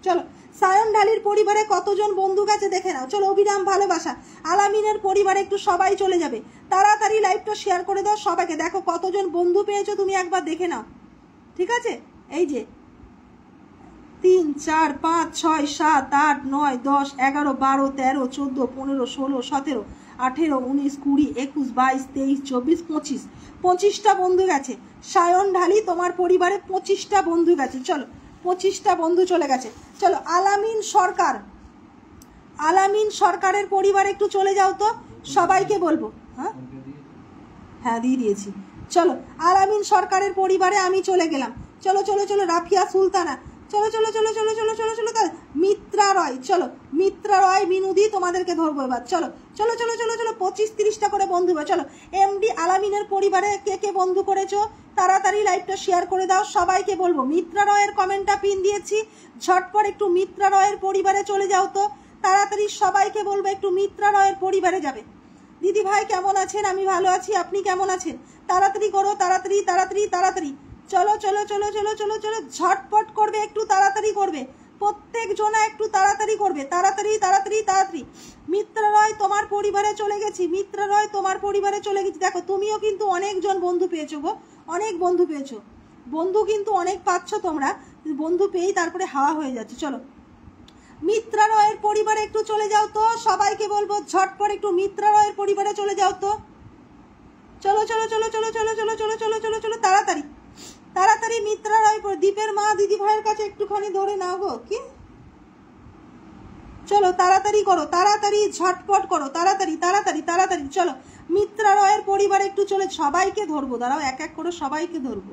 চলো সায়ন ঢালির পরিবারে কতজন বন্ধু গেছে দেখে নাও। চলো অবিরাম ভালোবাসা। আলামিনের পরিবারে একটু সবাই চলে যাবে, তাড়াতাড়ি লাইভটা শেয়ার করে দাও সবাইকে। দেখো কতজন বন্ধু পেয়েছো তুমি একবার দেখে নাও, ঠিক আছে? এই যে 3 4 5 6 7 8 9 10 11 12 13 14 15 16 17 18 19 20 21 22 23 24 25টা বন্ধু গেছে। সায়ন ঢালি তোমার পরিবারে 25টা বন্ধু গেছে। চলো 25টা বন্ধু চলে গেছে। চলো আলামিন সরকার, আলামিন সরকারের পরিবারে একটু চলে যাও তো, সবাইকে বলবো। হ্যাঁ হ্যাঁ দিয়ে দিয়েছি। চলো আলামিন সরকারের পরিবারে আমি চলে গেলাম। চলো চলো চলো। রাফিয়া সুলতানা, চলো চলো চলো চলো চলো চলো চলো। মিত্রা রয়, চলো মিত্রা রয় মিনুদি তোমাদেরকে ধরবো এবার। চলো চলো চলো চলো চলো। 25-30টা করে বন্ধু। চলো এমডি আলামিনের পরিবারে কে কে বন্ধু করেছো তাড়াতাড়ি লাইভটা শেয়ার করে দাও সবাইকে বলবো। মিত্রা রয়ের কমেন্টটা পিন দিয়েছি, ঝটপট একটু মিত্রা রয়ের পরিবারে চলে যাও তো তাড়াতাড়ি। সবাইকে বলবো একটু মিত্রা রয়ের পরিবারে যাবে। দিদি ভাই কেমন আছেন? আমি ভালো আছি, আপনি কেমন আছেন? তাড়াতাড়ি করো, তাড়াতাড়ি তাড়াতাড়ি তাড়াতাড়ি। চলো চলো চলো চলো চলো চলো। ঝটপট করবে, একটু তাড়াতাড়ি করবে, প্রত্যেক জনা একটু তাড়াতাড়ি করবে, তাড়াতাড়ি তাড়াতাড়ি তাড়াতাড়ি। মিত্রা রয় তোমার পরিবারে চলে গেছি, মিত্রা রয় তোমার পরিবারে চলে গেছি। দেখো তুমিও কিন্তু অনেকজন বন্ধু পেয়েছো গো, অনেক বন্ধু পেয়েছো। বন্ধু কিন্তু অনেক পাচ্ছ তোমরা, বন্ধু পেয়েই তারপরে হাওয়া হয়ে যাচ্ছে। চলো মিত্রা রয়ের পরিবারে একটু চলে যাও তো, সবাইকে বলবো ঝটপট একটু মিত্রা রয়ের পরিবারে চলে যাও তো। চলো চলো চলো চলো চলো চলো চলো চলো চলো চলো তাড়াতাড়ি তাড়াতাড়ি। মিত্রা রয় দীপের মা দিদি ভাইয়ের কাছে একটুখানি ধরে নাও গো। কি চলো তাড়াতাড়ি করো, তাড়াতাড়ি ঝটপট করো, তাড়াতাড়ি তাড়াতাড়ি তাড়াতাড়ি। চলো মিত্রা রয়ের পরিবারে একটু চলে, সবাইকে ধরবো, দাঁড়াও এক এক করে সবাইকে ধরবো।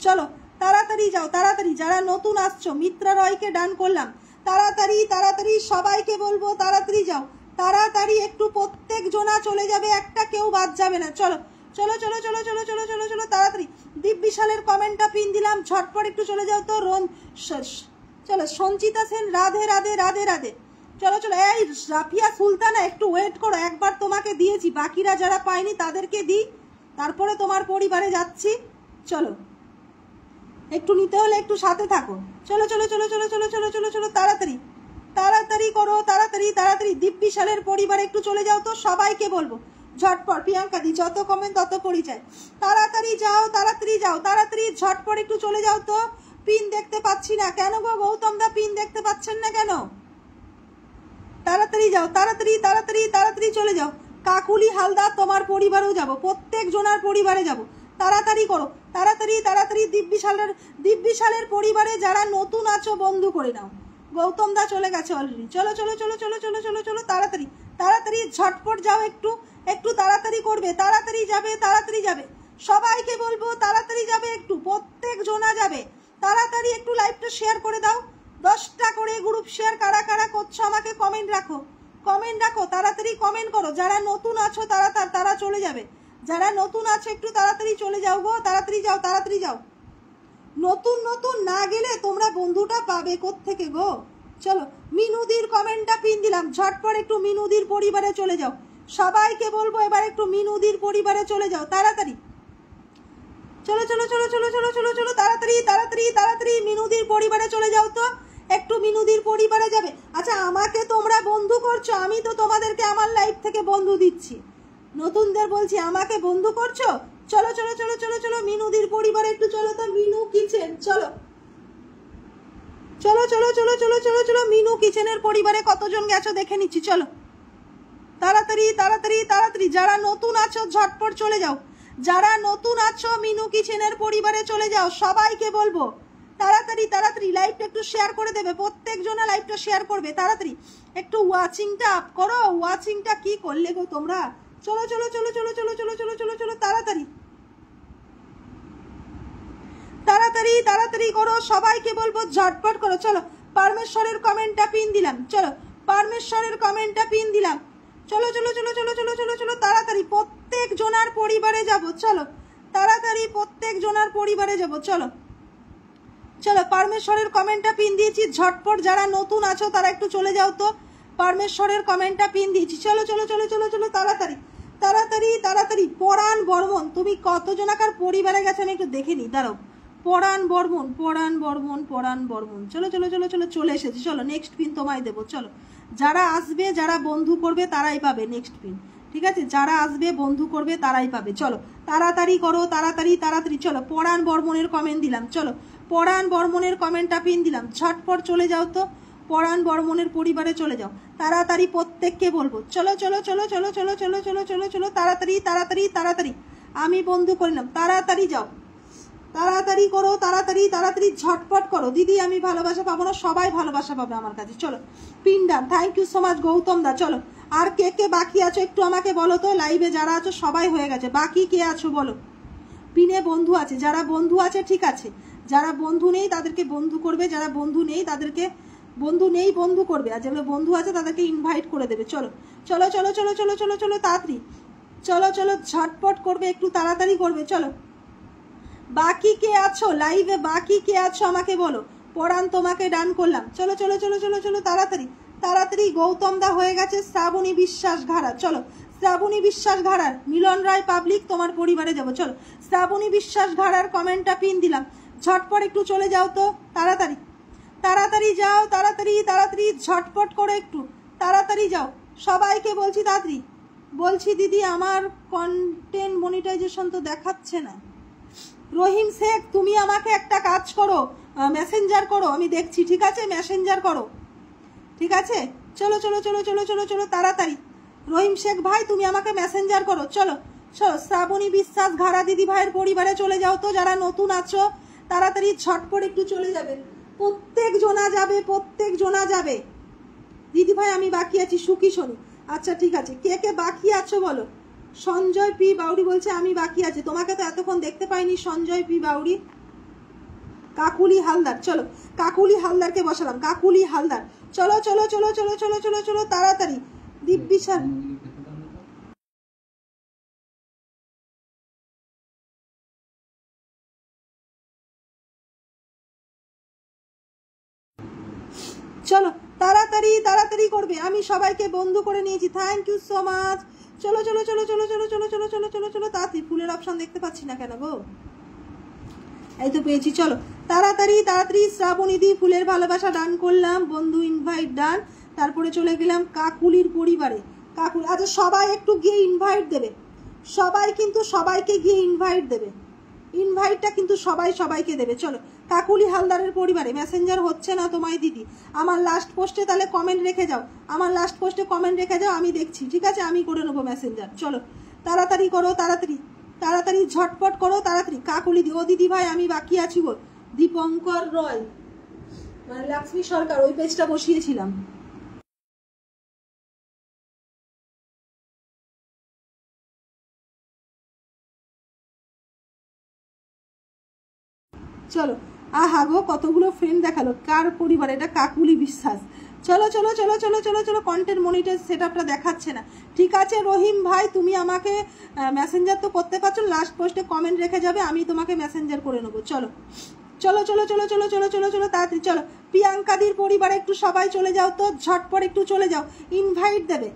চলো তাড়াতাড়ি যাও, তাড়াতাড়ি। যারা নতুন আসছো মিত্রা রয়কে ডান করলাম, তাড়াতাড়ি তাড়াতাড়ি সবাইকে বলবো তাড়াতাড়ি যাও, তাড়াতাড়ি একটু প্রত্যেক জনা চলে যাবে, একটা কেউ বাদ যাবে না। চলো চলো চলো চলো চলো চলো চলো চলো তাড়াতাড়ি। দীপ বিশালের কমেন্টটা পিন দিলাম, ঝটপট একটু চলে যাও তো। চলো সঞ্চিতা সেন রাধে রাধে রাধে রাধে। চলো চলো। এই রাফিয়া সুলতানা একটু ওয়েট করো, একবার তোমাকে দিয়েছি, বাকিরা যারা পায়নি তাদেরকে দিই, তারপরে তোমার পরিবারে যাচ্ছি। চলো একটু নিতে হলে একটু সাথে থাকো। চলো চলো চলো চলো চলো চলো চলো চলো তাড়াতাড়ি তাড়াতাড়ি করো, তাড়াতাড়ি তাড়াতাড়ি। দীপ বিশালের পরিবারে একটু চলে যাও তো, সবাইকে বলবো ঝটপট। প্রিয়াঙ্কা দি যত কমেন্ট তত পরিচয়, তাড়াতাড়ি যাও, তাড়াতাড়ি যাও, তাড়াতাড়ি ঝটপট একটু চলে যাও তো। পিন দেখতে পাচ্ছি না কেন গো গৌতম দা, পিন দেখতে পাচ্ছেন না কেন? তাড়াতাড়ি যাও, তাড়াতাড়ি তাড়াতাড়ি তাড়াতাড়ি চলে যাও। কাকুলি হালদার তোমার পরিবারেও যাব, প্রত্যেক জনার পরিবারে যাব, তাড়াতাড়ি করো, তাড়াতাড়ি তাড়াতাড়ি। দীপ বিশালের পরিবারে যারা নতুন আছো বন্ধু করে নাও। গৌতম দা চলে গেছে অলরেডি। চলো চলো চলো চলো চলো চলো চলো তাড়াতাড়ি তাড়াতাড়ি ঝটপট যাও, একটু একটু তাড়াতাড়ি করবে, তাড়াতাড়ি যাবে, তাড়াতাড়ি যাবে। সবাইকে বলবো তাড়াতাড়ি যাবে, একটু প্রত্যেক জনা যাবে, তাড়াতাড়ি একটু লাইভটা শেয়ার করে দাও। 10টা করে গ্রুপ শেয়ার কারা কারা করছো আমাকে কমেন্ট রাখো, কমেন্ট রাখো, তাড়াতাড়ি কমেন্ট করো। যারা নতুন আছো তারা চলে যাবে, যারা নতুন আছো একটু তাড়াতাড়ি চলে যাও গো, তাড়াতাড়ি যাও, তাড়াতাড়ি যাও। নতুন নতুন না গেলে তোমরা বন্ধুটা পাবে কোত্থেকে গো। চলো মিনুদির কমেন্টটা পিন দিলাম, ঝটপট একটু মিনুদির পরিবারে চলে যাও, সবাইকে বলবো এবার একটু মিনুদির পরিবারে চলে যাও, তাড়াতাড়ি। চলো চলো চলো চলো চলো চলো চলো তাড়াতাড়ি তাড়াতাড়ি তাড়াতাড়ি মিনুদির পরিবারে চলে যাও তো, একটু মিনুদির পরিবারে যাবে। আচ্ছা আমাকে তোমরা বন্ধু করছো, আমি তো তোমাদেরকে আমার লাইফ থেকে বন্ধু দিচ্ছি, নতুনদের বলছি আমাকে বন্ধু করছো। চলো চলো চলো চলো চলো মিনুদির পরিবারে একটু চলো তো। মিনু কিচেন, চলো চলো চলো চলো চলো চলো চলো। মিনু কিচেনের পরিবারে কতজন গেছো দেখে নিচ্ছি। চলো তাড়াতাড়ি তাড়াতাড়ি তাড়াতাড়ি। যারা নতুন আছো ঝটপট চলে যাও, যারা নতুন আছো মিনু কিচেনের পরিবারে চলে যাও, সবাইকে বলবো তাড়াতাড়ি তাড়াতাড়ি লাইভটা একটু শেয়ার করে দেবে, প্রত্যেক জনা লাইভটা শেয়ার করবে, তাড়াতাড়ি একটু ওয়াচিংটা আপ করো। ওয়াচিংটা কি করলে গো তোমরা? চলো চলো চলো চলো চলো চলো চলো চলো চলো তাড়াতাড়ি তাড়াতাড়ি তাড়াতাড়ি করো, সবাইকে বলবো ঝটপট করো। চলো পারমেশ্বরের কমেন্টটা পিন দিলাম, চলো পারমেশ্বরের কমেন্টটা পিন দিলাম। চলো চলো চলো চলো চলো চলো চলো তাড়াতাড়ি প্রত্যেক জনার পরিবারে যাব। চলো তাড়াতাড়ি তাড়াতাড়ি প্রত্যেক জনার পরিবারে যাব। চলো চলো, পরমেশ্বরের কমেন্টটা পিন দিয়েছি, ঝটপট যারা নতুন আছো তারা একটু চলে যাও তো, পরমেশ্বরের কমেন্টটা পিন দিয়েছি। চলো চলো চলো চলো চলো, তাড়াতাড়ি তাড়াতাড়ি তাড়াতাড়ি। পরাণ বর্মন, তুমি কতজনাকার পরিবারে গেছে আমি একটু দেখে নিই, দাঁড়াও। পরাণ বর্মন, পরাণ বর্মন, পরাণ বর্মন, চলো চলো চলো চলো, চলে এসেছি। চলো নেক্সট পিন তোমায় দেবো। চলো, যারা আসবে যারা বন্ধু করবে তারাই পাবে নেক্সট পিন, ঠিক আছে? যারা আসবে বন্ধু করবে তারাই পাবে। চলো তাড়াতাড়ি করো, তাড়াতাড়ি তাড়াতাড়ি। চলো, পরাণ বর্মনের কমেন্ট দিলাম। চলো, পরাণ বর্মনের কমেন্টটা পিন দিলাম, ঝটপট চলে যাও তো, পরাণ বর্মনের পরিবারে চলে যাও। তাড়াতাড়ি প্রত্যেককে বলবো, চলো চলো চলো চলো চলো চলো চলো চলো চলো, তাড়াতাড়ি তাড়াতাড়ি তাড়াতাড়ি। আমি বন্ধু করলাম, তাড়াতাড়ি যাও, তাড়াতাড়ি করো, তাড়াতাড়ি তাড়াতাড়ি ঝটপট করো। দিদি আমি ভালোবাসা পাবো না, সবাই ভালোবাসা পাবে আমার কাছে। চলো pin done, thank you so much Gautam da. চলো, আর কে কে বাকি আছো একটু আমাকে বলো তো, লাইভে যারা আছো সবাই হয়ে গেছে, বাকি কে আছো বলো। পিনে বন্ধু আছে, যারা বন্ধু আছে ঠিক আছে, যারা বন্ধু নেই তাদেরকে বন্ধু করবে, যারা বন্ধু নেই তাদেরকে বন্ধু করবে, আর যেগুলো বন্ধু আছে তাদেরকে ইনভাইট করে দেবে। চলো চলো চলো চলো চলো চলো চলো, তাড়াতাড়ি চলো চলো, ঝটপট করবে, একটু তাড়াতাড়ি করবে। চলো, বাকি কে আছো লাইভে, বাকি কে আছো আমাকে বলো। পরাণ তোমাকে ডান করলাম, চলো চলো চলো চলো চলো, তাড়াতাড়ি তাড়াতাড়ি। গৌতম দা হয়ে গেছে, শ্রাবণী বিশ্বাস ঘাড়া। চলো, শ্রাবণী বিশ্বাস ঘাড়ার, মিলন রায় পাবলিক তোমার পরিবারে যাব। চলো, শ্রাবণী বিশ্বাস ঘাড়ার কমেন্টটা পিন দিলাম, ঝটপট একটু চলে যাও তো, তাড়াতাড়ি তাড়াতাড়ি যাও, তাড়াতাড়ি তাড়াতাড়ি ঝটপট করে একটু তাড়াতাড়ি যাও। সবাইকে বলছি তাড়াতাড়ি, বলছি দিদি আমার কন্টেন্ট মনিটাইজেশন তো দেখাচ্ছে না। রহিম শেখ তুমি আমাকে একটা কাজ করো, মেসেঞ্জার করো, আমি দেখছি, ঠিক আছে? মেসেঞ্জার করো, ঠিক আছে? চলো চলো চলো চলো চলো চলো, তাড়াতাড়ি। রহিম শেখ ভাই তুমি আমাকে মেসেঞ্জার করো। চলো চলো, শ্রাবণী বিশ্বাস ঘাড়া দিদি ভাইয়ের পরিবারে চলে যাও তো, যারা নতুন আছো তাড়াতাড়ি ঝটপট একটু চলে যাবে, প্রত্যেক জনা যাবে, প্রত্যেক জনা যাবে। দিদি ভাই আমি বাকি আছি, সুখী শনি। আচ্ছা ঠিক আছে, কে কে বাকি আছো বলো। সঞ্জয় পি বাউরি বলছে আমি বাকি আছি, তোমাকে তো এতক্ষণ দেখতে পাইনি সঞ্জয় পি বাউরি। কাকুলি হালদার, চলো কাকুলি হালদারকে বসালাম, কাকুলি হালদার। চলো চলো চলো চলো চলো চলো চলো, তাড়াতাড়ি। দিব্যিসার, চলো তাড়াতাড়ি তাড়াতাড়ি করবে, আমি সবাইকে বন্ধু করে নিয়েছি, থ্যাংক ইউ সো মাচ। চলো চলো চলো চলো চলো চলো চলো চলো চলো চলো, তাড়াতাড়ি। ফুলের অপশন দেখতে পাচ্ছি না কেন গো, এই তো পেয়েছি। চলো তাড়াতাড়ি তাড়াতাড়ি, শ্রাবণী দি ফুলের ভালোবাসা ডান করলাম, বন্ধু ইনভাইট ডান। তারপরে চলে গেলাম কাকুলির পরিবারে। কাকুল, আচ্ছা সবাই একটু গিয়ে ইনভাইট দেবে, সবাই কিন্তু সবাইকে গিয়ে ইনভাইট দেবে, ইনভাইটটা কিন্তু সবাই সবাইকে দেবে। চলো, কাকুলি হালদারের পরিবারে। মেসেঞ্জার হচ্ছে না তোমায় দিদি, আমার লাস্ট পোস্টে তাহলে কমেন্ট রেখে যাও, আমার লাস্ট পোস্টে কমেন্ট রেখে যাও, আমি দেখছি, ঠিক আছে? আমি করে নেবো মেসেঞ্জার। চলো তাড়াতাড়ি করো, তাড়াতাড়ি তাড়াতাড়ি ঝটপট করো, তাড়াতাড়ি। কাকুলি দি, ও দিদি ভাই আমি বাকি আছি গো। দীপঙ্কর রয় মানে লক্ষ্মী সরকার, ওই পেজটা বসিয়েছিলাম। চলো, আহা গো কতগুলো ফ্রেন্ড দেখালো, কার পরিবার এটা? কাকুলি বিশ্বাস। চলো চলো চলো চলো চলো চলো, কন্টেন্ট মনিটাইজ সেটআপটা দেখাচ্ছে না, ঠিক আছে? রহিম ভাই তুমি আমাকে মেসেঞ্জার তো করতে পারছো, লাস্ট পোস্টে কমেন্ট রেখে যাবে, আমি তোমাকে মেসেঞ্জার করে নেবো। চলো চলো চলো চলো চলো চলো চলো চলো, তাড়াতাড়ি চলো। প্রিয়াঙ্কাদির পরিবারে একটু সবাই চলে যাও তো, ঝটপট একটু চলে যাও, ইনভাইট দেবে।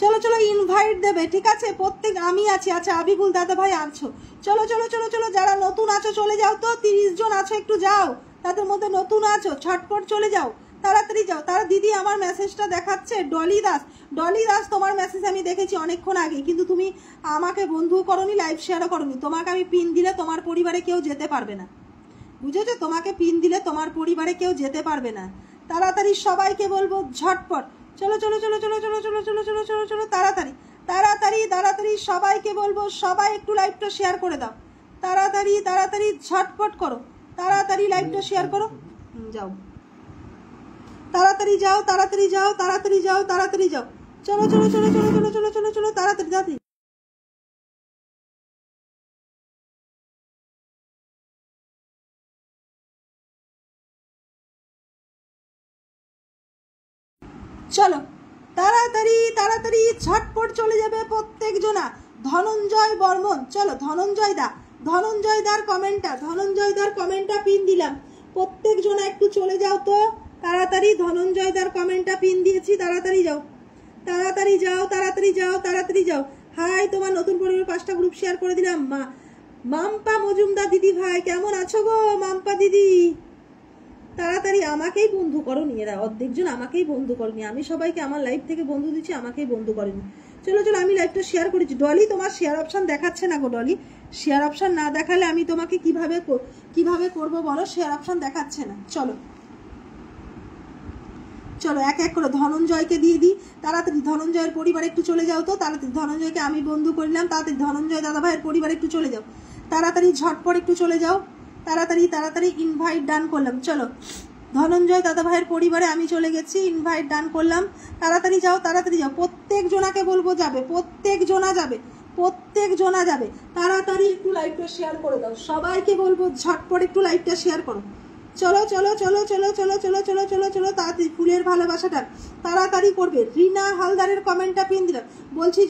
চলো চলো, ইনভাইট দেবে, ঠিক আছে? প্রত্যেক আমি আছি, আচ্ছা আবিগুল দাদা ভাই আছো। চলো চলো চলো চলো, যারা নতুন আছো চলে যাও তো, 30 জন আছো একটু যাও, তাদের মধ্যে নতুন আছো ঝটপট চলে যাও, তাড়াতাড়ি যাও। তারা দিদি আমার মেসেজটা দেখাচ্ছে, ডলি দাস। ডলি দাস তোমার মেসেজ আমি দেখেছি অনেকক্ষণ আগে, কিন্তু তুমি আমাকে বন্ধু করনি, লাইভ শেয়ারও করনি। তোমাকে আমি পিন দিলে তোমার পরিবারে কেউ যেতে পারবে না, বুঝেছো? তোমাকে পিন দিলে তোমার পরিবারে কেউ যেতে পারবে না। তাড়াতাড়ি সবাইকে বলবো ঝটপট, চলো চলো চলো চলো চলো চলো চলো চলো চলো চলো, তাড়াতাড়ি তাড়াতাড়ি তাড়াতাড়ি সবাইকে বলবো, সবাই একটু লাইভটা শেয়ার করে দাও, তাড়াতাড়ি তাড়াতাড়ি ঝটপট করো, তাড়াতাড়ি লাইভটা শেয়ার করো। যাও তাড়াতাড়ি যাও, তাড়াতাড়ি যাও, তাড়াতাড়ি যাও, তাড়াতাড়ি যাও। চলো চলো চলো চলো চলো চলো চলো চলো, তাড়াতাড়ি তাড়াতাড়ি। চলো তাড়াতাড়ি তাড়াতাড়ি ঝটপট চলে যাবে প্রত্যেক জনা, ধনঞ্জয় বর্মন, চলো ধনঞ্জয় দার কমেন্টটা পিন দিলাম। প্রত্যেক জনা একটু চলে যাও তো তাড়াতাড়ি। ধনঞ্জয় দার কমেন্টটা পিন দিয়েছি, তাড়াতাড়ি যাও। হাই, তোমার নতুন পরিবার 5টা গ্রুপ শেয়ার করে দিলাম। মাম্পা মজুমদার দিদি ভাই কেমন আছো গো? মাম্পা দিদি তাড়াতাড়ি আমাকেই বন্ধু করো নিয়ে দাও। অর্ধেকজন আমাকেই বন্ধু করনি, আমি সবাইকে আমার লাইভ থেকে বন্ধু দিচ্ছি, আমাকেই বন্ধু করেনি। চলো আমি লাইভটা শেয়ার করেছি। ডলি তোমার শেয়ার অপশন দেখাচ্ছে না গো ডলি, শেয়ার অপশন না দেখালে আমি তোমাকে কিভাবে করবো বলো? শেয়ার অপশন দেখাচ্ছে না। চলো এক এক করে ধনঞ্জয়কে দিয়ে দিই তাড়াতাড়ি। ধনঞ্জয়ের পরিবারে একটু চলে যাও তো তাড়াতাড়ি। ধনঞ্জয়কে আমি বন্ধু করলাম, তাড়াতাড়ি ধনঞ্জয় দাদা ভাইয়ের পরিবারে একটু চলে যাও তাড়াতাড়ি, ঝটপট একটু চলে যাও তাড়াতাড়ি। ইনভাইট ডান করলাম। চলো ধনঞ্জয় দাদা ভাইয়ের পরিবারে আমি চলে গেছি, ইনভাইট ডান করলাম। তাড়াতাড়ি যাও। প্রত্যেক জনাকে বলবো যাবে, প্রত্যেক জনা যাবে। তাড়াতাড়ি একটু লাইভটা শেয়ার করে দাও, সবাইকে বলবো ঝটপট একটু লাইভটা শেয়ার করো। চলো তাড়াতাড়ি। ফুলের ভালোবাসাটা তাড়াতাড়ি করবে। রিনা হালদারের কমেন্টটা পিন দিলাম। বলছি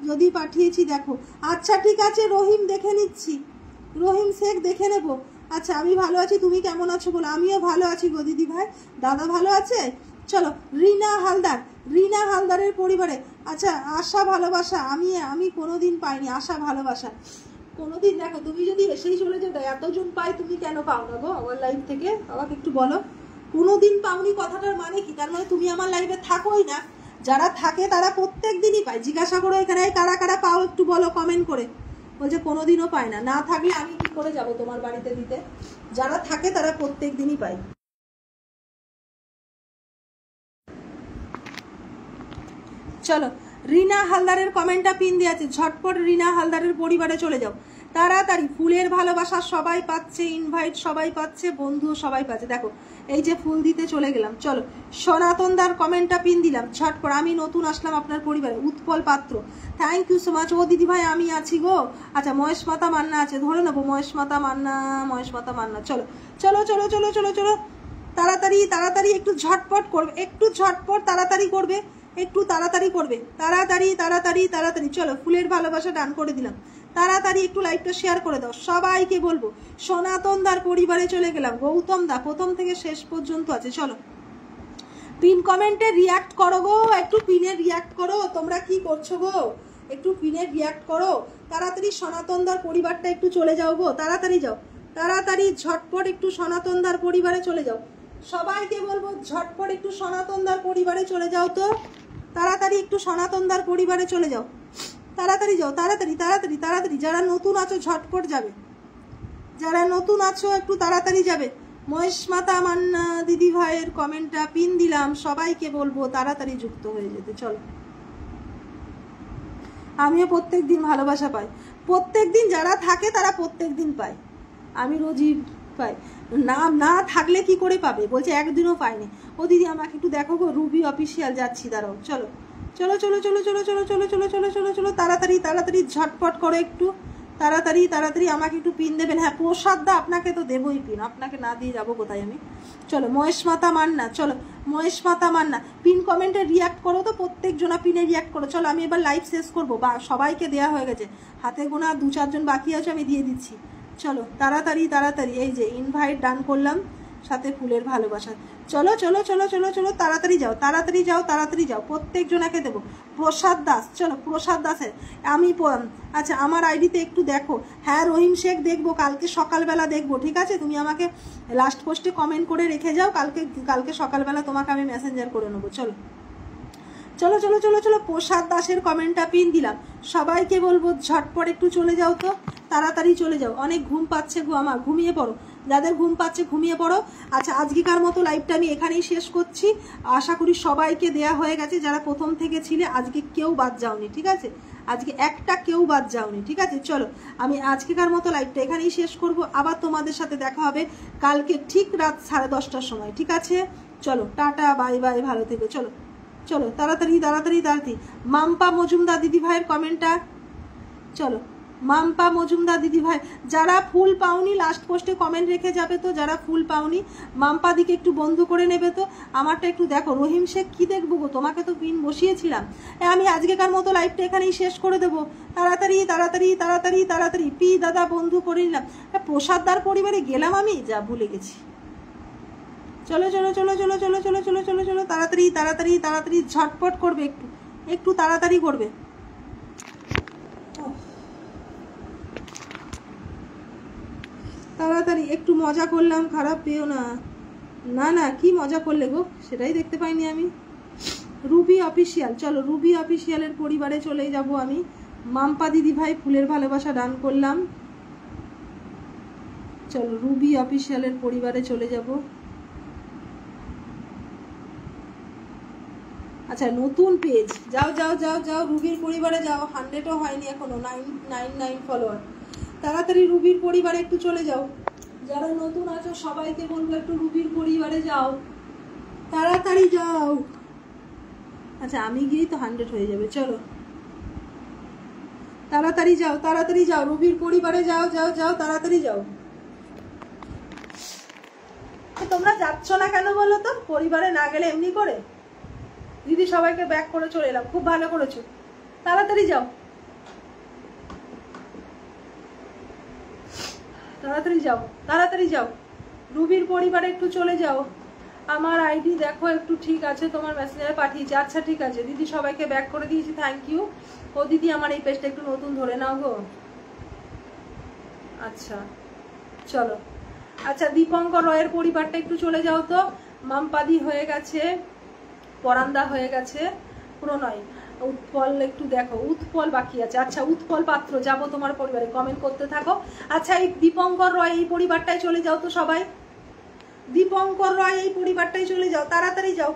যদি পাঠিয়েছি দেখো। আচ্ছা ঠিক আছে, রহিম দেখে নিচ্ছি, রহিম শেখ দেখে নেবো। আচ্ছা আমি ভালো আছি, তুমি কেমন আছো বলো? আমিও ভালো আছি গো দিদি ভাই। দাদা ভালো আছে? চলো রিনা হালদারের পরিবারে। আচ্ছা আশা ভালোবাসা আমি কোনোদিন পাইনি আশা ভালোবাসা কোনোদিন। দেখো তুমি যদি এসেই চলে যেত, এতজন পাই, তুমি কেন পাও না গো আমার লাইভ থেকে? আমাকে একটু বলো, কোনোদিন পাওনি কথাটার মানে কি? তার মানে তুমি আমার লাইভে থাকোই না। যারা থাকে তারা প্রত্যেক দিনই পায়। জিজ্ঞাসা করো এখানে কারা কারা পাও, একটু বলো কমেন্ট করে। বলছে কোনোদিনও পায় না থাকলে আমি কি করে যাব তোমার বাড়িতে দিতে? যারা থাকে তারা প্রত্যেক দিনই পায়। চলো রিনা হালদারের কমেন্টটা পিন দিয়ে আছে, ঝটপট রিনা হালদারের পরিবারে চলে যাও তাড়াতাড়ি। ফুলের ভালোবাসা সবাই পাচ্ছে, ইনভাইট সবাই পাচ্ছে, বন্ধু সবাই পাচ্ছে। দেখো এই যে ফুল দিতে চলে গেলাম। চলো সনাতনদার কমেন্টটা পিন দিলাম, ঝটপট। আমি নতুন আসলাম আপনার পরিবারে, উৎপল পাত্র, থ্যাংক ইউ সো মাচ। ও দিদি ভাই আমি আছি গো। আচ্ছা মহেশ মাতা মান্না আছে, ধরে নেবো মহেশ মাতা মান্না। চলো তাড়াতাড়ি একটু ঝটপট করবে, তাড়াতাড়ি করবে। চলো ফুলের ভালোবাসা ডান করে দিলাম। তাড়াতাড়ি একটু লাইভটা শেয়ার করে দাও, সবাইকে বলবো। সনাতনদার পরিবারে চলে গেলাম। গৌতম দা প্রথম থেকে শেষ পর্যন্ত আছে। চলো পিন কমেন্টে রিয়াক্ট করো গো, একটু পিনে রিয়াক্ট করো। তোমরা কি করছো গো? একটু পিনে রিয়াক্ট করো তাড়াতাড়ি। সনাতনদার পরিবারটা একটু চলে যাও গো, তাড়াতাড়ি যাও, ঝটপট একটু সনাতনদার পরিবারে চলে যাও। সবাইকে বলবো ঝটপট একটু সনাতনদার পরিবারে চলে যাও তো তাড়াতাড়ি। একটু সনাতনদার পরিবারে চলে যাও, তাড়াতাড়ি যাও, তাড়াতাড়ি। যারা নতুন আছো ঝটপট যাবে, যারা নতুন আছো একটু তাড়াতাড়ি যাবে। মহেশ মাতা মান্না দিদি ভাইয়ের কমেন্টটা পিন দিলাম, সবাইকে বলবো তাড়াতাড়ি যুক্ত হয়ে যেতে। চলো আমিও প্রত্যেক দিন ভালোবাসা পাই, প্রত্যেক দিন যারা থাকে তারা প্রত্যেক দিন পায়, আমি রোজই পাই। না থাকলে কি করে পাবে? বলছে একদিনও পাইনি। ও দিদি আমাকে একটু দেখো গো, রুবি অফিসিয়াল যাচ্ছি, দাঁড়াও। চলো তাড়াতাড়ি ঝটপট করো একটু, তাড়াতাড়ি আমাকে একটু পিন দেবেন। হ্যাঁ প্রসাদ দা আপনাকে তো দেবই পিন, আপনাকে না দিয়ে যাবো কোথায় আমি? চলো মহেশ মাতা মান্না পিন কমেন্টে রিয়াক্ট করো তো, প্রত্যেক জনা পিনে রিয়াক্ট করো। চলো আমি এবার লাইভ শেষ করবো, বা সবাইকে দেওয়া হয়ে গেছে, হাতে গোনা 2-4 জন বাকি আছে, আমি দিয়ে দিচ্ছি। চলো তাড়াতাড়ি এই যে ইনভাইট ডান করলাম, সাথে ফুলের ভালোবাসা। চলো তাড়াতাড়ি যাও, প্রত্যেক জনাকে দেবো। প্রসাদ দাস, চলো প্রসাদ দাসের আমি আচ্ছা আমার আইডিতে একটু দেখো। হ্যাঁ রহিম শেখ দেখবো, কালকে সকালবেলা দেখবো, ঠিক আছে? তুমি আমাকে লাস্ট পোস্টে কমেন্ট করে রেখে যাও, কালকে সকালবেলা তোমাকে আমি মেসেঞ্জার করে নেবো। চলো প্রসাদ দাসের কমেন্টটা পিন দিলাম, সবাইকে বলবো ঝটপট একটু চলে যাও তো, তাড়াতাড়ি চলে যাও। অনেক ঘুম পাচ্ছে গো আমার, ঘুমিয়ে পড়ো, যাদের ঘুম পাচ্ছে ঘুমিয়ে পড়ো। আচ্ছা আজকেকার মতো লাইভটা আমি এখানেই শেষ করছি। আশা করি সবাইকে দেয়া হয়ে গেছে, যারা প্রথম থেকে ছিলে আজকে কেউ বাদ যাওনি, ঠিক আছে? আজকে একটা কেউ বাদ যাওনি, ঠিক আছে? চলো আমি আজকেকার মতো লাইভটা এখানেই শেষ করব। আবার তোমাদের সাথে দেখা হবে কালকে ঠিক রাত 10:30টার সময়, ঠিক আছে? চলো টাটা, বাই বাই, ভালো থেকো। চলো তাড়াতাড়ি মাম্পা মজুমদার দিদি ভাইয়ের কমেন্টটা, চলো মাম্পা মজুমদার দিদি ভাই, যারা ফুল পাওনি লাস্ট পোস্টে কমেন্ট রেখে যাবে তো, যারা ফুল পাওনি মাম্পা দিকে একটু বন্ধ করে নেবে তো। আমারটা একটু দেখো। রহিম শেখ কি দেখবো গো, তোমাকে তো পিন বসিয়েছিলাম। আমি আজকেকার মতো লাইভটা এখানেই শেষ করে দেবো। তাড়াতাড়ি তাড়াতাড়ি তাড়াতাড়ি তাড়াতাড়ি পি দাদা বন্ধু করে নিলাম। প্রসাদদার পরিবারে গেলাম আমি, যা ভুলে গেছি। চলো চলো চলো চলো চলো চলো চলো চলো চলো তাড়াতাড়ি তাড়াতাড়ি তাড়াতাড়ি ঝটপট করবে, একটু একটু তাড়াতাড়ি করবে। তাড়াতাড়ি একটু মজা করলাম, খারাপ পেও না। না না কি মজা করলে গো, সেটাই দেখতে পাইনি আমি। রুবি অফিসিয়াল, চলো রুবি অফিসিয়ালের পরিবারে চলে যাব আমি। মাম্পা দিদি ভাই ফুলের ভালোবাসা দান করলাম। চলো রুবি অফিসিয়ালের পরিবারে চলে যাব। আচ্ছা নতুন পেজ, যাও যাও যাও যাও রুবির পরিবারে যাও। 100ও হয়নি এখনো, 999 ফলোয়ার। তাড়াতাড়ি রুবির পরিবারে একটু চলে যাও। যারা নতুন আছো সবাইকে বলবো একটু রুবির পরিবারে যাও, তাড়াতাড়ি যাও। আচ্ছা আমি গিয়েই তো 100 হয়ে যাবে। চলো তাড়াতাড়ি যাও তাড়াতাড়ি যাও রুবির পরিবারে যাও যাও যাও তাড়াতাড়ি যাও। তোমরা যাচ্ছ না কেন বলো তো? পরিবারে না গেলে এমনি করে? দিদি সবাইকে ব্যাক করে চলে এলাম, খুব ভালো করেছো। তাড়াতাড়ি যাও তাড়াতাড়ি যাও তাড়াতাড়ি যাও রুবির পরিবারে একটু চলে যাও। আমার আইডি দেখো একটু, ঠিক আছে তোমার মেসেঞ্জারে পাঠিয়েছি। আচ্ছা ঠিক আছে দিদি, সবাইকে ব্যাক করে দিয়েছি, থ্যাংক ইউ। ও দিদি আমার এই পেজটা একটু নতুন ধরে নাও গো। আচ্ছা চলো। আচ্ছা দীপঙ্কর রয়ের পরিবারটা একটু চলে যাও তো। মামপাদি হয়ে গেছে, পরান্দা হয়ে গেছে, প্রণয়, উৎপল একটু দেখো, উৎপল বাকি আছে। আচ্ছা উৎপল পাত্র যাবো তোমার পরিবারে, কমেন্ট করতে থাকো। আচ্ছা এই দীপঙ্কর রয় এই পরিবারটাই চলে যাও তো সবাই। দীপঙ্কর রয় এই পরিবারটাই চলে যাও, তাড়াতাড়ি যাও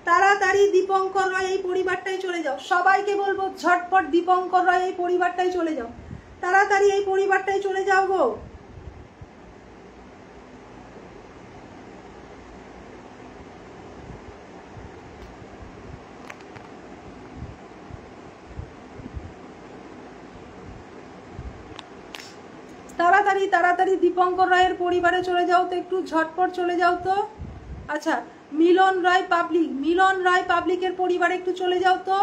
তাড়াতাড়ি। দীপঙ্কর রয় এই পরিবারটাই চলে যাও, সবাইকে বলবো ঝটপট দীপঙ্কর রয় এই পরিবারটাই চলে যাও, তাড়াতাড়ি এই পরিবারটাই চলে যাও গো। তাড়াতাড়ি তাড়াতাড়ি দীপঙ্কর রায়ের পরিবারে চলে যাও তো, একটু ঝটপট চলে যাও তো। আচ্ছা মিলন রায় পাবলিক, মিলন রায় পাবলিকের পরিবারে একটু চলে যাও তো।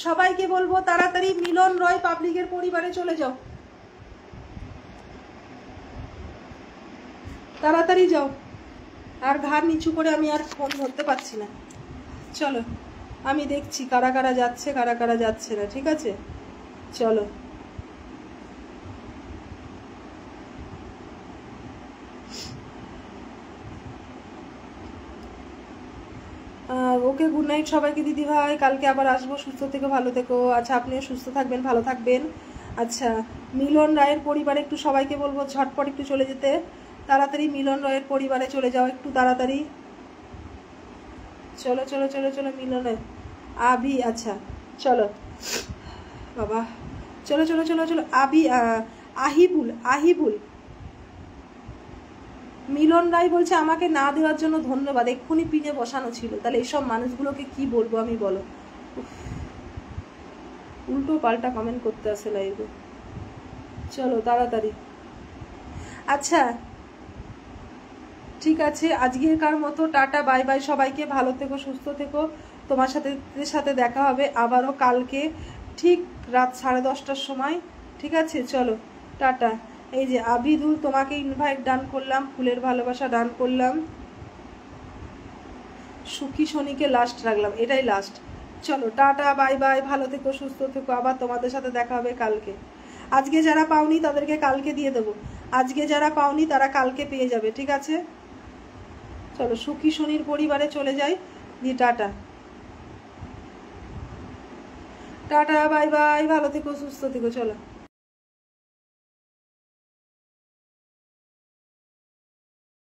সবাইকে বলবো তাড়াতাড়ি মিলন রায় পাবলিকের পরিবারে চলে যাও, তাড়াতাড়ি যাও। আর ঘাড় নিচু করে আমি আর ফোন ধরতে পারছি না। চলো আমি দেখছি কারা কারা যাচ্ছে কারা কারা যাচ্ছে না, ঠিক আছে চলো। ওকে গুড নাইট সবাইকে দিদি ভাই, কালকে আবার আসবো, সুস্থ থেকো ভালো থেকো। আচ্ছা আপনিও সুস্থ থাকবেন ভালো থাকবেন। আচ্ছা মিলন রায়ের পরিবারে একটু সবাইকে বলবো ঝটপট একটু চলে যেতে, তাড়াতাড়ি মিলন রায়ের পরিবারে চলে যাও একটু তাড়াতাড়ি। চলো চলো চলো চলো মিলন আবি, আচ্ছা চলো বাবা, চলো চলো চলো চলো। আবি আহিবুল, আহিবুল মিলন রায় বলছে আমাকে না দেওয়ার জন্য ধন্যবাদ, এক্ষুনি পিনে বসানো ছিল। তাহলে এইসব মানুষগুলোকে কি বলবো আমি বলো? উল্টো পাল্টা কমেন্ট করতে আসে লাইভে। চলো তাড়াতাড়ি। আচ্ছা ঠিক আছে আজকেরকার মতো টাটা বাই বাই সবাইকে, ভালো থেকো সুস্থ থেকো। তোমার সাথে দেখা হবে আবারও কালকে ঠিক রাত 10:30টার সময়, ঠিক আছে চলো টাটা। এই যে আবিদুল তোমাকে ইনভাইট ডান করলাম, ফুলের ভালোবাসা ডান করলাম, সুখী শনিকে লাস্ট রাখলাম, এটাই লাস্ট। চলো টাটা বাই বাই, ভালো থেকো সুস্থ থেকো, আবার তোমাদের সাথে দেখা হবে কালকে। আজকে যারা পাওনি তাদেরকে কালকে দিয়ে দেবো, আজকে যারা পাওনি তারা কালকে পেয়ে যাবে, ঠিক আছে চলো। সুখী শনির পরিবারে চলে যাই, দিয়ে টাটা টাটা বাই বাই, ভালো থেকো সুস্থ থেকো, চলো।